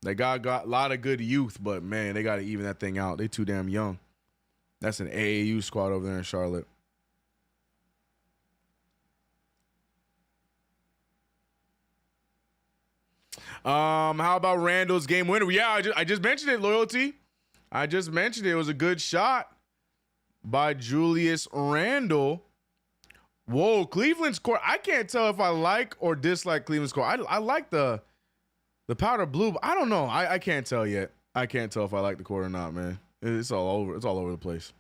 [SPEAKER 3] They got a lot of good youth, but man, they got to even that thing out. They too damn young. That's an AAU squad over there in Charlotte. How about Randall's game winner? Yeah, I just mentioned it, Loyalty. I just mentioned it. It was a good shot by Julius Randle. Whoa, Cleveland's court. I can't tell if I like or dislike Cleveland's court. I like the powder blue, but I don't know. I can't tell yet. I can't tell if I like the court or not, man. It's all over. It's all over the place.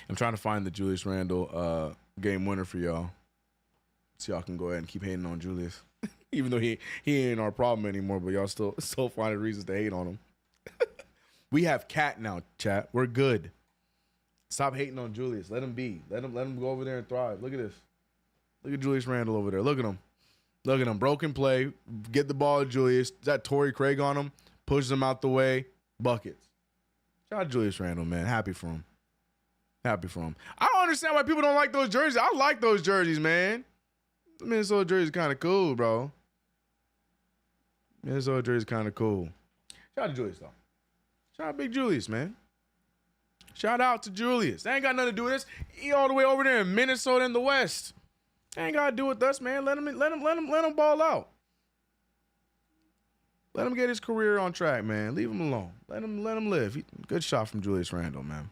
[SPEAKER 3] I'm trying to find the Julius Randle game winner for y'all. So y'all can go ahead and keep hating on Julius. Even though he ain't our problem anymore, but y'all still finding reasons to hate on him. We have Cat now, chat. We're good. Stop hating on Julius. Let him be. Let him go over there and thrive. Look at this. Look at Julius Randle over there. Look at him. Broken play. Get the ball to Julius. Is that Torrey Craig on him? Pushes him out the way. Buckets. Shout out Julius Randle, man. Happy for him. I don't understand why people don't like those jerseys. I like those jerseys, man. The Minnesota jersey is kind of cool, bro. Minnesota jersey is kind of cool. Shout out to Julius, though. Shout out Big Julius, man. Shout out to Julius. That ain't got nothing to do with this. He all the way over there in Minnesota in the West. That ain't got to do with us, man. Let him ball out. Let him get his career on track, man. Leave him alone. Let him live. Good shot from Julius Randle, man.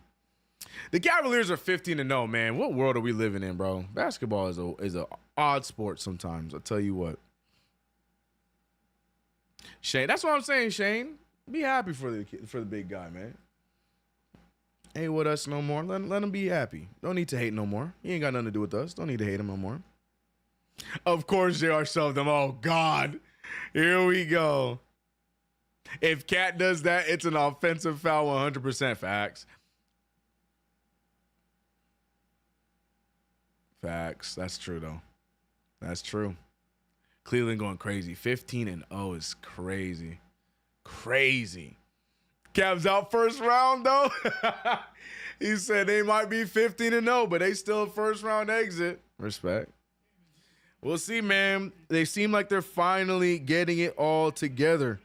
[SPEAKER 3] The Cavaliers are 15-0, man. What world are we living in, bro? Basketball is a odd sport sometimes. I'll tell you what. Shane, that's what I'm saying, Shane. Be happy for the big guy, man. Ain't with us no more. Let him be happy. Don't need to hate no more. He ain't got nothing to do with us. Don't need to hate him no more. Of course, J.R. shoved him. Oh, God. Here we go. If Cat does that, it's an offensive foul, 100% facts. Facts. That's true, though. That's true. Cleveland going crazy. 15-0 is crazy. Crazy. Cavs out first round, though. He said they might be 15-0, but they still first round exit. Respect. We'll see, man. They seem like they're finally getting it all together.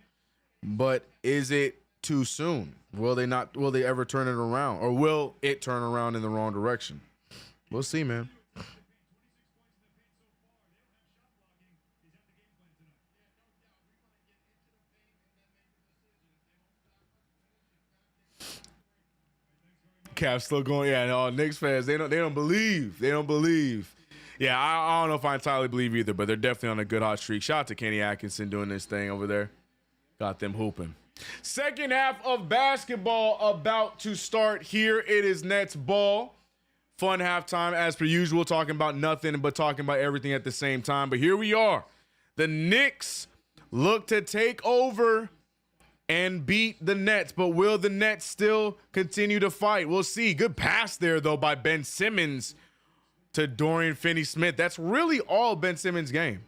[SPEAKER 3] But is it too soon?
[SPEAKER 2] Will they not? Will they ever turn it around, or will it turn around in the wrong direction? We'll see, man. Cavs still going. Yeah, no, Knicks fans, they don't believe. They don't believe. Yeah, I don't know if I entirely believe either, but they're definitely on a good hot streak. Shout out to Kenny Atkinson doing this thing over there. Got them hooping. Second half of basketball about to start here. It is Nets ball. Fun halftime as per usual, talking about nothing but talking about everything at the same time. But here we are. The Knicks look to take over and beat the Nets, but will the Nets still continue to fight? We'll see. Good pass there, though, by Ben Simmons to Dorian Finney-Smith. That's really all Ben Simmons' game.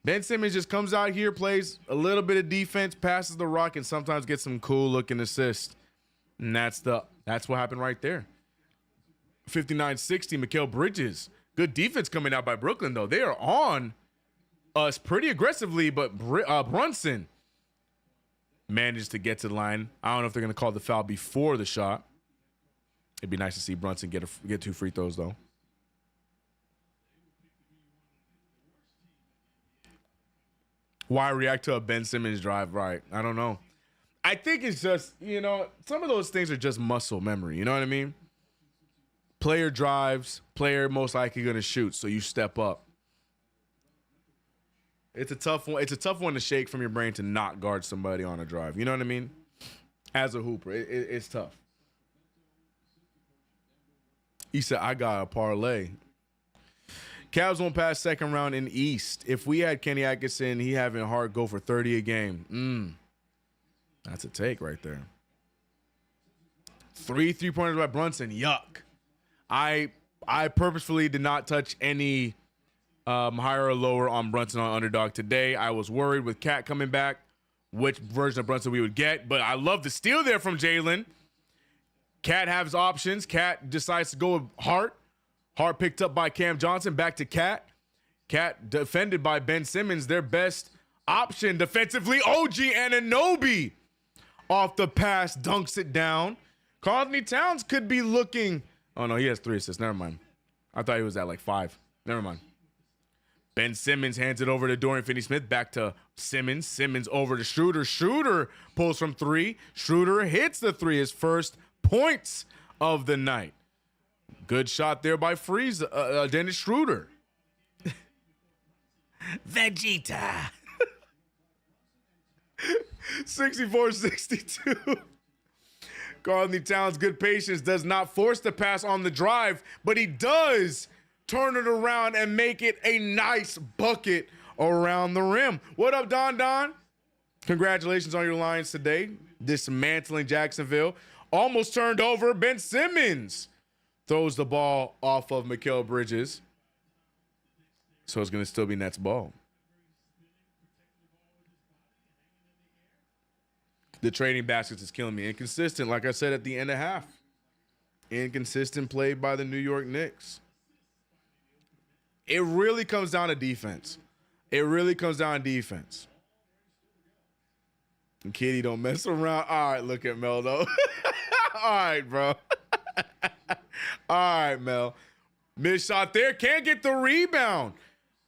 [SPEAKER 2] Ben Simmons just comes out here, plays a little bit of defense, passes the rock, and sometimes gets some cool-looking assists. And that's what happened right there. 59-60, Mikal Bridges. Good defense coming out by Brooklyn, though. They are on us pretty aggressively, but Brunson managed to get to the line. I don't know if they're going to call the foul before the shot. It'd be nice to see Brunson get 2 free throws, though. Why react to a Ben Simmons drive? Right. I don't know. I think it's just, some of those things are just muscle memory. You know what I mean? Player drives, player most likely going to shoot, so you step up. It's a tough one. It's a tough one to shake from your brain to not guard somebody on a drive. You know what I mean? As a hooper, it's tough. He said, I got a parlay. Cavs won't pass second round in East. If we had Kenny Atkinson, he having Hart go for 30 a game. That's a take right there. 3 3-pointers by Brunson. Yuck. I purposefully did not touch any higher or lower on Brunson on underdog today. I was worried with Cat coming back, which version of Brunson we would get. But I love the steal there from Jalen. Cat has options. Cat decides to go with Hart. Hart picked up by Cam Johnson. Back to Cat. Cat defended by Ben Simmons. Their best option defensively. OG Anunoby off the pass. Dunks it down. Karl-Anthony Towns could be looking. Oh, no, he has 3 assists. Never mind. I thought he was at like 5. Never mind. Ben Simmons hands it over to Dorian Finney-Smith. Back to Simmons. Simmons over to Schroeder. Schroeder pulls from 3. Schroeder hits the 3. His first points of the night. Good shot there by Dennis Schroeder. Vegeta. 64-62. Karl-Anthony Towns, good patience, does not force the pass on the drive, but he does turn it around and make it a nice bucket around the rim. What up, Don? Congratulations on your Lions today. Dismantling Jacksonville. Almost turned over. Ben Simmons throws the ball off of Mikal Bridges. So it's going to still be Nets ball. The trading baskets is killing me. Inconsistent, like I said at the end of half. Inconsistent play by the New York Knicks. It really comes down to defense. And Kitty don't mess around. All right, look at Mel, though. All right, bro. All right, Mel. Missed shot there. Can't get the rebound.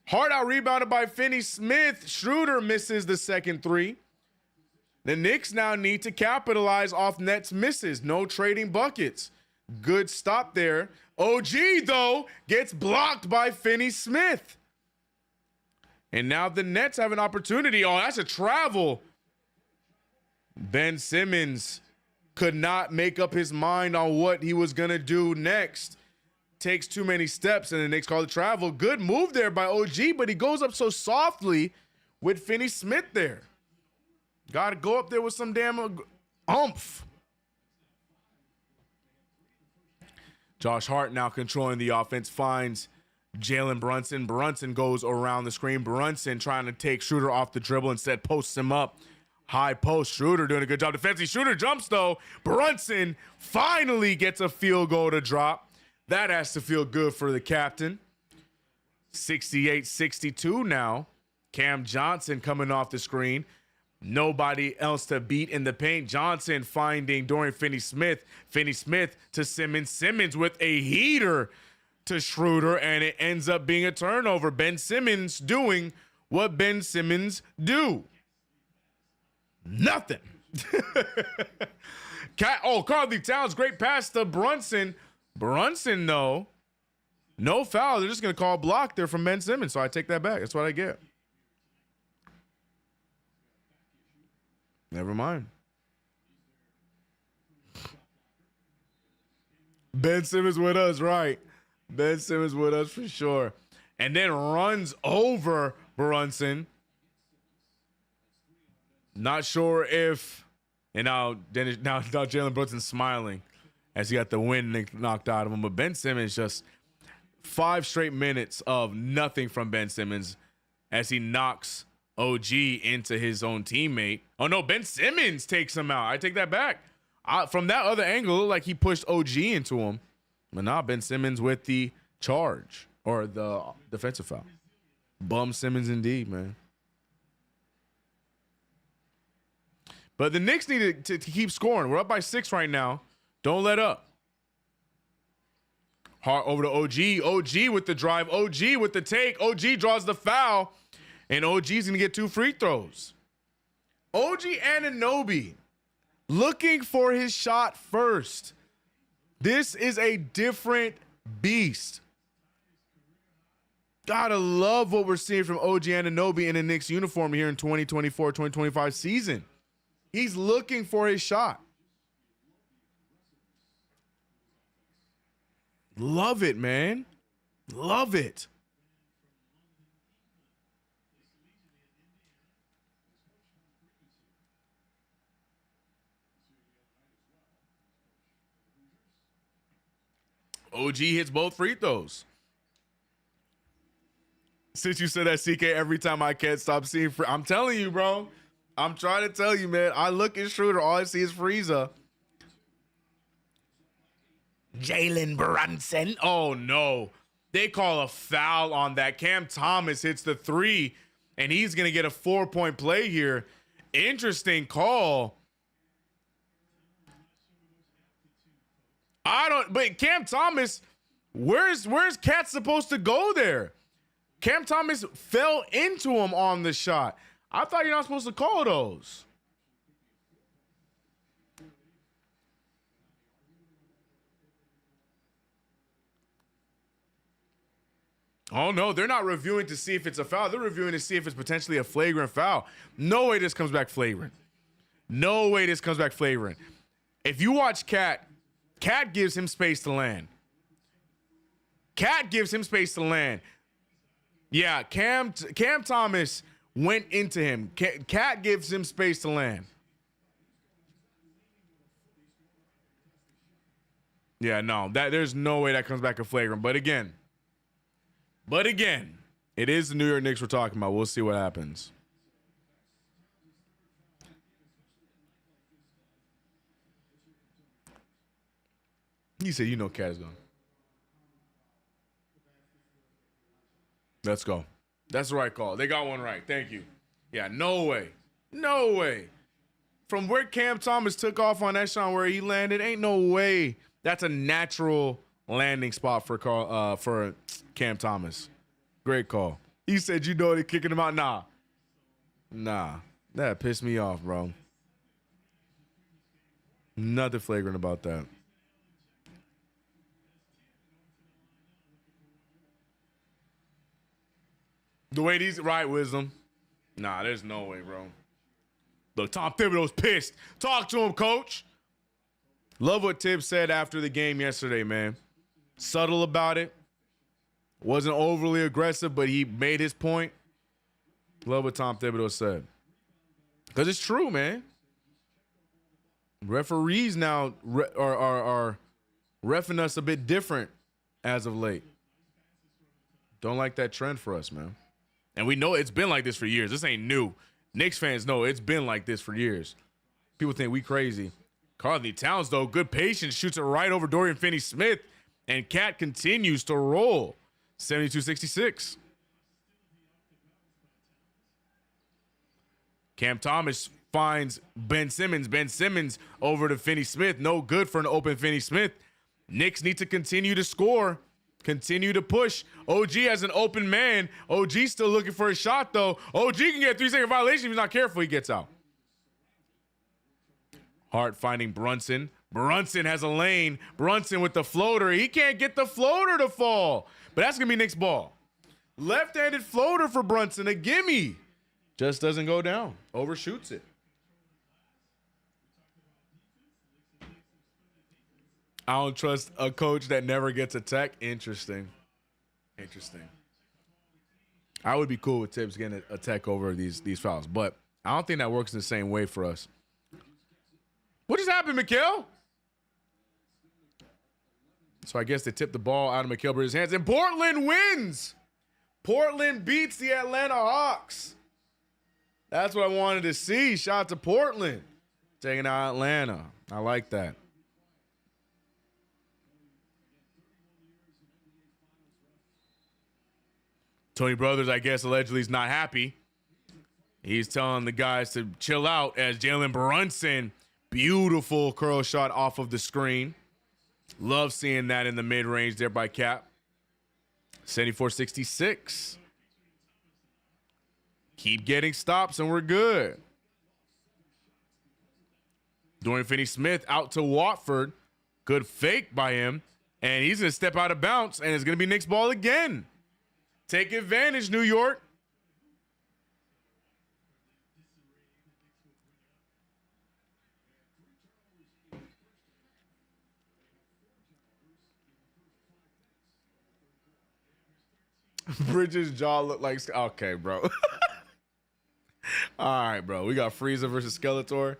[SPEAKER 2] Hart out rebounded by Finney-Smith. Schroeder misses the second 3. The Knicks now need to capitalize off Nets misses. No trading buckets. Good stop there. OG, though, gets blocked by Finney-Smith. And now the Nets have an opportunity. Oh, that's a travel. Ben Simmons could not make up his mind on what he was going to do next. Takes too many steps, and the Knicks call it travel. Good move there by OG, but he goes up so softly with Finney-Smith there. Got to go up there with some damn oomph. Josh Hart now controlling the offense, finds Jalen Brunson. Brunson goes around the screen. Brunson trying to take Schroeder off the dribble, instead posts him up. High post. Schroeder doing a good job defensively. Schroeder jumps, though. Brunson finally gets a field goal to drop. That has to feel good for the captain. 68-62 now. Cam Johnson coming off the screen.
[SPEAKER 3] Nobody else to beat in the paint. Johnson finding Dorian Finney-Smith. Finney-Smith to Simmons. Simmons with a heater to Schroeder, and it ends up being a turnover. Ben Simmons doing what Ben Simmons do. Nothing. Karl-Anthony Towns, great pass to Brunson. Brunson, though, no foul. They're just going to call a block there from Ben Simmons, so I take that back. That's what I get. Never mind. Ben Simmons with us, right? Ben Simmons with us for sure. And then runs over Brunson. Not sure if, and now Jalen Brunson's smiling as he got the wind knocked out of him. But Ben Simmons, just 5 straight minutes of nothing from Ben Simmons as he knocks OG into his own teammate. Oh no, Ben Simmons takes him out. I take that back. From that other angle, it looked like he pushed OG into him. But now Ben Simmons with the charge or the defensive foul. Bum Simmons indeed, man. But the Knicks need to keep scoring. We're up by 6 right now. Don't let up. Hart over to OG. OG with the drive. OG with the take. OG draws the foul. And OG's going to get 2 free throws. OG Anunoby looking for his shot first. This is a different beast. Gotta love what we're seeing from OG Anunoby in a Knicks uniform here in 2024-2025 season. He's looking for his shot. Love it, man. Love it. OG hits both free throws. Since you said that, CK, every time I can't stop seeing free, I'm telling you, bro. I'm trying to tell you, man. I look at Schroeder, all I see is Frieza. Jalen Brunson. Oh, no. They call a foul on that. Cam Thomas hits the 3, and he's going to get a 4-point play here. Interesting call. But Cam Thomas, where's Cat supposed to go there? Cam Thomas fell into him on the shot. I thought you're not supposed to call those. Oh, no, they're not reviewing to see if it's a foul. They're reviewing to see if it's potentially a flagrant foul. No way this comes back flagrant. No way this comes back flagrant. If you watch Cat gives him space to land. Cat gives him space to land. Yeah, Cam Thomas went into him. Cat gives him space to land. Yeah, no, there's no way that comes back a flagrant. But again, it is the New York Knicks we're talking about. We'll see what happens. He said, you know Cat is going. Let's go. That's the right call. They got one right. Thank you. Yeah, no way. No way. From where Cam Thomas took off on that shot where he landed, ain't no way. That's a natural landing spot for Cam Thomas. Great call. He said, you know they're kicking him out. Nah. That pissed me off, bro. Nothing flagrant about that. The way these right, Wisdom. Nah, there's no way, bro. Look, Tom Thibodeau's pissed. Talk to him, coach. Love what Tibbs said after the game yesterday, man. Subtle about it. Wasn't overly aggressive, but he made his point. Love what Tom Thibodeau said. Because it's true, man. Referees now are reffing us a bit different as of late. Don't like that trend for us, man. And we know it's been like this for years. This ain't new. Knicks fans know it's been like this for years. People think we crazy. Karl-Anthony Towns, though, good patience, shoots it right over Dorian Finney-Smith, and Cat continues to roll. 72-66. Cam Thomas finds Ben Simmons. Ben Simmons over to Finney Smith. No good for an open Finney Smith. Knicks need to continue to score, continue to push. OG has an open man. OG still looking for a shot, though. OG can get a 3-second violation if he's not careful. He gets out. Hart finding Brunson. Brunson has a lane. Brunson with the floater. He can't get the floater to fall. But that's going to be Knicks ball. Left-handed floater for Brunson. A gimme. Just doesn't go down. Overshoots it. I don't trust a coach that never gets a tech. Interesting. I would be cool with Tibbs getting a tech over these fouls, but I don't think that works in the same way for us. What just happened, Mikal? So I guess they tipped the ball out of Mikal Bridges' hands, and Portland wins. Portland beats the Atlanta Hawks. That's what I wanted to see. Shout out to Portland. Taking out Atlanta. I like that. Tony Brothers, I guess, allegedly is not happy. He's telling the guys to chill out as Jalen Brunson, beautiful curl shot off of the screen. Love seeing that in the mid-range there by Cap. 74-66. Keep getting stops and we're good. Dorian Finney-Smith out to Watford. Good fake by him. And he's going to step out of bounds, and it's going to be Knicks ball again. Take advantage, New York. Bridges' jaw looked like... Okay, bro. All right, bro. We got Frieza versus Skeletor.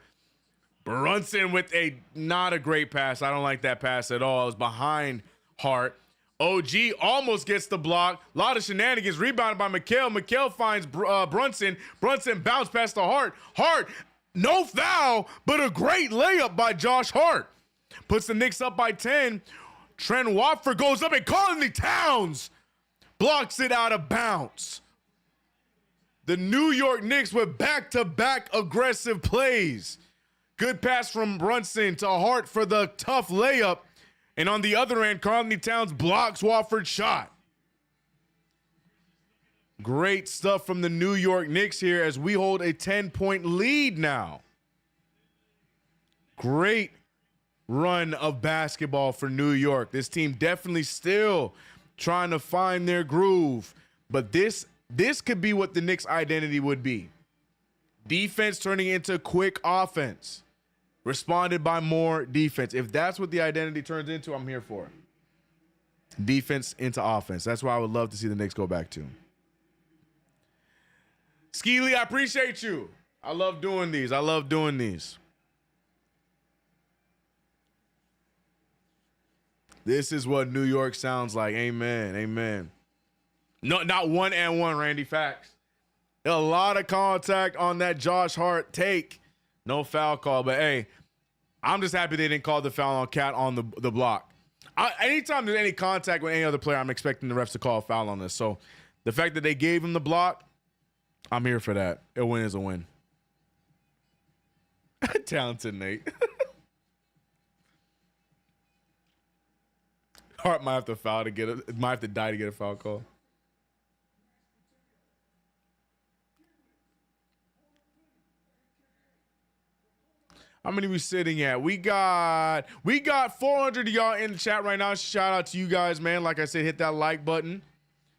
[SPEAKER 3] Brunson with not a great pass. I don't like that pass at all. It was behind Hart. OG almost gets the block. A lot of shenanigans. Rebounded by Mikal. Mikal finds Brunson. Brunson bounced past the Hart. Hart, no foul, but a great layup by Josh Hart. Puts the Knicks up by 10. Trent Watford goes up, and Karl-Anthony Towns blocks it out of bounds. The New York Knicks with back-to-back aggressive plays. Good pass from Brunson to Hart for the tough layup. And on the other end, Karl-Anthony Towns blocks Watford's shot. Great stuff from the New York Knicks here as we hold a 10-point lead now. Great run of basketball for New York. This team definitely still trying to find their groove. But this could be what the Knicks' identity would be. Defense turning into quick offense. Responded by more defense. If that's what the identity turns into, I'm here for it. Defense into offense. That's what I would love to see the Knicks go back to. Skeely, I appreciate you. I love doing these. This is what New York sounds like. Amen. No, not 1-and-1, Randy. Facts. A lot of contact on that Josh Hart take. No foul call, but hey, I'm just happy they didn't call the foul on Cat on the block. Anytime there's any contact with any other player, I'm expecting the refs to call a foul on this. So the fact that they gave him the block, I'm here for that. A win is a win. Talented Nate. Hart might have to die to get a foul call. How many we sitting at? We got 400 of y'all in the chat right now. Shout out to you guys, man. Like I said, hit that like button,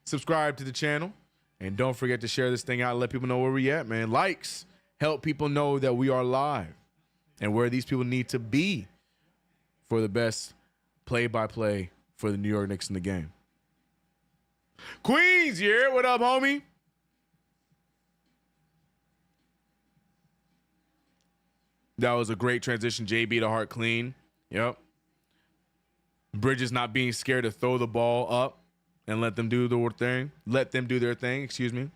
[SPEAKER 3] subscribe to the channel, and don't forget to share this thing out and let people know where we at, man. Likes help people know that we are live and where these people need to be for the best play-by-play for the New York Knicks in the game. Queens, you hear it? What up, homie? That was a great transition. JB to Hart clean. Yep. Bridges not being scared to throw the ball up and let them do their thing. Excuse me.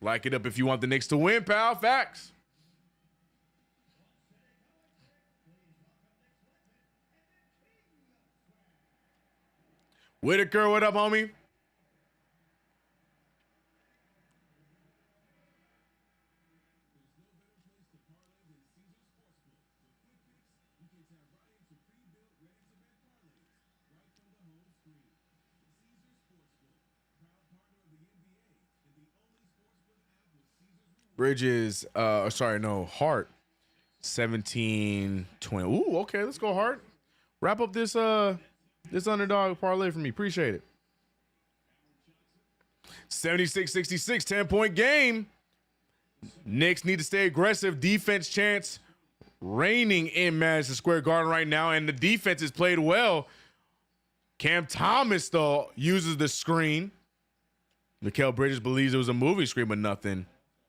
[SPEAKER 3] Like it up if you want the Knicks to win, pal. Facts. Whitaker, what up, homie?
[SPEAKER 2] Bridges, sorry, no, Hart, 17-20. Ooh, okay, let's go Hart. Wrap up this this underdog parlay for me. Appreciate it. 76-66, 10-point game. Knicks need to stay aggressive. Defense chance reigning in Madison Square Garden right now, and the defense has played well. Cam Thomas, though, uses the screen. Mikal Bridges believes it was a movie screen, but nothing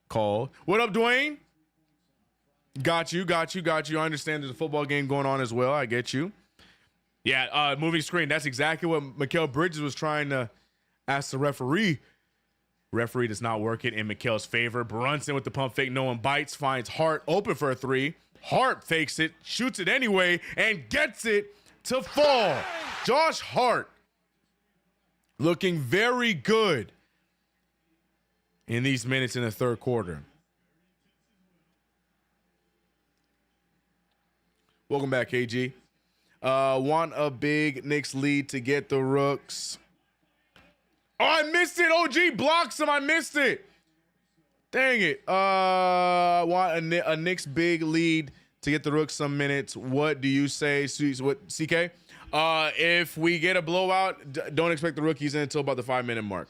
[SPEAKER 2] called. What up, Dwayne? Got you. I understand there's a football game going on as well. I get you. Yeah, moving screen. That's exactly what Mikal Bridges was trying to ask the referee. Referee does not work it in Mikal's favor. Brunson with the pump fake. No one bites. Finds Hart open for a three. Hart fakes it, shoots it anyway, and gets it to fall. Josh Hart looking very good in these minutes in the third quarter. Welcome back, KG. Want a big Knicks lead to get the Rooks. Oh, I missed it. OG blocks him. I missed it. Dang it. Want a Knicks big lead to get the Rooks some minutes. What do you say, what, CK? If we get a blowout, don't expect the rookies in until about the 5-minute mark.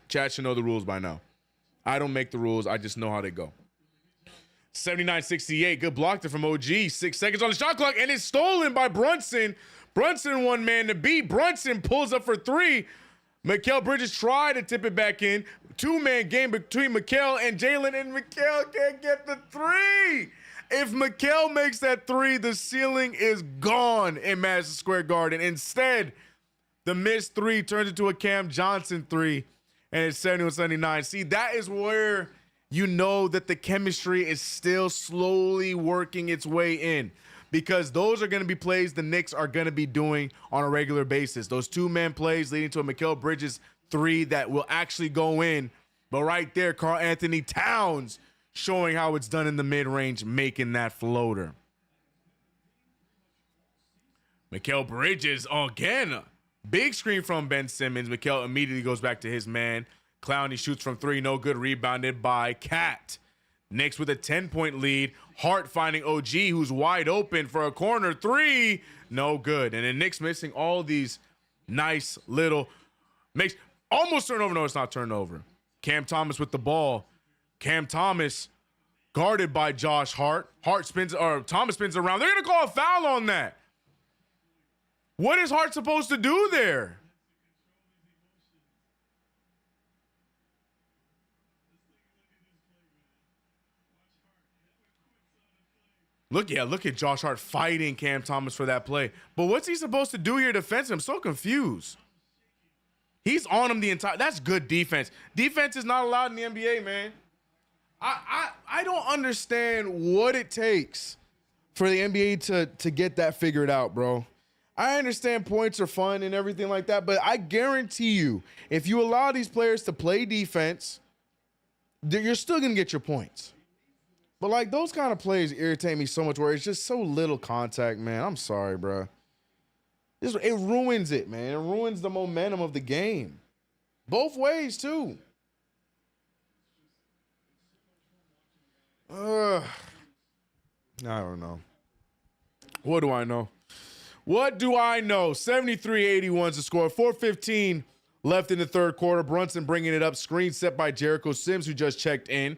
[SPEAKER 2] Chat should know the rules by now. I don't make the rules. I just know how they go. 79-68. Good block there from OG. 6 seconds on the shot clock, and it's stolen by Brunson. Brunson one man to beat. Brunson pulls up for three. Mikal Bridges tried to tip it back in. 2-man game between Mikal and Jalen, and Mikal can't get the three. If Mikal makes that three, the ceiling is gone in Madison Square Garden. Instead, the missed three turns into a Cam Johnson three, and it's 71-79. See, that is where you know that the chemistry is still slowly working its way in, because those are going to be plays the Knicks are going to be doing on a regular basis. Those 2-man plays leading to a Mikal Bridges three that will actually go in. But right there, Karl Anthony Towns showing how it's done in the mid-range, making that floater. Mikal Bridges, again, big screen from Ben Simmons. Mikal immediately goes back to his man. Clowney shoots from three, no good, rebounded by Cat. Knicks with a 10-point lead. Hart finding OG, who's wide open for a corner three. No good. And then Knicks missing all these nice little makes almost turnover. No, it's not turnover. Cam Thomas with the ball. Cam Thomas guarded by Josh Hart. Thomas spins around. They're going to call a foul on that. What is Hart supposed to do there? Look at Josh Hart fighting Cam Thomas for that play. But what's he supposed to do here defensively? I'm so confused. He's on him the entire. That's good defense. Defense is not allowed in the NBA, man. I don't understand what it takes for the NBA to get that figured out, bro. I understand points are fun and everything like that, but I guarantee you, if you allow these players to play defense, you're still gonna get your points. But like those kind of plays irritate me so much where it's just so little contact, man. I'm sorry, bro. It ruins it, man. It ruins the momentum of the game. Both ways, too. I don't know. What do I know? 73-81's the score. 4:15 left in the third quarter. Brunson bringing it up. Screen set by Jericho Sims, who just checked in.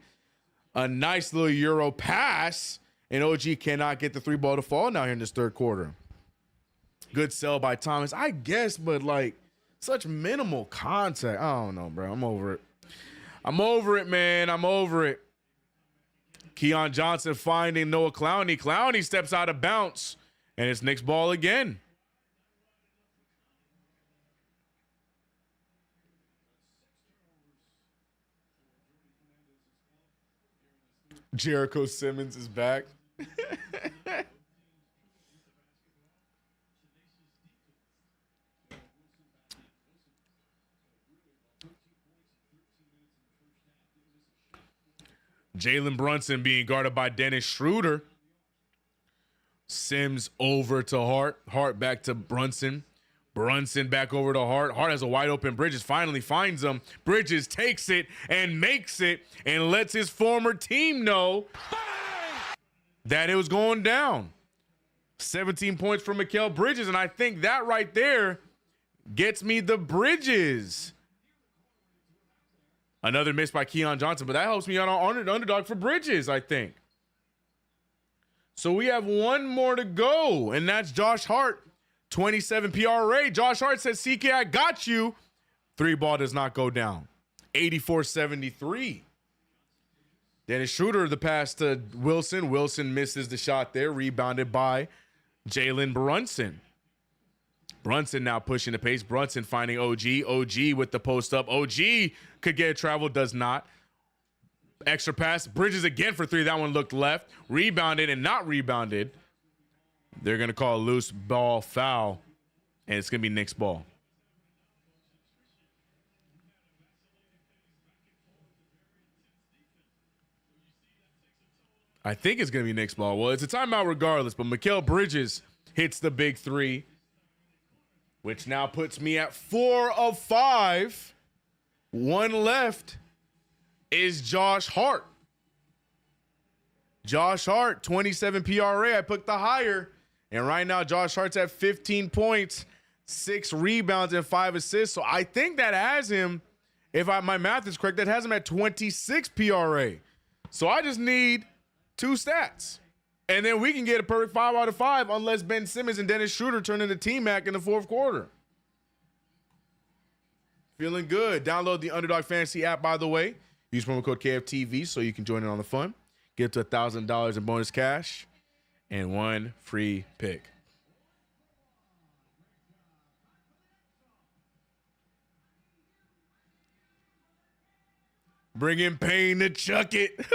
[SPEAKER 2] A nice little Euro pass, and OG cannot get the three ball to fall now here in this third quarter. Good sell by Thomas, I guess, but like such minimal contact. I don't know, bro. I'm over it. I'm over it, man. I'm over it. Keon Johnson finding Noah Clowney. Clowney steps out of bounds, and it's Knicks ball again. Jericho Simmons is back. Jalen Brunson being guarded by Dennis Schroeder. Sims over to Hart. Hart back to Brunson.
[SPEAKER 3] Brunson back over to Hart. Hart has a wide open Bridges, finally finds him. Bridges takes it and makes it and lets his former team know that it was going down. 17 points from Mikal Bridges, and I think that right there gets me the Bridges. Another miss by Keon Johnson, but that helps me out on underdog for Bridges, I think. So we have one more to go, and that's Josh Hart, 27 PRA. Josh Hart says, CK, I got you. 3-ball does not go down. 84-73. Dennis Schroeder, the pass to Wilson. Wilson misses the shot there, rebounded by Jalen Brunson. Brunson now pushing the pace. Brunson finding OG. OG with the post up. OG could get a travel, does not. Extra pass. Bridges again for 3. That one looked left. Rebounded and not rebounded. They're going to call a loose ball foul, and it's going to be Knicks ball. I think it's going to be Knicks ball. Well, it's a timeout regardless, but Mikal Bridges hits the big 3, which now puts me at 4 of 5. One left is Josh Hart. Josh Hart, 27 PRA. I picked the higher. And right now, Josh Hart's at 15 points, 6 rebounds, and 5 assists. So I think that has him, if my math is correct, that has him at 26 PRA. So I just need 2 stats. And then we can get a perfect 5 out of 5 unless Ben Simmons and Dennis Schroeder turn into T-Mac in the 4th quarter. Feeling good. Download the Underdog Fantasy app, by the way. Use promo code KFTV so you can join in on the fun. Get to $1,000 in bonus cash and 1 free pick. Bring in Payne to chuck it.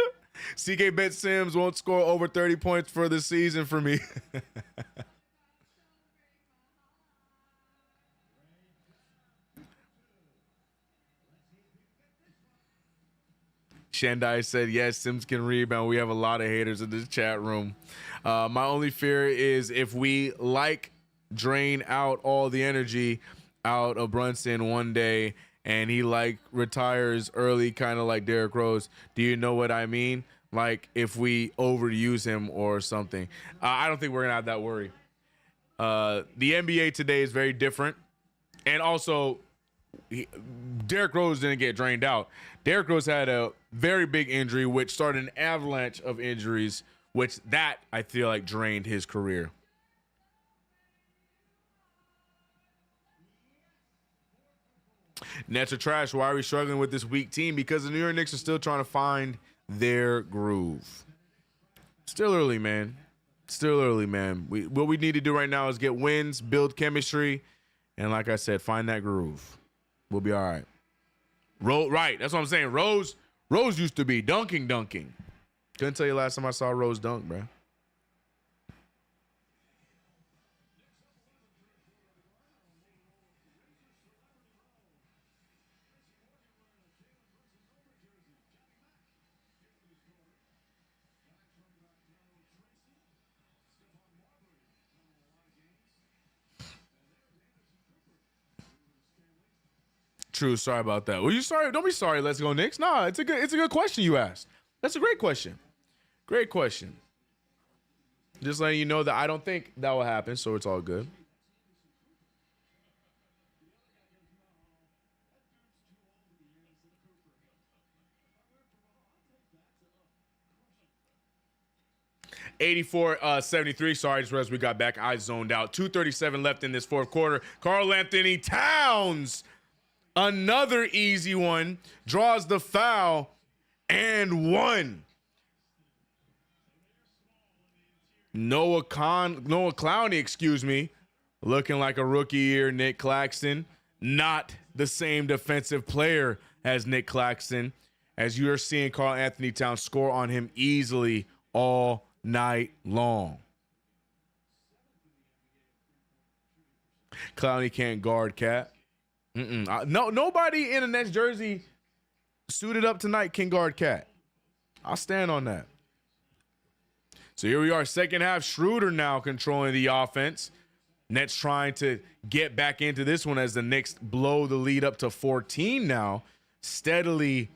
[SPEAKER 3] CK Bet Sims won't score over 30 points for the season for me. Shandai said, yes, Sims can rebound. We have a lot of haters in this chat room. My only fear is if we drain out all the energy out of Brunson one day and he retires early, kind of like Derrick Rose. Do you know what I mean? Like if we overuse him or something. I don't think we're going to have that worry. The NBA today is very different. And also, Derrick Rose didn't get drained out. Derrick Rose had a very big injury, which started an avalanche of injuries, which that I feel like drained his career. Nets are trash. Why are we struggling with this weak team? Because the New York Knicks are still trying to find their groove. Still early, man. Still early, man. What we need to do right now is get wins, build chemistry, and like I said, find that groove. We'll be all right. Right, that's what I'm saying. Rose used to be dunking. Couldn't tell you last time I saw Rose dunk, bro. True. Sorry about that. Well, you sorry? Don't be sorry. Let's go Knicks. Nah, it's a good question you asked. That's a great question. Great question. Just letting you know that I don't think that will happen, so it's all good. $84-73. Sorry, just as we got back, I zoned out. 2:37 left in this 4th quarter. Karl Anthony Towns. Another easy one, draws the foul and 1. Noah Clowney, looking like a rookie here. Nick Claxton, not the same defensive player as Nick Claxton, as you are seeing Karl Anthony Towns score on him easily all night long. Clowney can't guard Cat. No, nobody in a Nets jersey suited up tonight can guard Cat. I'll stand on that. So here we are, second half. Schroeder now controlling the offense. Nets trying to get back into this one as the Knicks blow the lead up to 14 now, steadily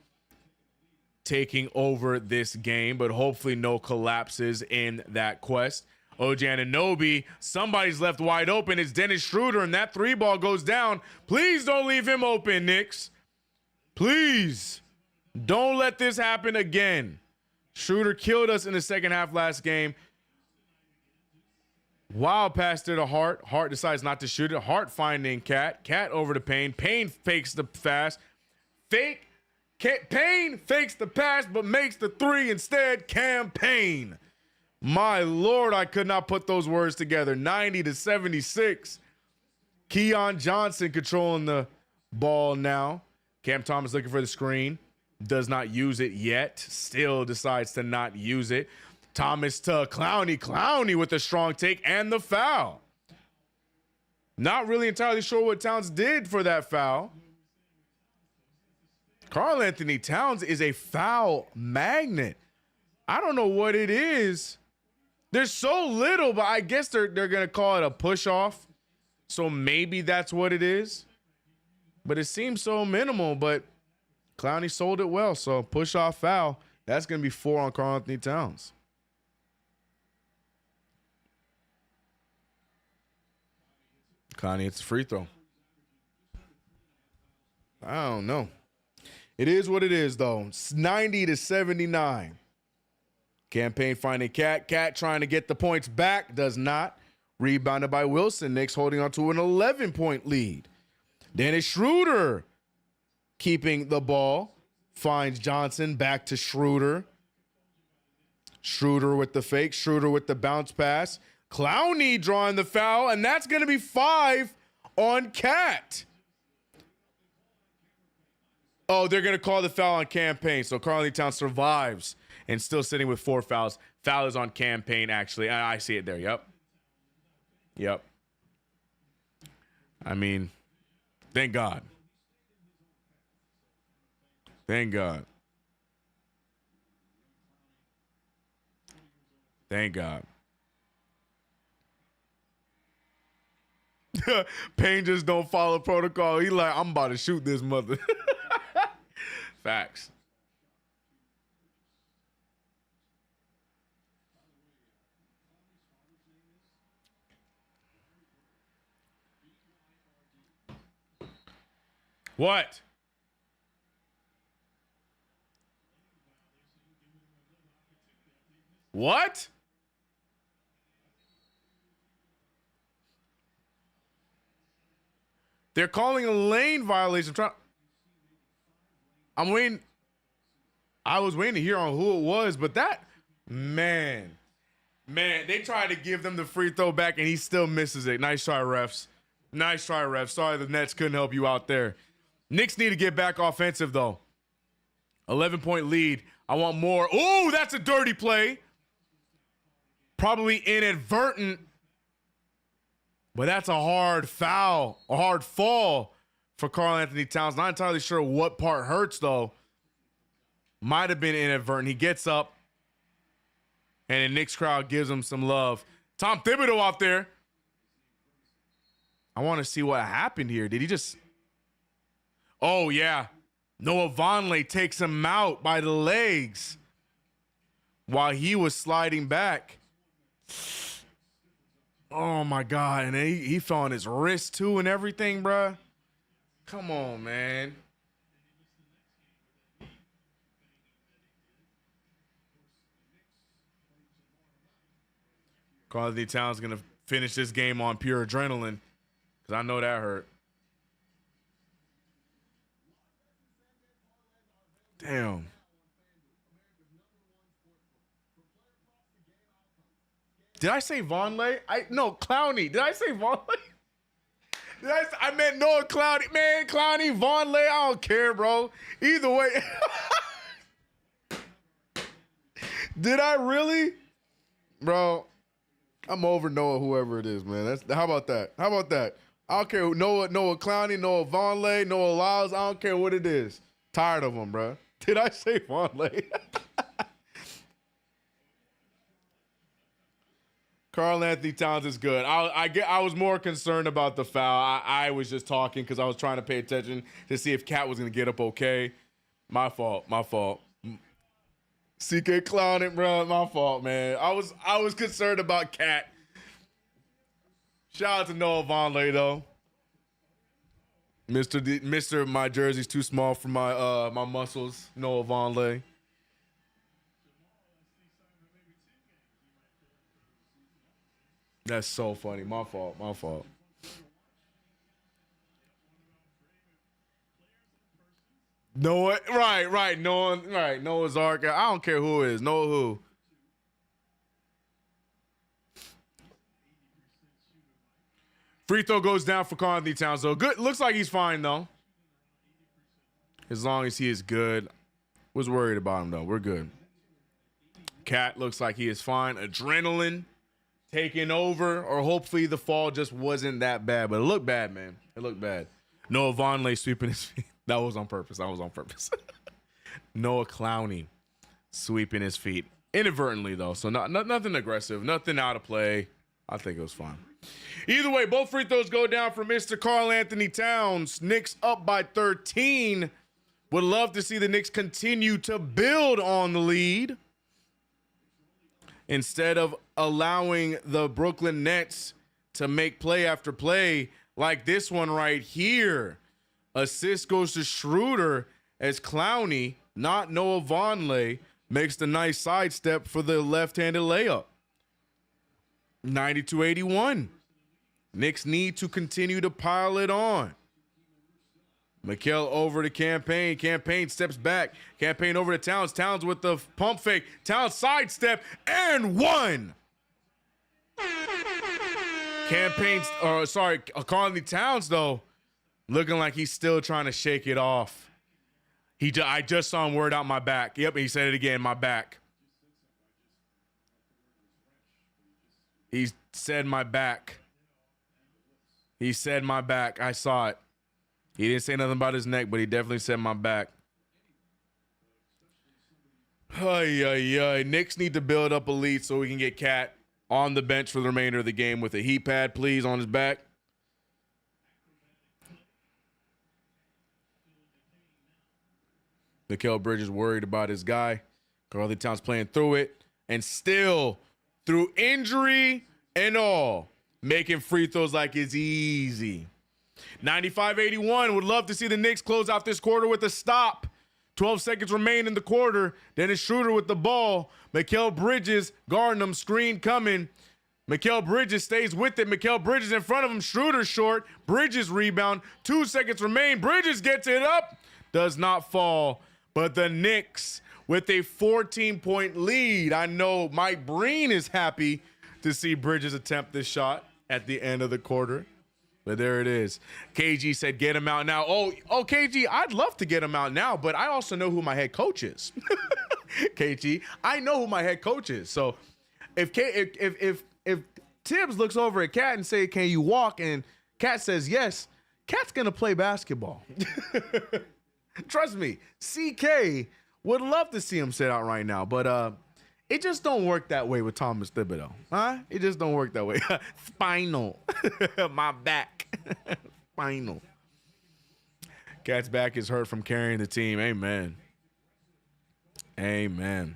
[SPEAKER 3] taking over this game, but hopefully no collapses in that quest. OG Anunoby, somebody's left wide open. It's Dennis Schroeder, and that 3-ball goes down. Please don't leave him open, Knicks. Please don't let this happen again. Schroeder killed us in the second half last game. Wild pass there to Hart. Hart decides not to shoot it. Hart finding Cat. Cat over to Payne. Payne fakes the pass. Payne fakes the pass, but makes the 3 instead. Campaign. My Lord, I could not put those words together. 90-76. Keon Johnson controlling the ball now. Cam Thomas looking for the screen. Does not use it yet. Still decides to not use it. Thomas to Clowney. Clowney with a strong take and the foul. Not really entirely sure what Towns did for that foul. Karl Anthony Towns is a foul magnet. I don't know what it is. There's so little, but I guess they're going to call it a push-off. So maybe that's what it is. But it seems so minimal, but Clowney sold it well. So push-off foul. That's going to be 4 on Karl Anthony Towns. Clowney hits a free throw. I don't know. It is what it is, though. It's 90-79. Campaign finding Cat. Cat trying to get the points back. Does not. Rebounded by Wilson. Knicks holding on to an 11-point lead. Dennis Schroeder keeping the ball. Finds Johnson. Back to Schroeder. Schroeder with the fake. Schroeder with the bounce pass. Clowney drawing the foul, and that's going to be 5 on Cat. Oh, they're going to call the foul on Campaign. So Karl Anthony Towns survives and still sitting with 4 fouls. Foul is on Campaign, actually. I see it there. Yep. I mean, thank God. Thank God. Thank God. Payne just don't follow protocol. He like, I'm about to shoot this mother. Facts. What? What? They're calling a lane violation. I'm waiting. I was waiting to hear on who it was, but that, man, they tried to give them the free throw back, and he still misses it. Nice try, refs. Nice try, refs. Sorry the Nets couldn't help you out there. Knicks need to get back offensive, though. 11-point lead. I want more. Ooh, that's a dirty play. Probably inadvertent. But that's a hard foul, a hard fall for Karl Anthony Towns. Not entirely sure what part hurts, though. Might have been inadvertent. He gets up, and the Knicks crowd gives him some love. Tom Thibodeau out there. I want to see what happened here. Did he just... Oh, yeah. Noah Vonleh takes him out by the legs while he was sliding back. Oh, my God. And he fell on his wrist, too, and everything, bruh. Come on, man. Karl Anthony Towns going to finish this game on pure adrenaline because I know that hurt. Damn. Did I say Vonleh? No, Clowney. Did I say Vonleh? I meant Noah Clowney. Man, Clowney, Vonleh, I don't care, bro. Either way. Did I really? Bro, I'm over Noah, whoever it is, man. How about that? I don't care. Noah Clowney, Noah Vonleh, Noah Lyles. I don't care what it is. Tired of them, bro. Did I say Vonleh? Karl Anthony Towns is good. I was more concerned about the foul. I was just talking because I was trying to pay attention to see if Cat was going to get up okay. My fault. CK clowning, bro. My fault, man. I was concerned about Cat. Shout out to Noah Vonleh, though. Mr. My jersey's too small for my muscles. Noah Vonleh. That's so funny. My fault. Noah, right. Noah's Ark. I don't care who it is. Noah who. Free throw goes down for Karl Anthony Towns, though. Good. Looks like he's fine, though. As long as he is good. Was worried about him, though. We're good. Cat looks like he is fine. Adrenaline taking over, or hopefully the fall just wasn't that bad. But it looked bad, man. It looked bad. Noah Vonleh sweeping his feet. That was on purpose. Noah Clowney sweeping his feet. Inadvertently, though. So nothing aggressive. Nothing out of play. I think it was fine. Either way, both free throws go down for Mr. Karl Anthony Towns. Knicks up by 13. Would love to see the Knicks continue to build on the lead instead of allowing the Brooklyn Nets to make play after play like this one right here. Assist goes to Schroeder as Clowney, not Noah Vonleh, makes the nice sidestep for the left-handed layup. 92-81. Knicks need to continue to pile it on. Mikal over to Campaign. Campaign steps back. Campaign over to Towns. Towns with the pump fake. Towns sidestep and one. Karl Anthony Towns, though, looking like he's still trying to shake it off. I just saw him word out my back. Yep, he said it again, my back. He said my back. He said my back. I saw it. He didn't say nothing about his neck, but he definitely said my back. Knicks need to build up a lead so we can get Cat on the bench for the remainder of the game with a heat pad, please, on his back. Mikal Bridges worried about his guy. Karl Anthony Towns playing through it. And still, through injury and all, making free throws like it's easy. 95-81. Would love to see the Knicks close out this quarter with a stop. 12 seconds remain in the quarter. Dennis Schroeder with the ball. Mikal Bridges guarding him. Screen coming. Mikal Bridges stays with it. Mikal Bridges in front of him. Schroeder short. Bridges rebound. 2 seconds remain. Bridges gets it up. Does not fall. But the Knicks with a 14-point lead. I know Mike Breen is happy to see Bridges attempt this shot at the end of the quarter. But there it is. KG said, get him out now. Oh, KG, I'd love to get him out now, but I also know who my head coach is. KG, I know who my head coach is. So if Tibbs looks over at Cat and say, can you walk? And Cat says yes, Cat's going to play basketball. Trust me, CK would love to see him sit out right now, but it just don't work that way with Thomas Thibodeau. Huh? It just don't work that way. Spinal. My back. Spinal. Cat's back is hurt from carrying the team. Amen. Amen.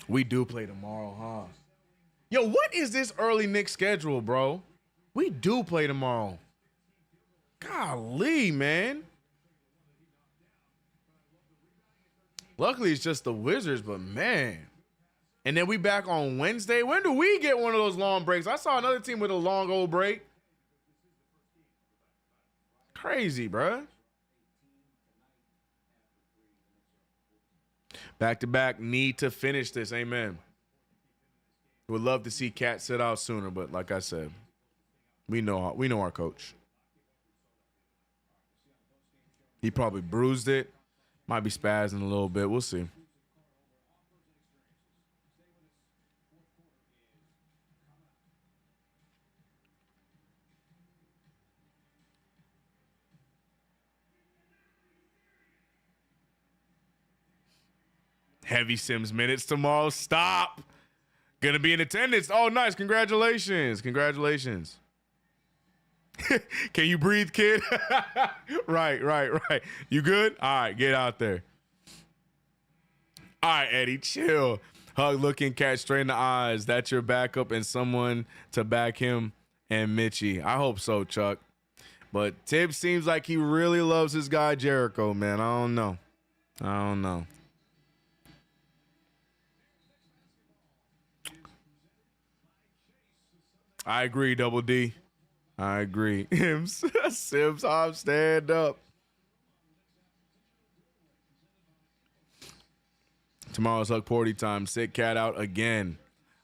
[SPEAKER 3] We do play tomorrow, huh? Yo, what is this early Knicks schedule, bro? We do play tomorrow. Golly, man. Luckily, it's just the Wizards, but man. And then we back on Wednesday. When do we get one of those long breaks? I saw another team with a long old break. Crazy, bruh. Back-to-back, need to finish this. Amen. Would love to see Cat sit out sooner, but like I said, we know our coach. He probably bruised it. Might be spazzing a little bit. We'll see. Heavy Sims minutes tomorrow. Stop. Gonna be in attendance. Oh, nice. Congratulations. Congratulations. Can you breathe, kid? Right. You good? All right, get out there. All right, Eddie, chill. Hug looking cat straight in the eyes. That's your backup and someone to back him and Mitchie. I hope so, Chuck. But Tibbs seems like he really loves his guy Jericho, man. I don't know. I agree, Double D. I agree. Sims, Hobbs, stand up. Tomorrow's Huck Porty time. Sit cat out again.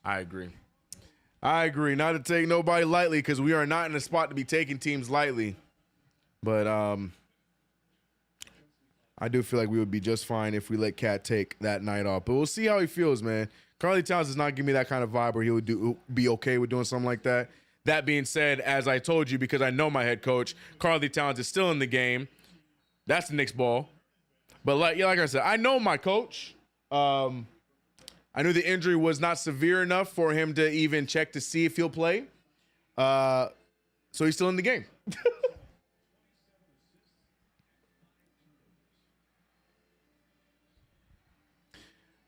[SPEAKER 3] I agree. Not to take nobody lightly because we are not in a spot to be taking teams lightly. But I do feel like we would be just fine if we let Cat take that night off. But we'll see how he feels, man. Carly Towns does not give me that kind of vibe where he would be okay with doing something like that. That being said, as I told you, because I know my head coach, Carly Towns is still in the game. That's the Knicks ball. But like I said, I know my coach. I knew the injury was not severe enough for him to even check to see if he'll play. So he's still in the game.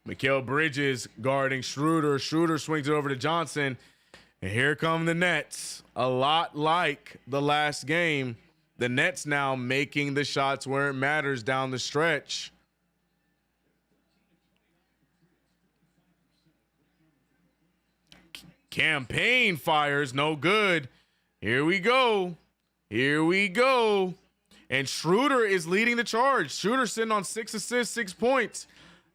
[SPEAKER 3] Mikal Bridges guarding Schroeder. Schroeder swings it over to Johnson. And here come the Nets. A lot like the last game. The Nets now making the shots where it matters down the stretch. Campaign fires, no good. Here we go. And Schroeder is leading the charge. Schroeder sitting on 6 assists, 6 points.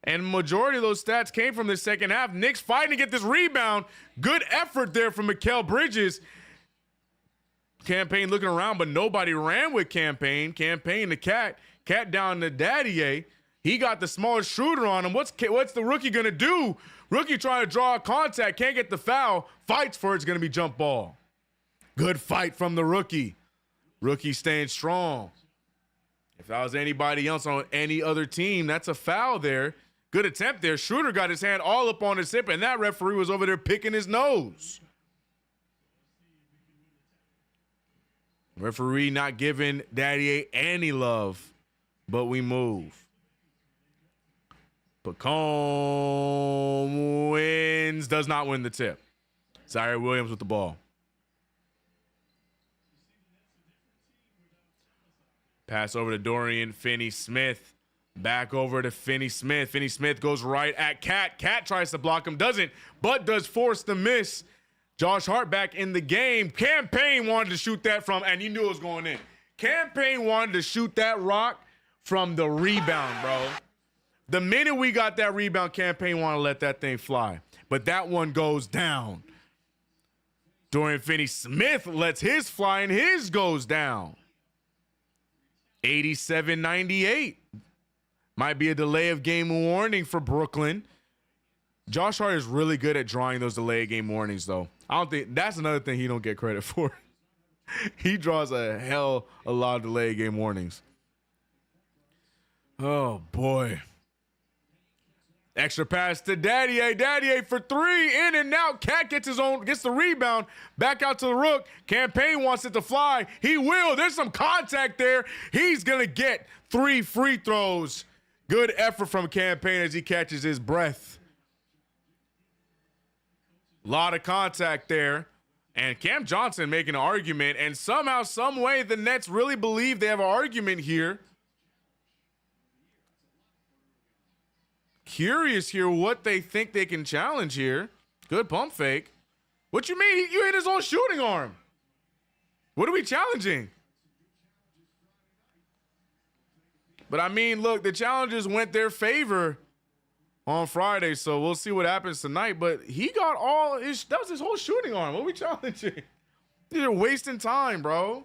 [SPEAKER 3] And majority of those stats came from the second half. Knicks fighting to get this rebound. Good effort there from Mikal Bridges. Campaign looking around, but nobody ran with Campaign. Campaign to Cat. Cat down to Daddy. He got the smallest Schroeder on him. What's the rookie going to do? Rookie trying to draw a contact. Can't get the foul. Fights for it's going to be jump ball. Good fight from the rookie. Rookie staying strong. If that was anybody else on any other team, that's a foul there. Good attempt there. Schroeder got his hand all up on his hip, and that referee was over there picking his nose. Referee not giving Daddy any love, but we move. Pacome wins, does not win the tip. Zaire Williams with the ball. Pass over to Dorian Finney-Smith. Back over to Finney-Smith. Finney-Smith goes right at Cat. Cat tries to block him, doesn't, but does force the miss. Josh Hart back in the game. Campaign wanted to shoot that from, and he knew it was going in. Campaign wanted to shoot that rock from the rebound, bro. The minute we got that rebound, Campaign wanted to let that thing fly. But that one goes down. Dorian Finney-Smith lets his fly, and his goes down. 87-98. Might be a delay of game warning for Brooklyn. Josh Hart is really good at drawing those delay of game warnings, though. I don't think that's another thing he don't get credit for. He draws a lot of delay of game warnings. Oh boy. Extra pass to Daddy. Daddy for 3. In and out. Cat gets the rebound. Back out to the Rook. Campaign wants it to fly. He will. There's some contact there. He's going to get 3 free throws. Good effort from Campaign as he catches his breath. A lot of contact there. And Cam Johnson making an argument. And somehow, some way, the Nets really believe they have an argument here. Curious here what they think they can challenge here. Good pump fake. What you mean? You hit his own shooting arm. What are we challenging? But I mean, look, the challenges went their favor on Friday, so we'll see what happens tonight. But he got that was his whole shooting arm. What are we challenging? You're wasting time, bro.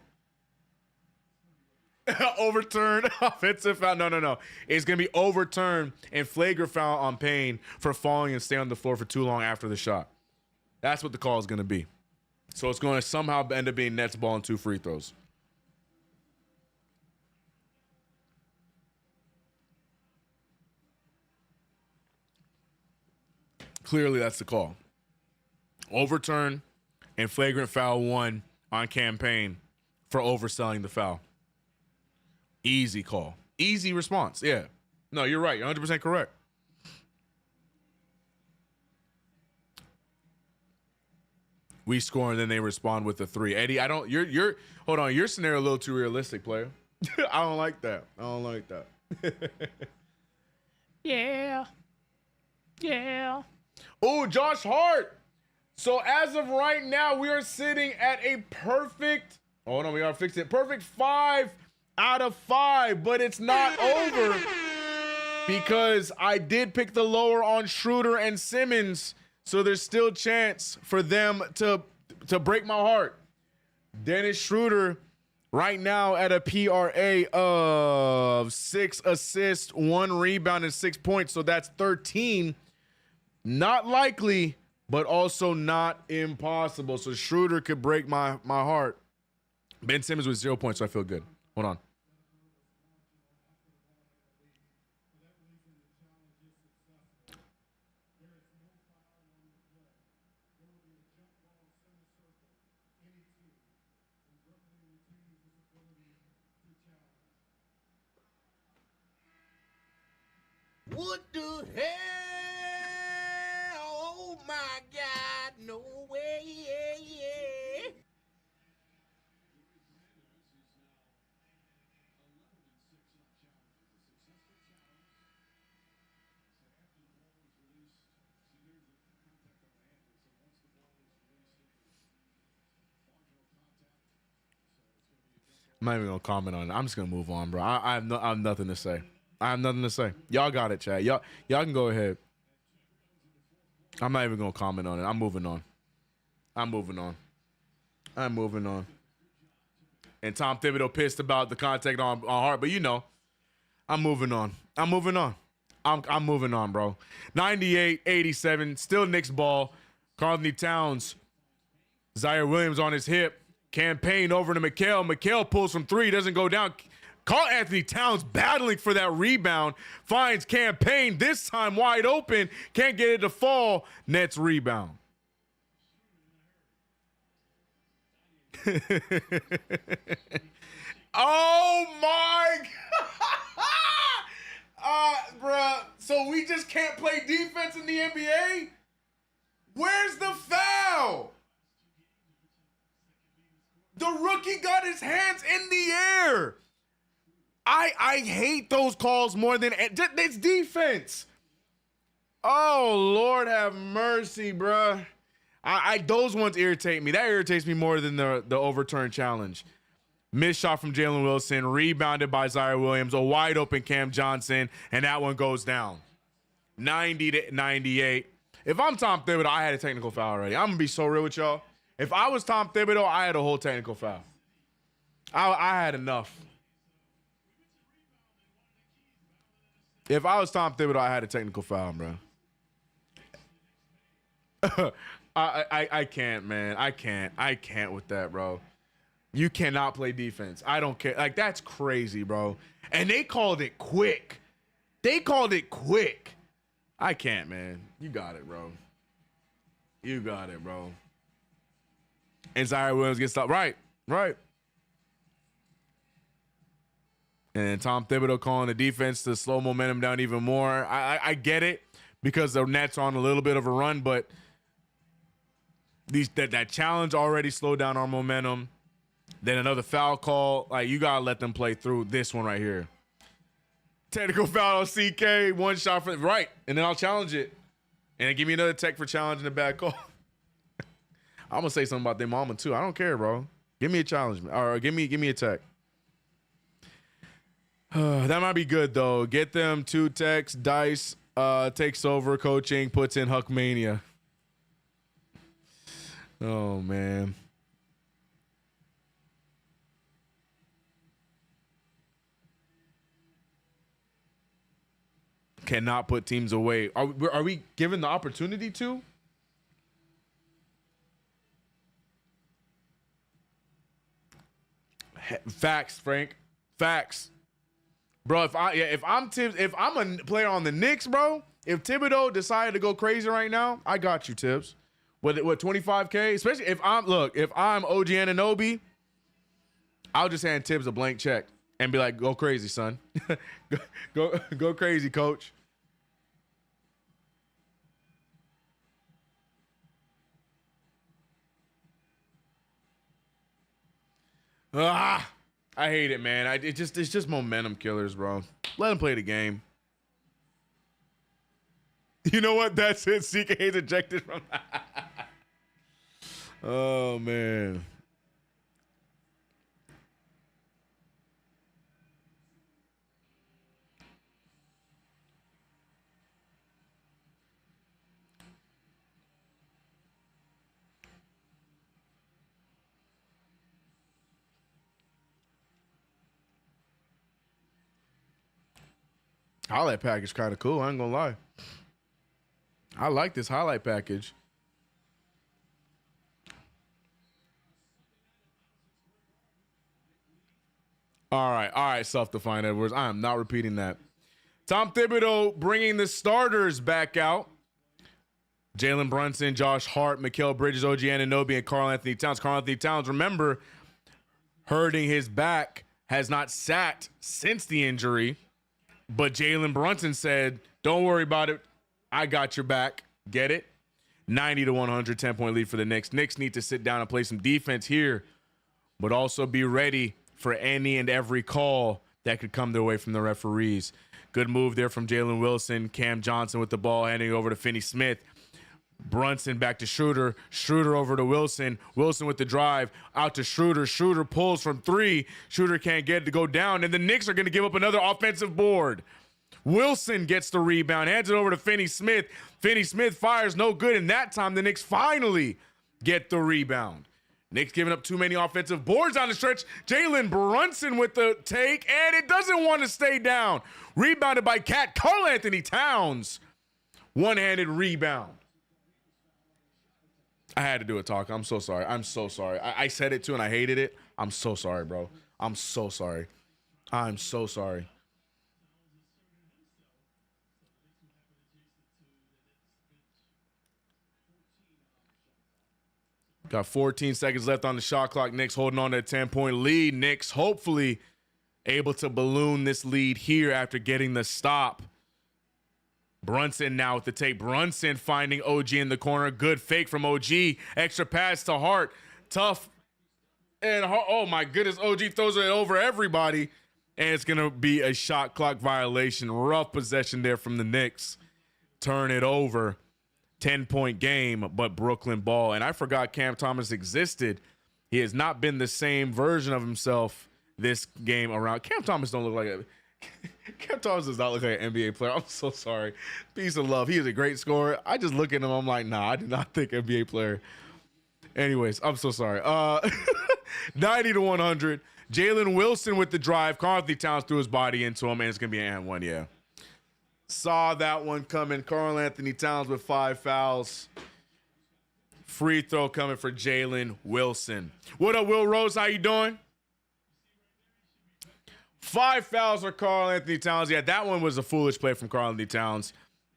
[SPEAKER 3] Overturned offensive foul. No. It's going to be overturned and flagrant foul on Payne for falling and staying on the floor for too long after the shot. That's what the call is going to be. So it's going to somehow end up being Nets ball and 2 free throws. Clearly, that's the call. Overturn and flagrant foul 1 on Campaign for overselling the foul. Easy call. Easy response. Yeah. No, you're right. You're 100% correct. We score and then they respond with a 3. Eddie, hold on. Your scenario a little too realistic, player. I don't like that.
[SPEAKER 4] Yeah.
[SPEAKER 3] Oh, Josh Hart. So as of right now, we are sitting at a perfect, oh no, we gotta fix it. Perfect 5 out of 5, but it's not over because I did pick the lower on Schroeder and Simmons. So there's still chance for them to break my heart. Dennis Schroeder right now at a PRA of 6 assists, 1 rebound, and 6 points. So that's 13. Not likely, but also not impossible. So Schroeder could break my heart. Ben Simmons with 0 points, so I feel good. Hold on.
[SPEAKER 5] What the hell? Oh my God, no way.
[SPEAKER 3] I'm not even gonna comment on it. I'm just gonna move on, bro. I have nothing to say. I have nothing to say. Y'all got it, chat. Y'all can go ahead. I'm not even gonna comment on it. I'm moving on. And Tom Thibodeau pissed about the contact on Hart, but I'm moving on. I'm moving on, bro. 98-87, still Knicks ball. Karl Anthony Towns, Zaire Williams on his hip. Campaign over to Mikal. Mikal pulls from 3, doesn't go down. Karl Anthony Towns battling for that rebound. Finds Campaign, this time wide open. Can't get it to fall. Nets rebound. Oh my God. Bruh. So we just can't play defense in the NBA? Where's the foul? The rookie got his hands in the air. I hate those calls more than it's defense. Oh, Lord have mercy, bruh. Those ones irritate me. That irritates me more than the overturn challenge. Missed shot from Jalen Wilson, rebounded by Zaire Williams, a wide open Cam Johnson, and that one goes down. 90-98. If I'm Tom Thibodeau, I had a technical foul already. I'm gonna be so real with y'all. If I was Tom Thibodeau, I had a whole technical foul. I had enough. If I was Tom Thibodeau, I had a technical foul, bro. I can't, man. I can't with that, bro. You cannot play defense. I don't care. Like, that's crazy, bro. And they called it quick. I can't, man. You got it, bro. And Zaire Williams gets stopped. Right. And Tom Thibodeau calling the defense to slow momentum down even more. I get it because the Nets are on a little bit of a run, but that challenge already slowed down our momentum. Then another foul call. Like, you gotta let them play through this one right here. Technical foul on CK, 1 shot for right, and then I'll challenge it. And then give me another tech for challenging the bad call. I'm gonna say something about their mama too. I don't care, bro. Give me a challenge, or give me a tech. That might be good though. Get them 2 techs. Dice takes over coaching, puts in Huckmania. Oh man. Cannot put teams away. Are we given the opportunity to? Facts, Frank. Facts. Bro, if I'm a player on the Knicks, bro, if Thibodeau decided to go crazy right now, I got you, Tibbs. What 25K? Especially if I'm OG Anunoby, I'll just hand Tibbs a blank check and be like, go crazy, son. go crazy, coach. I hate it, man. It's just momentum killers, bro. Let him play the game. You know what? That's it. CK's ejected from. Oh man. Highlight package kind of cool. I ain't gonna lie. I like this highlight package. All right, self-defined Edwards. I am not repeating that. Tom Thibodeau bringing the starters back out. Jalen Brunson, Josh Hart, Mikal Bridges, OG Anunoby, and Karl-Anthony Towns. Karl-Anthony Towns, remember, hurting his back, has not sat since the injury. But Jalen Brunson said, don't worry about it. I got your back. Get it? 90-100, 10-point lead for the Knicks. Knicks need to sit down and play some defense here, but also be ready for any and every call that could come their way from the referees. Good move there from Jalen Wilson. Cam Johnson with the ball, handing over to Finney Smith. Brunson back to Schroeder. Schroeder over to Wilson. Wilson with the drive. Out to Schroeder. Schroeder pulls from three. Schroeder can't get it to go down. And the Knicks are going to give up another offensive board. Wilson gets the rebound. Hands it over to Finney Smith. Finney Smith fires no good. And that time the Knicks finally get the rebound. Knicks giving up too many offensive boards on the stretch. Jalen Brunson with the take. And it doesn't want to stay down. Rebounded by Cat Karl-Anthony Towns. One-handed rebound. I had to do a talk. I'm so sorry. I'm so sorry. I said it too and I hated it. I'm so sorry, bro. I'm so sorry. I'm so sorry. Got 14 seconds left on the shot clock. Knicks holding on to a 10-point lead. Knicks hopefully able to balloon this lead here after getting the stop. Brunson now with the take. Brunson finding OG in the corner. Good fake from OG. Extra pass to Hart. Tough. And oh my goodness, OG throws it over everybody. And it's going to be a shot clock violation. Rough possession there from the Knicks. Turn it over. 10-point game, but Brooklyn ball. And I forgot Cam Thomas existed. He has not been the same version of himself this game around. Cam Thomas don't look like a... Cam Thomas does not look like an NBA player. I'm so sorry. Peace and love. He is a great scorer. I just look at him. I'm like, nah, I do not think NBA player. Anyways, I'm so sorry. 90-100. Jalen Wilson with the drive. Karl-Anthony Towns threw his body into him, and it's going to be an and one, yeah. Saw that one coming. Karl-Anthony Towns with 5 fouls. Free throw coming for Jalen Wilson. What up, Will Rose? How you doing? 5 fouls for Karl-Anthony Towns. Yeah, that one was a foolish play from Karl-Anthony Towns.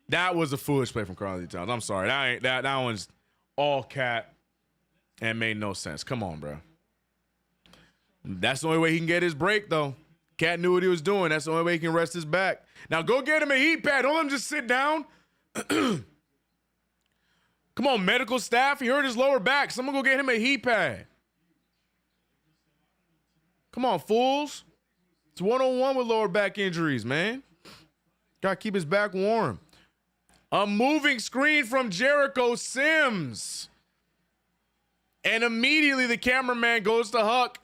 [SPEAKER 3] That was a foolish play from Karl-Anthony Towns. I'm sorry. That one's all cat and made no sense. Come on, bro. That's the only way he can get his break, though. Cat knew what he was doing. That's the only way he can rest his back. Now go get him a heat pad. Don't let him just sit down. Come on, medical staff. He hurt his lower back. Someone go get him a heat pad. Come on, fools. It's 1-on-1 with lower back injuries, man. Got to keep his back warm. A moving screen from Jericho Sims. And immediately the cameraman goes to Huck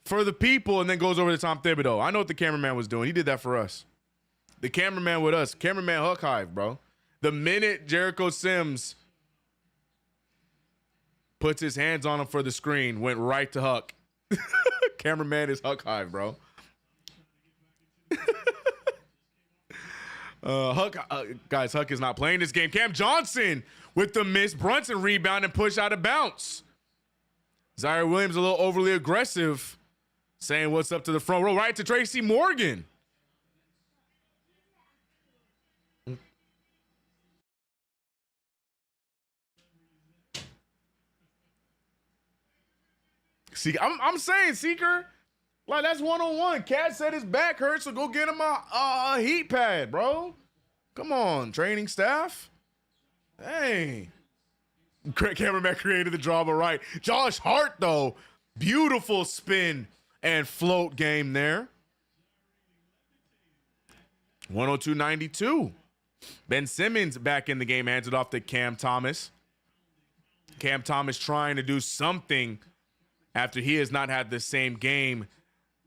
[SPEAKER 3] for the people and then goes over to Tom Thibodeau. I know what the cameraman was doing. He did that for us. The cameraman with us. Cameraman Huck Hive, bro. The minute Jericho Sims puts his hands on him for the screen, went right to Huck. Cameraman is Huck Hive, bro. Guys, Huck is not playing this game. Cam Johnson with the miss. Brunson rebound and push out of bounce. Zaire Williams a little overly aggressive, saying what's up to the front row. Right to Tracy Morgan. See, I'm saying, Seeker, like that's 101. Cat said his back hurts, so go get him a heat pad, bro. Come on, training staff. Hey. Cameraman created the drama right. Josh Hart, though, beautiful spin and float game there. 102-92. Ben Simmons back in the game, hands it off to Cam Thomas. Cam Thomas trying to do something after he has not had the same game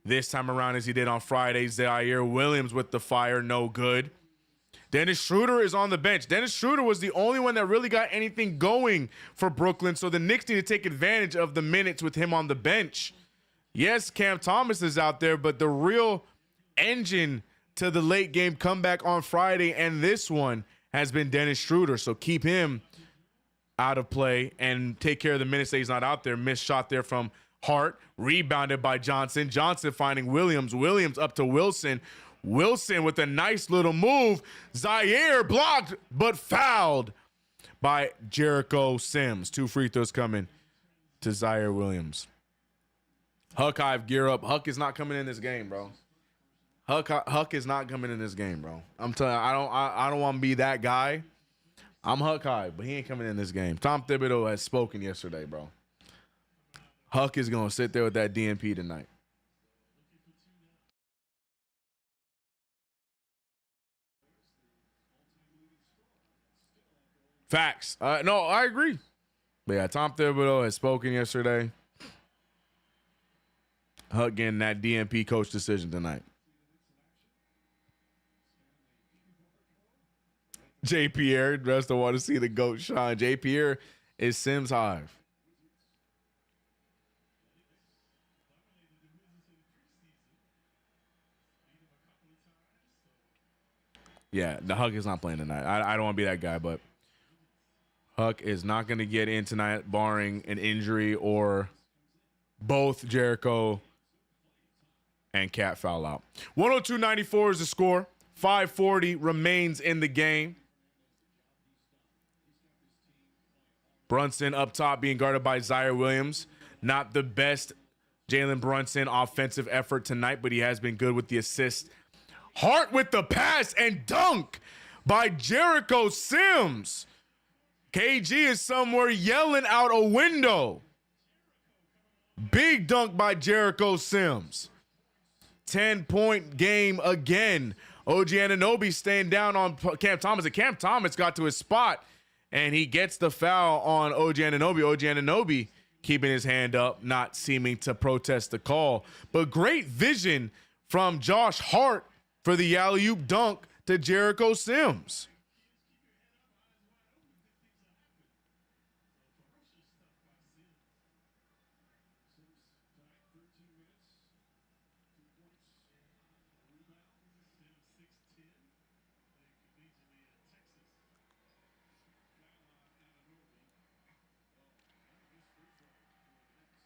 [SPEAKER 3] this time around as he did on Friday. Zaire Williams with the fire, no good. Dennis Schroeder is on the bench. Dennis Schroeder was the only one that really got anything going for Brooklyn, so the Knicks need to take advantage of the minutes with him on the bench. Yes, Cam Thomas is out there, but the real engine to the late game comeback on Friday and this one has been Dennis Schroeder, so keep him out of play and take care of the minutes that he's not out there. Missed shot there from Hart, rebounded by Johnson. Johnson finding Williams. Williams up to Wilson. Wilson with a nice little move. Zaire blocked, but fouled by Jericho Sims. 2 free throws coming to Zaire Williams. Huck Hive, gear up. Huck is not coming in this game, bro. Huck is not coming in this game, bro. I'm telling you, I don't want to be that guy. I'm Huck Hive, but he ain't coming in this game. Tom Thibodeau has spoken yesterday, bro. Huck is going to sit there with that DNP tonight. Facts. No, I agree. But yeah, Tom Thibodeau has spoken yesterday. Huck getting that DNP coach decision tonight. J. Pierre, rest don't want to see the GOAT shine. J. Pierre is Sims Hive. Yeah, the Huck is not playing tonight. I don't want to be that guy, but Huck is not going to get in tonight, barring an injury or both Jericho and Cat foul out. 102-94 is the score. 5:40 remains in the game. Brunson up top being guarded by Zaire Williams. Not the best Jalen Brunson offensive effort tonight, but he has been good with the assist. Hart with the pass and dunk by Jericho Sims. KG is somewhere yelling out a window. Big dunk by Jericho Sims. 10-point game again. OG Anunoby staying down on Cam Thomas. And Cam Thomas got to his spot, and he gets the foul on OG Anunoby. OG Anunoby keeping his hand up, not seeming to protest the call. But great vision from Josh Hart for the alley-oop dunk to Jericho Sims.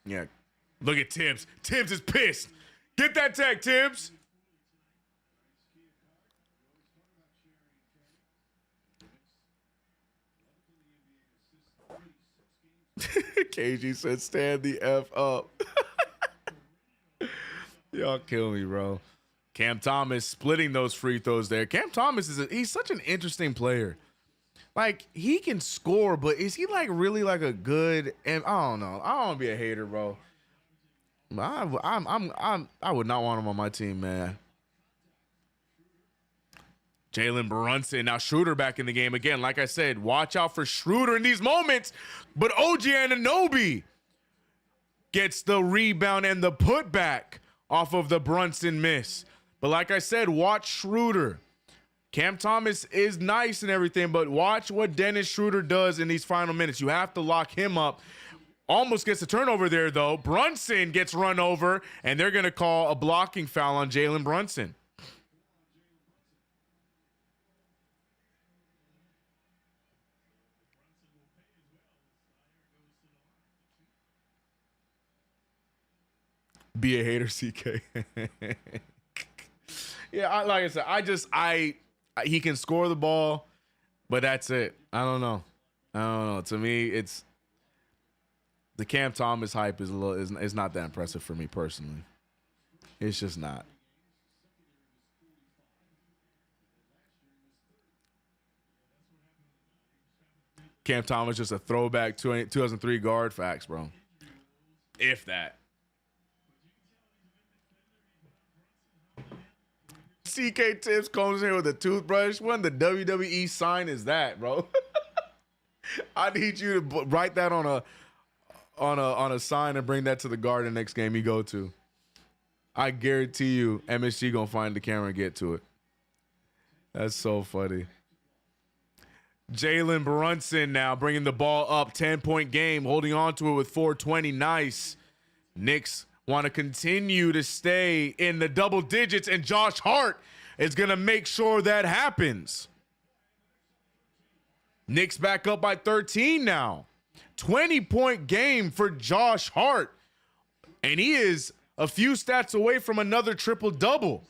[SPEAKER 3] Yeah, look at Tibbs. Tibbs is pissed. Get that tag, Tibbs. KG said, stand the F up. Y'all kill me, bro. Cam Thomas splitting those free throws there. Cam Thomas he's such an interesting player. Like, he can score, but is he like really like a good? And I don't know. I don't want to be a hater, bro. I would not want him on my team, man. Jalen Brunson. Now Schroeder back in the game again. Like I said, watch out for Schroeder in these moments. But OG Anunoby gets the rebound and the putback off of the Brunson miss. But like I said, watch Schroeder. Cam Thomas is nice and everything, but watch what Dennis Schroeder does in these final minutes. You have to lock him up. Almost gets a turnover there, though. Brunson gets run over, and they're going to call a blocking foul on Jalen Brunson. Be a hater, CK. Yeah, like I said, he can score the ball, but that's it. I don't know. To me, The Cam Thomas hype is not that impressive for me personally. It's just not. Cam Thomas just a throwback 2003 guard. Facts, bro. If that. CK Tips comes here with a toothbrush. What in the WWE sign is that, bro? I need you to write that on a sign and bring that to the Garden next game you go to. I guarantee you MSG gonna find the camera and get to it. That's so funny. Jalen Brunson now bringing the ball up, 10-point game, holding on to it with 4:20. Nice. Knicks want to continue to stay in the double digits, and Josh Hart is going to make sure that happens. Knicks back up by 13 now. 20-point game for Josh Hart, and he is a few stats away from another triple-double.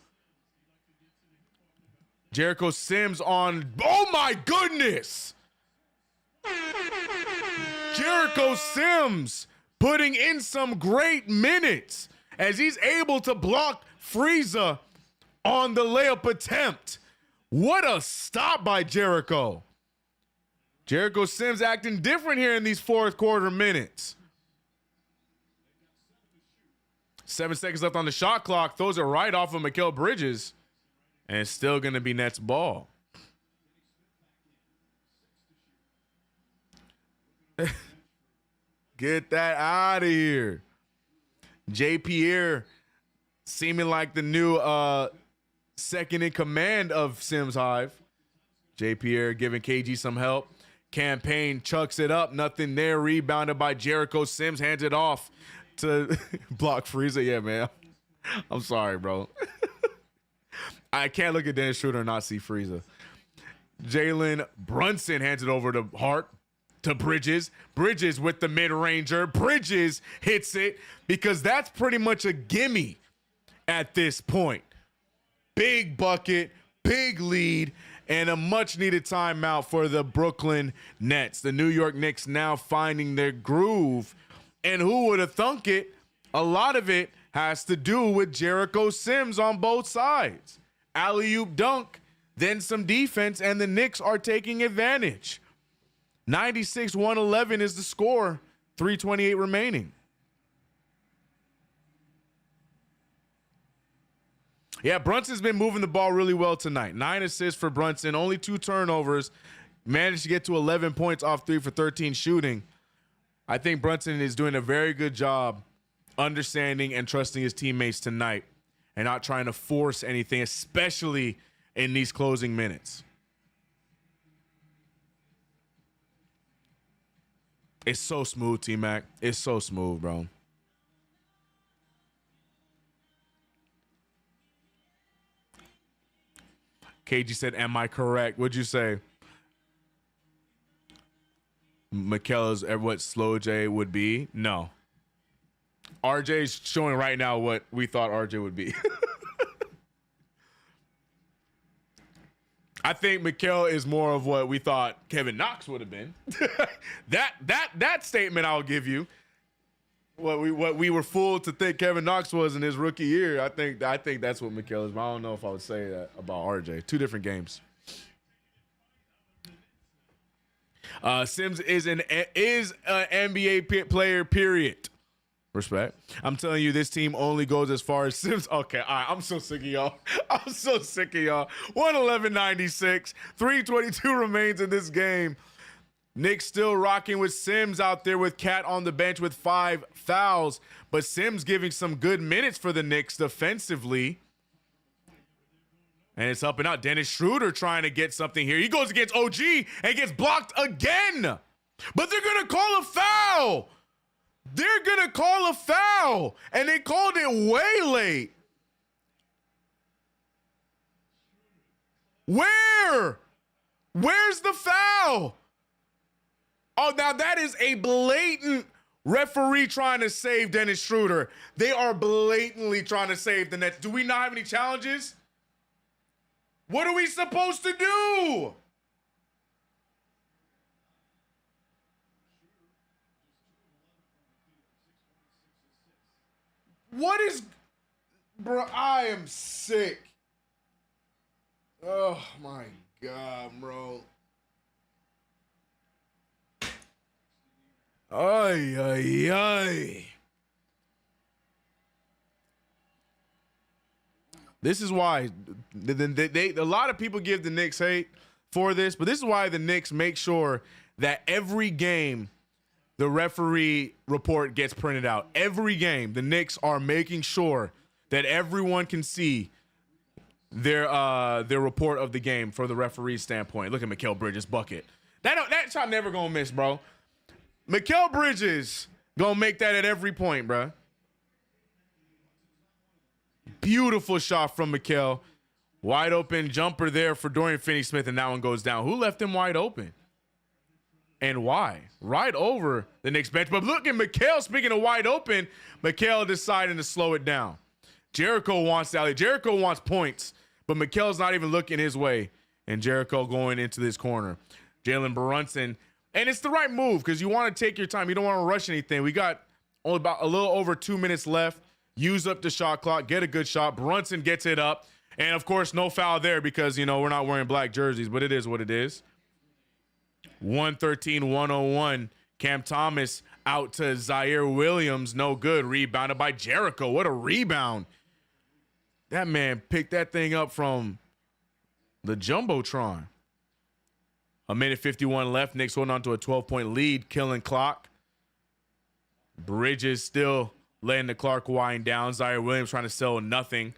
[SPEAKER 3] Jericho Sims on, oh my goodness! Jericho Sims putting in some great minutes as he's able to block Frieza on the layup attempt. What a stop by Jericho. Jericho Sims acting different here in these fourth quarter minutes. 7 seconds left on the shot clock. Throws it right off of Mikal Bridges. And it's still going to be Nets ball. Get that out of here. J. Pierre seeming like the new second in command of Sims Hive. J. Pierre giving KG some help. Campaign chucks it up. Nothing there. Rebounded by Jericho Sims. Hands it off to block Frieza. Yeah, man. I'm sorry, bro. I can't look at Dennis Schroeder and not see Frieza. Jalen Brunson hands it over to Hart, to Bridges. Bridges with the mid-ranger. Bridges hits it because that's pretty much a gimme at this point. Big bucket, big lead, and a much-needed timeout for the Brooklyn Nets. The New York Knicks now finding their groove. And who would have thunk it? A lot of it has to do with Jericho Sims on both sides. Alley-oop dunk, then some defense, and the Knicks are taking advantage. 96-111 is the score, 3:28 remaining. Yeah, Brunson's been moving the ball really well tonight. 9 assists for Brunson, only 2 turnovers, managed to get to 11 points off 3 for 13 shooting. I think Brunson is doing a very good job understanding and trusting his teammates tonight and not trying to force anything, especially in these closing minutes. It's so smooth, T-Mac. It's so smooth, bro. KG said, am I correct? What'd you say? Mikel's what Slow J would be? No. RJ's showing right now what we thought RJ would be. I think Mikel is more of what we thought Kevin Knox would have been. that statement I'll give you. What we were fooled to think Kevin Knox was in his rookie year. I think that's what Mikel is. But I don't know if I would say that about RJ. 2 different games. Sims is an NBA player. Period. Respect. I'm telling you, this team only goes as far as Sims. Okay, all right. I'm so sick of y'all. 111-96. 3:22 remains in this game. Knicks still rocking with Sims out there with Cat on the bench with 5 fouls. But Sims giving some good minutes for the Knicks defensively. And it's up and out. Dennis Schroeder trying to get something here. He goes against OG and gets blocked again. But they're going to call a foul. They're going to call a foul. And they called it way late. Where? Where's the foul? Oh, now that is a blatant referee trying to save Dennis Schroeder. They are blatantly trying to save the Nets. Do we not have any challenges? What are we supposed to do?
[SPEAKER 2] what is, bro? I am sick. Oh my God, bro. Ay, ay, ay. This is why a lot of people give the Knicks hate for this, but this is why the Knicks make sure that every game the referee report gets printed out. Every game, the Knicks are making sure that everyone can see their report of the game from the referee's standpoint. Look at Mikal Bridges' bucket. That shot never gonna miss, bro. Mikal Bridges gonna make that at every point, bro. Beautiful shot from Mikal. Wide open jumper there for Dorian Finney-Smith, and that one goes down. Who left him wide open? And why? Right over the Knicks bench. But look at Mikal, speaking of wide open, Mikal deciding to slow it down. Jericho wants alley. Jericho wants points, but Mikal's not even looking his way. And Jericho going into this corner. Jalen Brunson. And it's the right move because you want to take your time. You don't want to rush anything. We got only about a little over 2 minutes left. Use up the shot clock. Get a good shot. Brunson gets it up. And, of course, no foul there because, you know, we're not wearing black jerseys, but it is what it is. 113-101. Cam Thomas out to Zaire Williams. No good. Rebounded by Jericho. What a rebound. That man picked that thing up from the Jumbotron. 1:51 left. Knicks holding on to a 12-point lead. Killing clock. Bridges still letting the clock wind down. Zaire Williams trying to sell nothing.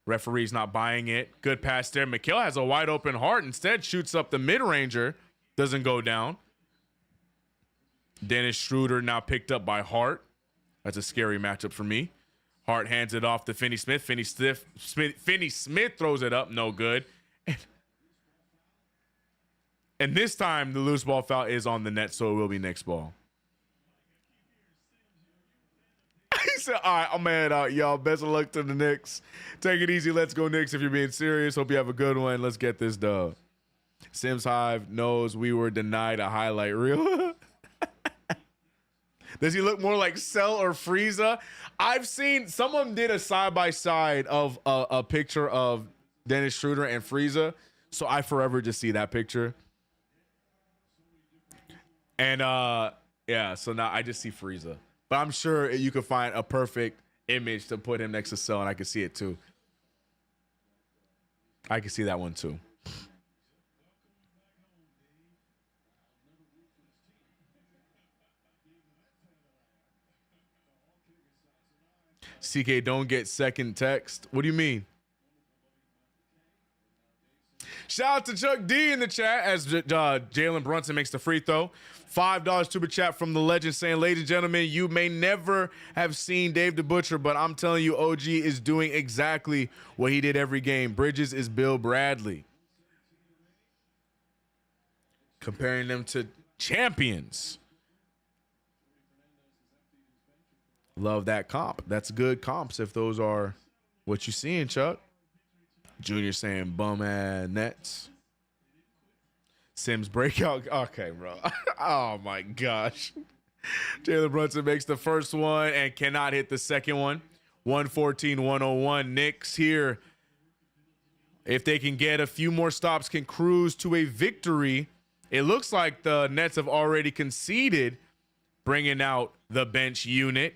[SPEAKER 2] Referee's not buying it. Good pass there. Mikal has a wide open Hart. Instead shoots up the mid-ranger. Doesn't go down. Dennis Schroeder now picked up by Hart. That's a scary matchup for me. Hart hands it off to Finney-Smith. Finney-Smith throws it up. No good. And this time the loose ball foul is on the net, so it will be Knicks ball. He said, all right, I'm mad out, y'all. Best of luck to the Knicks. Take it easy. Let's go, Knicks, if you're being serious. Hope you have a good one. Let's get this dub. Sims Hive knows we were denied a highlight reel. Does he look more like Cell or Frieza? I've seen, someone did a side-by-side of a picture of Dennis Schroeder and Frieza, so I forever just see that picture. And, yeah, so now I just see Frieza. But I'm sure you could find a perfect image to put him next to Cell, and I can see it too. I can see that one too. CK don't get second text. What do you mean? Shout out to Chuck D in the chat as Jalen Brunson makes the free throw. $5 super chat from the legend saying, ladies and gentlemen, you may never have seen Dave the Butcher, but I'm telling you, OG is doing exactly what he did every game. Bridges is Bill Bradley. Comparing them to champions. Love that comp. That's good comps if those are what you're seeing, Chuck. Junior saying bum ass Nets. Sims breakout. Okay, bro. Oh my gosh. Jalen Brunson makes the first one and cannot hit the second one. 114-101. Knicks here, if they can get a few more stops, can cruise to a victory. It looks like the Nets have already conceded, bringing out the bench unit.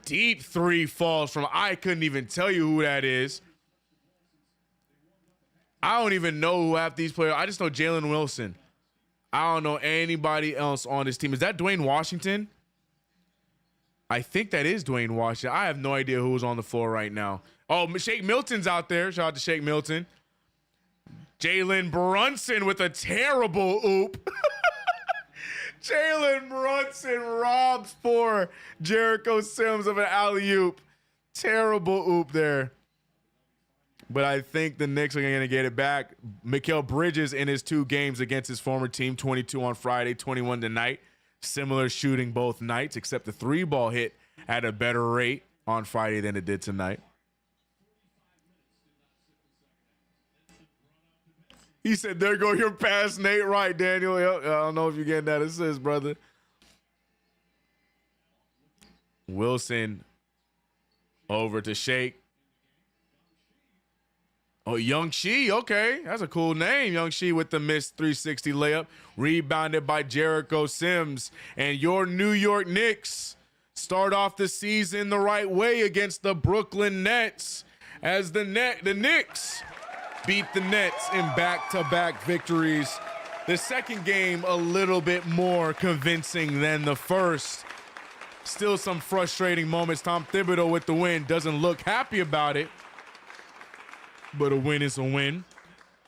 [SPEAKER 2] Deep three falls from, I couldn't even tell you who that is. I don't even know who half these players. I just know Jalen Wilson. I don't know anybody else on this team. Is that Dwayne Washington? I think that is Dwayne Washington. I have no idea who's on the floor right now. Oh, Shake Milton's out there. Shout out to Shake Milton. Jalen Brunson with a terrible oop. Jalen Brunson robs poor Jericho Sims of an alley-oop. Terrible oop there. But I think the Knicks are going to get it back. Mikal Bridges in his 2 games against his former team, 22 on Friday, 21 tonight. Similar shooting both nights, except the 3-ball hit at a better rate on Friday than it did tonight. He said, there go your pass, Nate Wright, Daniel. I don't know if you're getting that assist, brother. Wilson
[SPEAKER 3] Over to Shake. Oh, Young Shi. Okay, that's a cool name. Young Shi with the missed 360 layup. Rebounded by Jericho Sims. And your New York Knicks start off the season the right way against the Brooklyn Nets as the Knicks beat the Nets in back-to-back victories. The second game a little bit more convincing than the first. Still some frustrating moments. Tom Thibodeau with the win. Doesn't look happy about it, but a win is a win.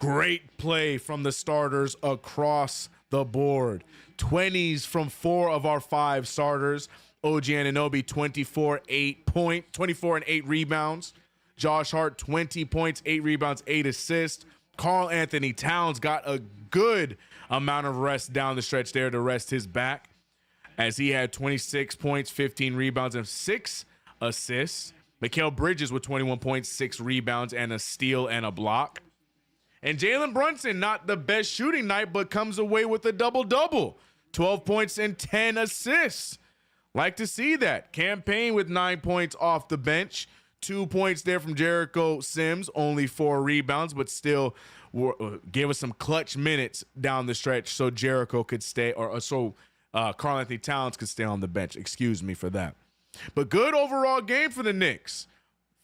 [SPEAKER 3] Great play from the starters across the board. 20s from 4 of our 5 starters. OG Anunoby, 24 and 8 rebounds. Josh Hart, 20 points, 8 rebounds, 8 assists. Karl Anthony Towns got a good amount of rest down the stretch there to rest his back, as he had 26 points, 15 rebounds, and 6 assists. Mikal Bridges with 21 points, 6 rebounds, and a steal and a block. And Jalen Brunson, not the best shooting night, but comes away with a double-double. 12 points and 10 assists. Like to see that. Campaign with 9 points off the bench. 2 points there from Jericho Sims, only 4 rebounds, but still gave us some clutch minutes down the stretch so Jericho could stay, so Karl Anthony Towns could stay on the bench. Excuse me for that. But good overall game for the Knicks.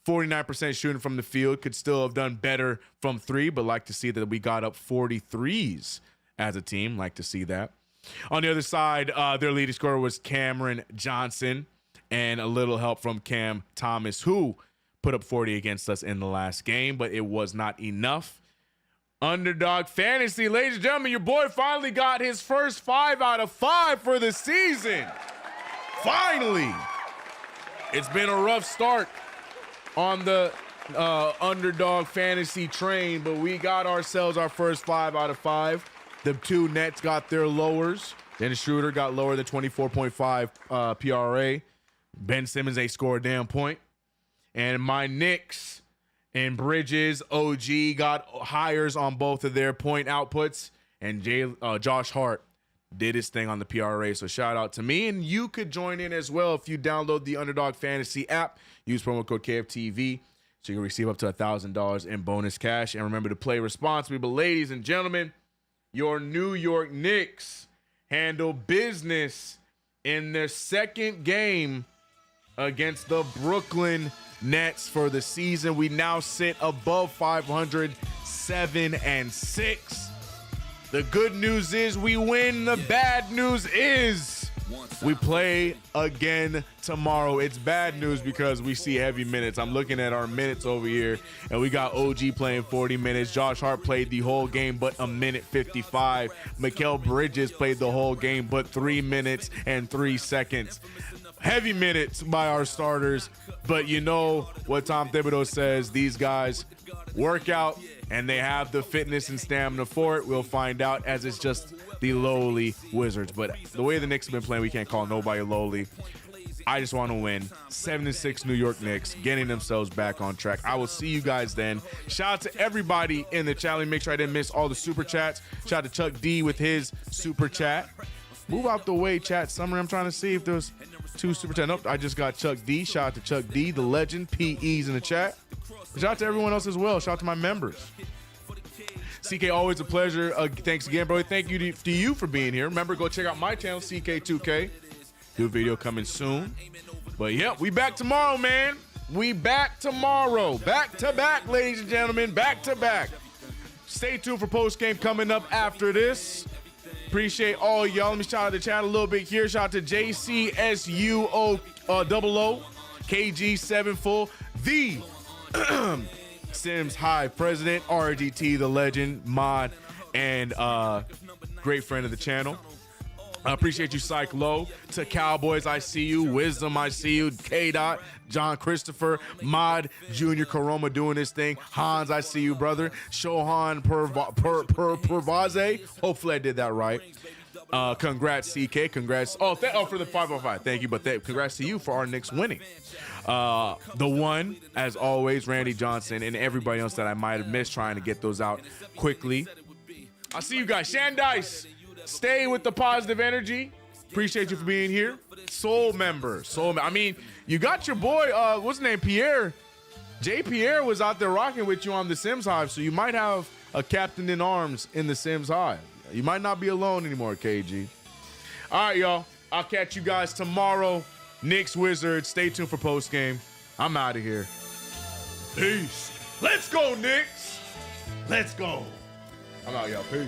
[SPEAKER 3] 49% shooting from the field. Could still have done better from 3, but like to see that we got up 43s as a team. Like to see that. On the other side, their leading scorer was Cameron Johnson, and a little help from Cam Thomas, who put up 40 against us in the last game, but it was not enough. Underdog Fantasy, ladies and gentlemen, your boy finally got his first 5 out of 5 for the season. Finally. It's been a rough start on the Underdog Fantasy train, but we got ourselves our first 5 out of 5. The 2 Nets got their lowers. Dennis Schroeder got lower than 24.5 PRA. Ben Simmons ain't scored a damn point. And my Knicks and Bridges, OG got hires on both of their point outputs. And Josh Hart did his thing on the PRA. So shout out to me. And you could join in as well if you download the Underdog Fantasy app. Use promo code KFTV so you can receive up to $1,000 in bonus cash. And remember to play responsibly. But ladies and gentlemen, your New York Knicks handle business in their second game against the Brooklyn Nets for the season. We now sit above 500, 7-6. The good news is we win. The bad news is we play again tomorrow. It's bad news because we see heavy minutes. I'm looking at our minutes over here, and we got OG playing 40 minutes. Josh Hart played the whole game, but 1:55. Mikal Bridges played the whole game, but 3 minutes and 3 seconds. Heavy minutes by our starters, but you know what Tom Thibodeau says, these guys work out and they have the fitness and stamina for it. We'll find out, as it's just the lowly Wizards. But the way the Knicks have been playing, we can't call nobody lowly. I just want to win. 7-6 New York Knicks, getting themselves back on track. I will see you guys then. Shout out to everybody in the chat. Make sure I didn't miss all the super chats. Shout out to Chuck D with his super chat. Move out the way, chat summary. I'm trying to see if there's 2 super chat. Nope, I just got Chuck D. Shout out to Chuck D, the legend. PE's in the chat. Shout out to everyone else as well. Shout out to my members. CK, always a pleasure. Thanks again, bro. Thank you to you for being here. Remember, go check out my channel, CK2K. New video coming soon. But yep, we back tomorrow, man. We back tomorrow. Back to back, ladies and gentlemen. Back to back. Stay tuned for Postgame coming up after this. Appreciate all y'all. Let me shout out the chat a little bit here. Shout out to JCSUO00, KG7 Full, the Sims High President, RGT, the legend, mod, and great friend of the channel. I appreciate you, Psych Low. To Cowboys, I see you. Wisdom, I see you. K-Dot, John Christopher, Mod, Junior Karoma doing this thing. Hans, I see you, brother. Shohan Pervaze. Hopefully I did that right. Congrats, CK. Congrats. For the 505. Thank you, but congrats to you for our Knicks winning. The one, as always, Randy Johnson, and everybody else that I might have missed, trying to get those out quickly. I'll see you guys. Shandice, stay with the positive energy. Appreciate you for being here. Soul member. I mean, You got your boy, what's his name, Pierre. Jay Pierre was out there rocking with you on the Sims Hive, so you might have a captain in arms in the Sims Hive. You might not be alone anymore, KG. All right, y'all. I'll catch you guys tomorrow. Knicks Wizards. Stay tuned for postgame. I'm out of here. Peace. Let's go, Knicks. Let's go. I'm out, y'all. Peace.